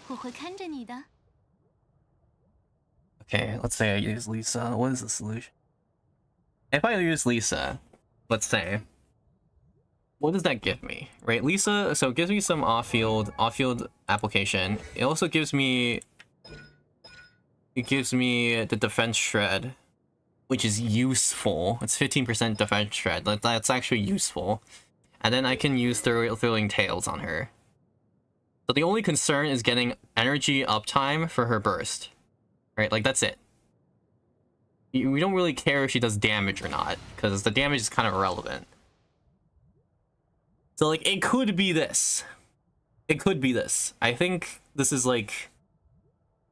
我会看着你的。 Okay, let's say I use Lisa. What is the solution? If I use Lisa, let's say, what does that give me? Right, Lisa, so it gives me some off-field application. It also gives me... It gives me the defense shred, which is useful. It's 15% defense shred. That's actually useful. And then I can use Thrilling Tales on her. So the only concern is getting energy uptime for her burst. Right, like that's it. We don't really care if she does damage or not, because the damage is kind of irrelevant. So like, it could be this. It could be this. I think this is like,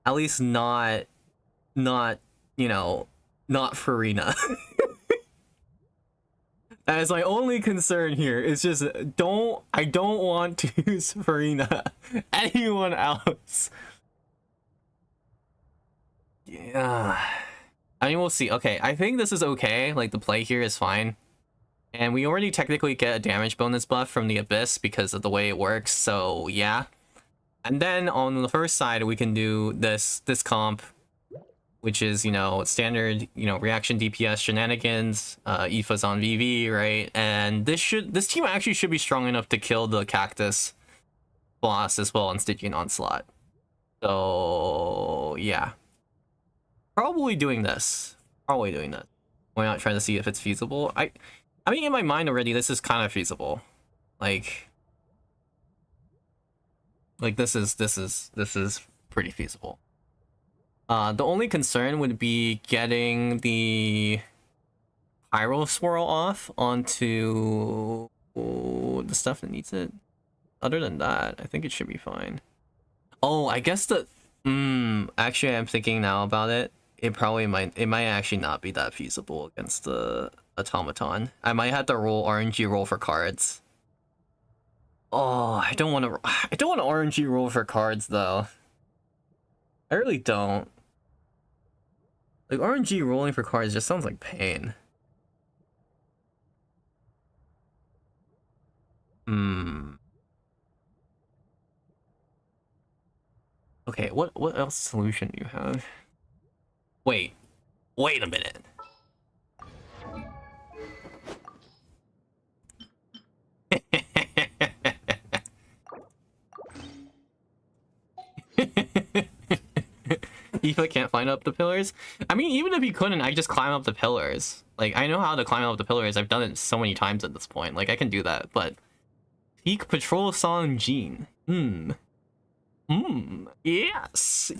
at least not, you know, not Farina. As my only concern here is just, I don't want to use Farina. Anyone else. Yeah. I mean, we'll see. Okay, I think this is okay. Like, the play here is fine. And we already technically get a damage bonus buff from the Abyss because of the way it works, so yeah. And then on the first side, we can do this comp, which is, you know, standard, you know, reaction DPS Shenanigans, Aoife's on VV, right? And this team actually should be strong enough to kill the Cactus boss as well on Stygian Onslaught. So, yeah. Probably doing this. Why not trying to see if it's feasible? I mean, in my mind already, this is kind of feasible. Like this is pretty feasible. The only concern would be getting the Pyro Swirl off onto the stuff that needs it. Other than that, I think it should be fine. Oh, I guess actually, I'm thinking now about it. It might actually not be that feasible against the automaton. I might have to RNG roll for cards. Oh, I don't want to RNG roll for cards though. I really don't. Like, RNG rolling for cards just sounds like pain. Okay, what else solution do you have? Wait a minute. Aoife can't climb up the pillars? I mean, even if he couldn't, I just climb up the pillars. Like, I know how to climb up the pillars. I've done it so many times at this point. Like, I can do that, but... Peak Patrol Song Jean. Yes.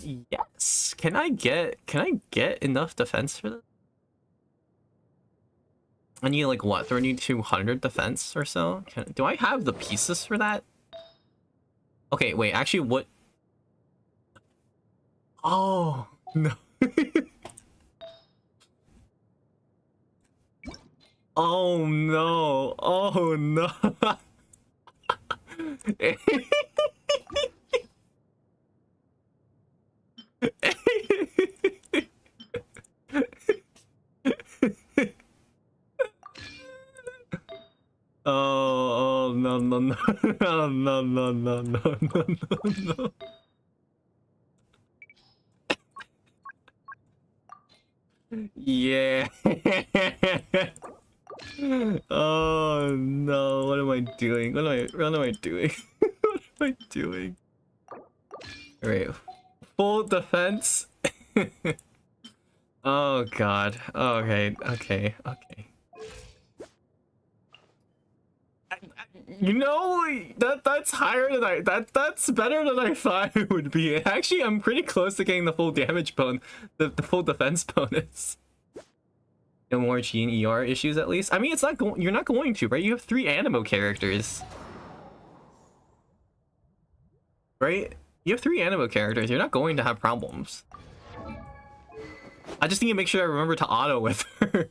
Can I get enough defense for this? I need like what, 3200 defense or so? Do I have the pieces for that? Okay, wait, actually what? Oh, no. Oh no! Oh no! Oh no no no no no no no no no no. Yeah. Oh no, what am I doing? What am I doing? What am I doing? Alright. Full defense. Oh god. Okay, okay, okay. You know, that's higher than that's better than I thought it would be. Actually, I'm pretty close to getting the full damage the full defense bonus. No more G and ER issues at least. I mean, it's not going. You're not going to, right? You have 3 Animo characters, right? You have 3 Animo characters. You're not going to have problems. I just need to make sure I remember to auto with her.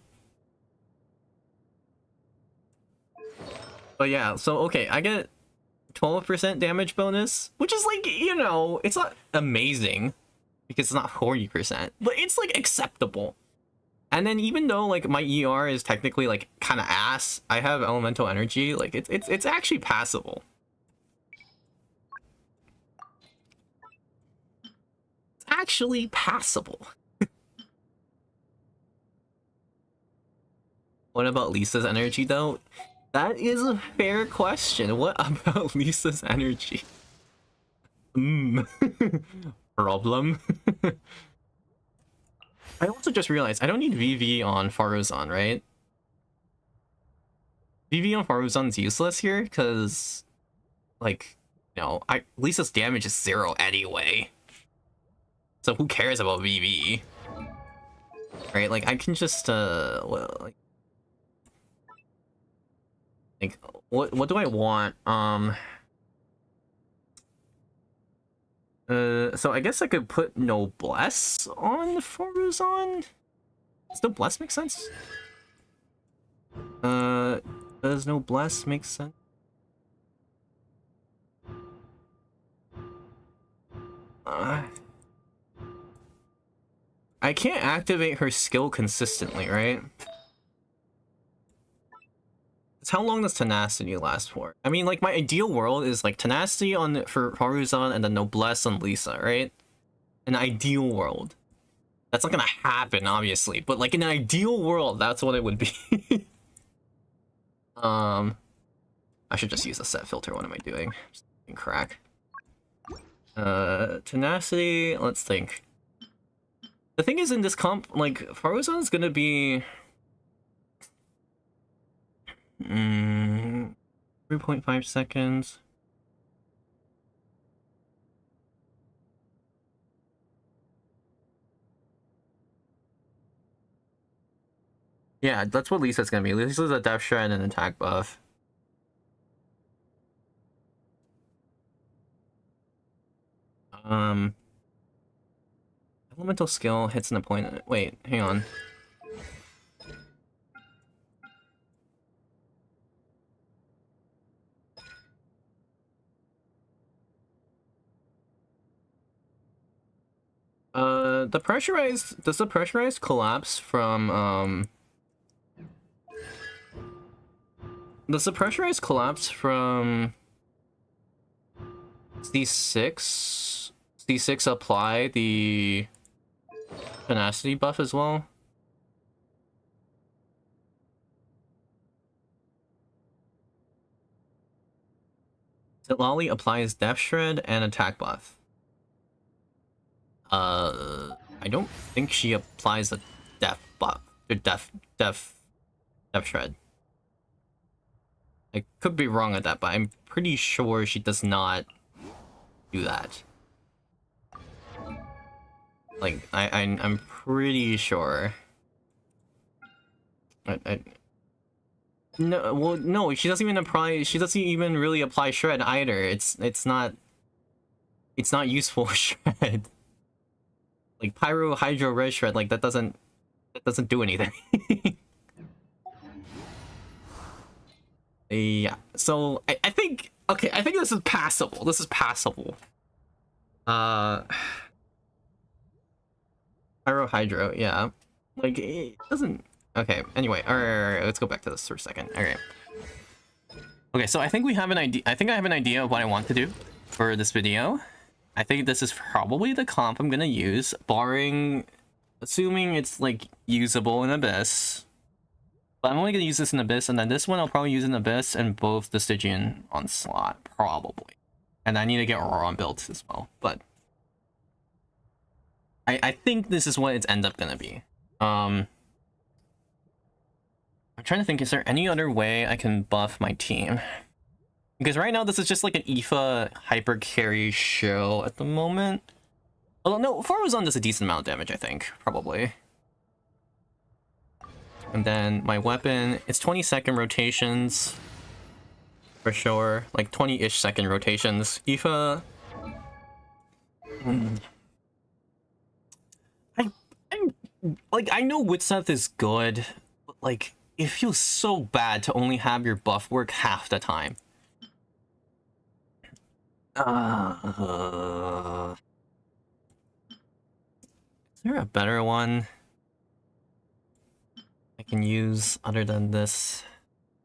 But yeah, so okay, I get 12% damage bonus, which is like, you know, it's not amazing because it's not 40%, but it's like acceptable. And then even though like my ER is technically like kind of ass, I have elemental energy, like it's actually passable. It's actually passable. What about Lisa's energy though? That is a fair question. What about Lisa's energy? Problem. I also just realized I don't need VV on Faruzan, right? VV on Faruzan's useless here because, like, you know, Lisa's damage is 0 anyway. So who cares about VV? Right? Like, I can just, well, like, what do I want? So I guess I could put Noblesse on Faruzan? Does Noblesse make sense? Does Noblesse make sense? I can't activate her skill consistently, right? It's how long does Tenacity last for? I mean, like, my ideal world is, like, Tenacity for Faruzan and then Noblesse on Lisa, right? An ideal world. That's not gonna happen, obviously, but, like, in an ideal world, that's what it would be. I should just use a set filter. What am I doing? Just crack. Tenacity, let's think. The thing is, in this comp, like, Faruzan's gonna be... 3.5 seconds. Yeah, that's what Lisa's gonna be. Lisa's a death shred and an attack buff. Elemental skill hits an opponent. Wait, hang on. The pressurized, does the pressurized collapse from, does the pressurized collapse from C6? C6 apply the tenacity buff as well? So Lolly applies Death Shred and attack buff. I don't think she applies the Death buff. Or Death Shred. I could be wrong at that, but I'm pretty sure she does not do that. Like, I'm pretty sure. No, well, no, she doesn't even apply. She doesn't even really apply shred either. It's not useful shred. Like pyro, hydro, red shred. Like that doesn't do anything. Yeah. So I think okay. I think this is passable. This is passable. Hydro. Yeah. Like it doesn't. Okay. Anyway. All right. Let's go back to this for a second. All right. Okay. So I think we have an idea. I think I have an idea of what I want to do for this video. I think this is probably the comp I'm gonna use, barring, assuming it's like usable in Abyss. But I'm only gonna use this in Abyss, and then this one I'll probably use in Abyss and both the Stygian on slot, probably. And I need to get Auroron built as well, but I think this is what it's end up gonna be. I'm trying to think, is there any other way I can buff my team? Because right now this is just like an Aoife hyper carry show at the moment. Although no, Faruzan does a decent amount of damage, I think, probably. And then my weapon, it's 20-second rotations. For sure. Like 20-ish second rotations. Aoife... I know Witseth is good, but like, it feels so bad to only have your buff work half the time. Is there a better one I can use other than this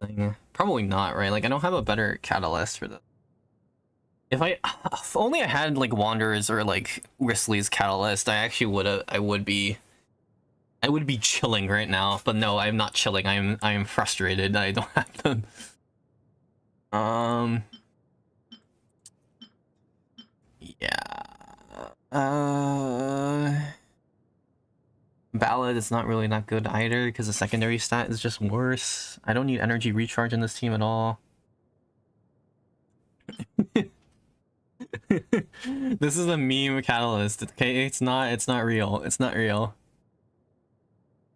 thing? Probably not, right? Like, I don't have a better catalyst for this. If only I had like Wanderers or like Risley's catalyst, I would be chilling right now. But no, I'm not chilling. I'm frustrated. I don't have them. Yeah. Ballad is not really that good either because the secondary stat is just worse. I don't need energy recharge in this team at all. This is a meme catalyst. Okay, it's not real. It's not real.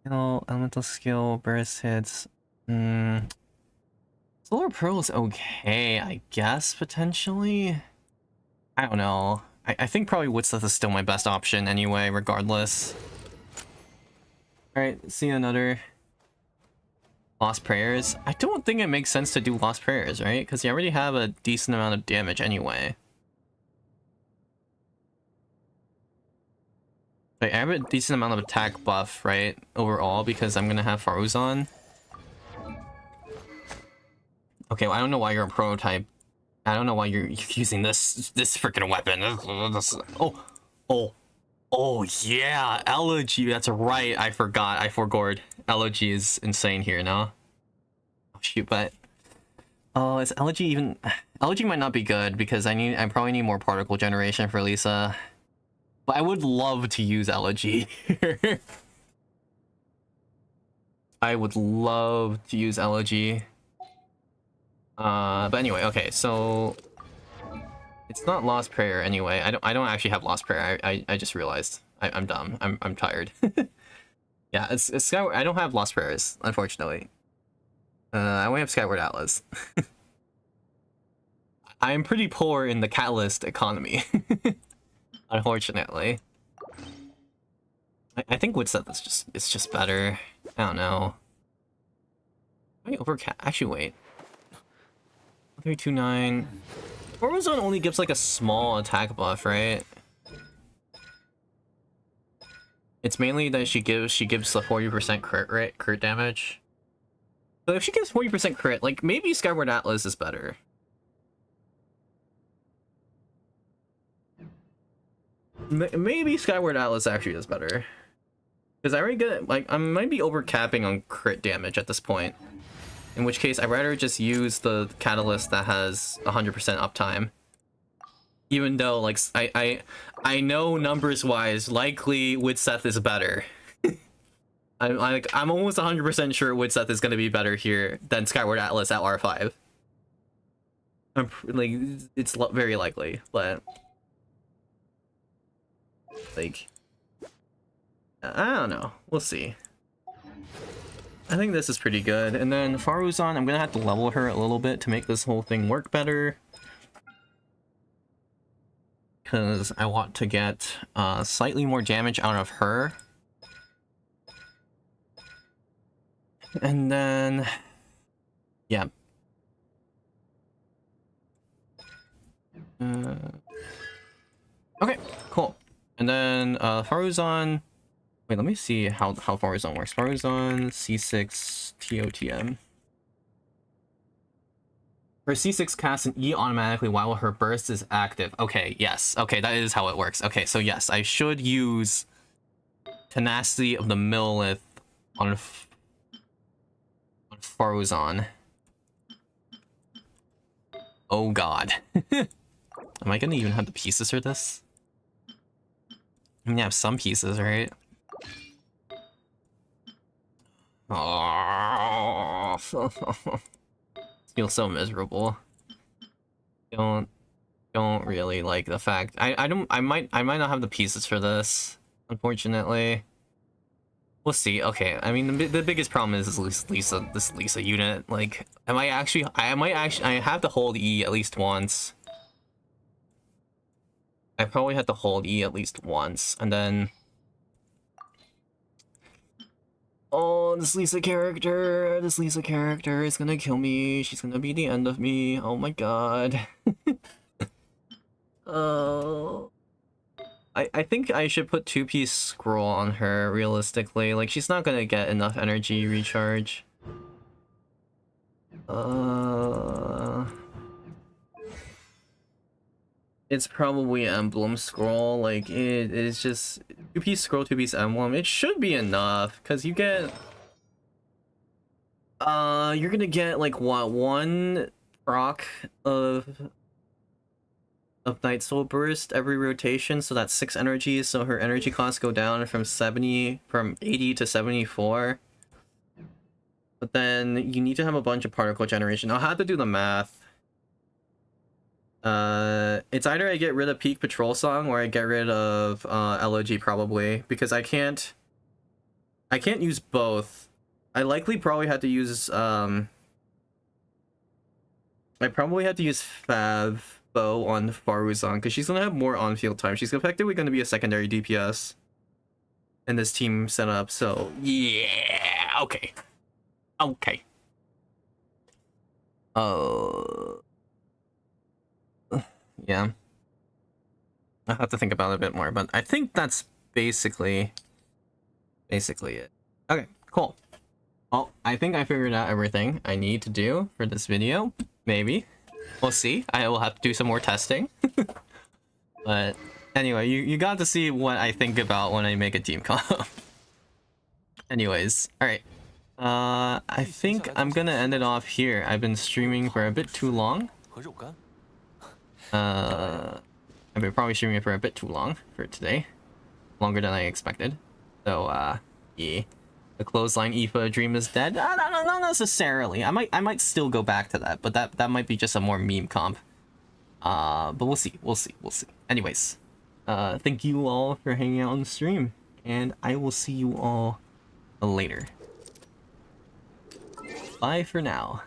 You know, elemental skill, burst hits. Solar Pearl is okay, I guess, potentially. I don't know. I think probably Witseth is still my best option anyway, regardless. Alright, see another Lost Prayers. I don't think it makes sense to do Lost Prayers, right? Because you already have a decent amount of damage anyway. Like, I have a decent amount of attack buff, right? Overall, because I'm gonna have Faruzan. Okay, well, I don't know why you're a prototype. I don't know why you're using this freaking weapon. Oh yeah, Elegy. That's right. I forgot. I forgot. Elegy is insane here, no? Oh shoot, but is Elegy even? Elegy might not be good because I probably need more particle generation for Lisa. But I would love to use Elegy. I would love to use Elegy. But anyway, okay, so it's not Lost Prayer anyway. I don't actually have Lost Prayer. I just realized. I'm dumb. I'm tired. Yeah, it's Skyward. I don't have Lost Prayers, unfortunately. I only have Skyward Atlas. I'm pretty poor in the Catalyst economy. Unfortunately. I think Witseth is just better. I don't know. Wait, actually wait. 329. Orozone only gives like a small attack buff, right? It's mainly that she gives the 40% crit damage. So if she gives 40% crit, like maybe Skyward Atlas is better. Maybe Skyward Atlas actually is better. Because I already get, like, I might be overcapping on crit damage at this point. In which case, I'd rather just use the catalyst that has 100% uptime. Even though, like, I know numbers-wise, likely Witseth is better. I'm almost 100% sure Witseth is going to be better here than Skyward Atlas at R5. Like, it's very likely, but... like... I don't know. We'll see. I think this is pretty good. And then Faruzan, I'm gonna have to level her a little bit to make this whole thing work better. Because I want to get slightly more damage out of her. And then... yeah. Okay, cool. And then Faruzan. Wait, let me see how Faruzan works. Faruzan C6 TOTM. Her C6 casts an E automatically while her burst is active. Okay, yes. Okay, that is how it works. Okay, so yes, I should use Tenacity of the Millith on Faruzan. Oh god. Am I gonna even have the pieces for this? I mean, I have some pieces, right? Oh, feel so miserable. Don't really like the fact I might not have the pieces for this, unfortunately. We'll see. Okay, I mean the biggest problem is this Lisa unit. Like, I have to hold E at least once. I probably have to hold E at least once, and then oh, this Lisa character is gonna kill me. She's gonna be the end of me. Oh my god. Oh. I think I should put 2-piece scroll on her, realistically. Like, she's not gonna get enough energy recharge. It's probably emblem scroll. Like, it is just 2-piece scroll, 2-piece emblem. It should be enough, because you get you're gonna get like what, 1 proc of Night Soul Burst every rotation, so that's 6 energy, so her energy costs go down from 80 to 74. But then you need to have a bunch of particle generation. I'll have to do the math. It's either I get rid of Peak Patrol Song or I get rid of LOG probably, because I can't use both. I likely probably had to use I probably had to use Fab Bow on Faruzan, because she's gonna have more on-field time. She's effectively gonna be a secondary DPS in this team setup, so yeah, okay. Okay. Yeah. I'll have to think about it a bit more, but I think that's basically it. Okay, cool. Well, I think I figured out everything I need to do for this video. Maybe. We'll see. I will have to do some more testing. But anyway, you got to see what I think about when I make a team comp. Anyways, alright. I think I'm gonna end it off here. I've been streaming for a bit too long. I've been probably streaming for a bit too long for today. Longer than I expected. So, yeah. The clothesline Aoife dream is dead? Not necessarily. I might still go back to that, but that might be just a more meme comp. But we'll see. Anyways, thank you all for hanging out on the stream, and I will see you all later. Bye for now.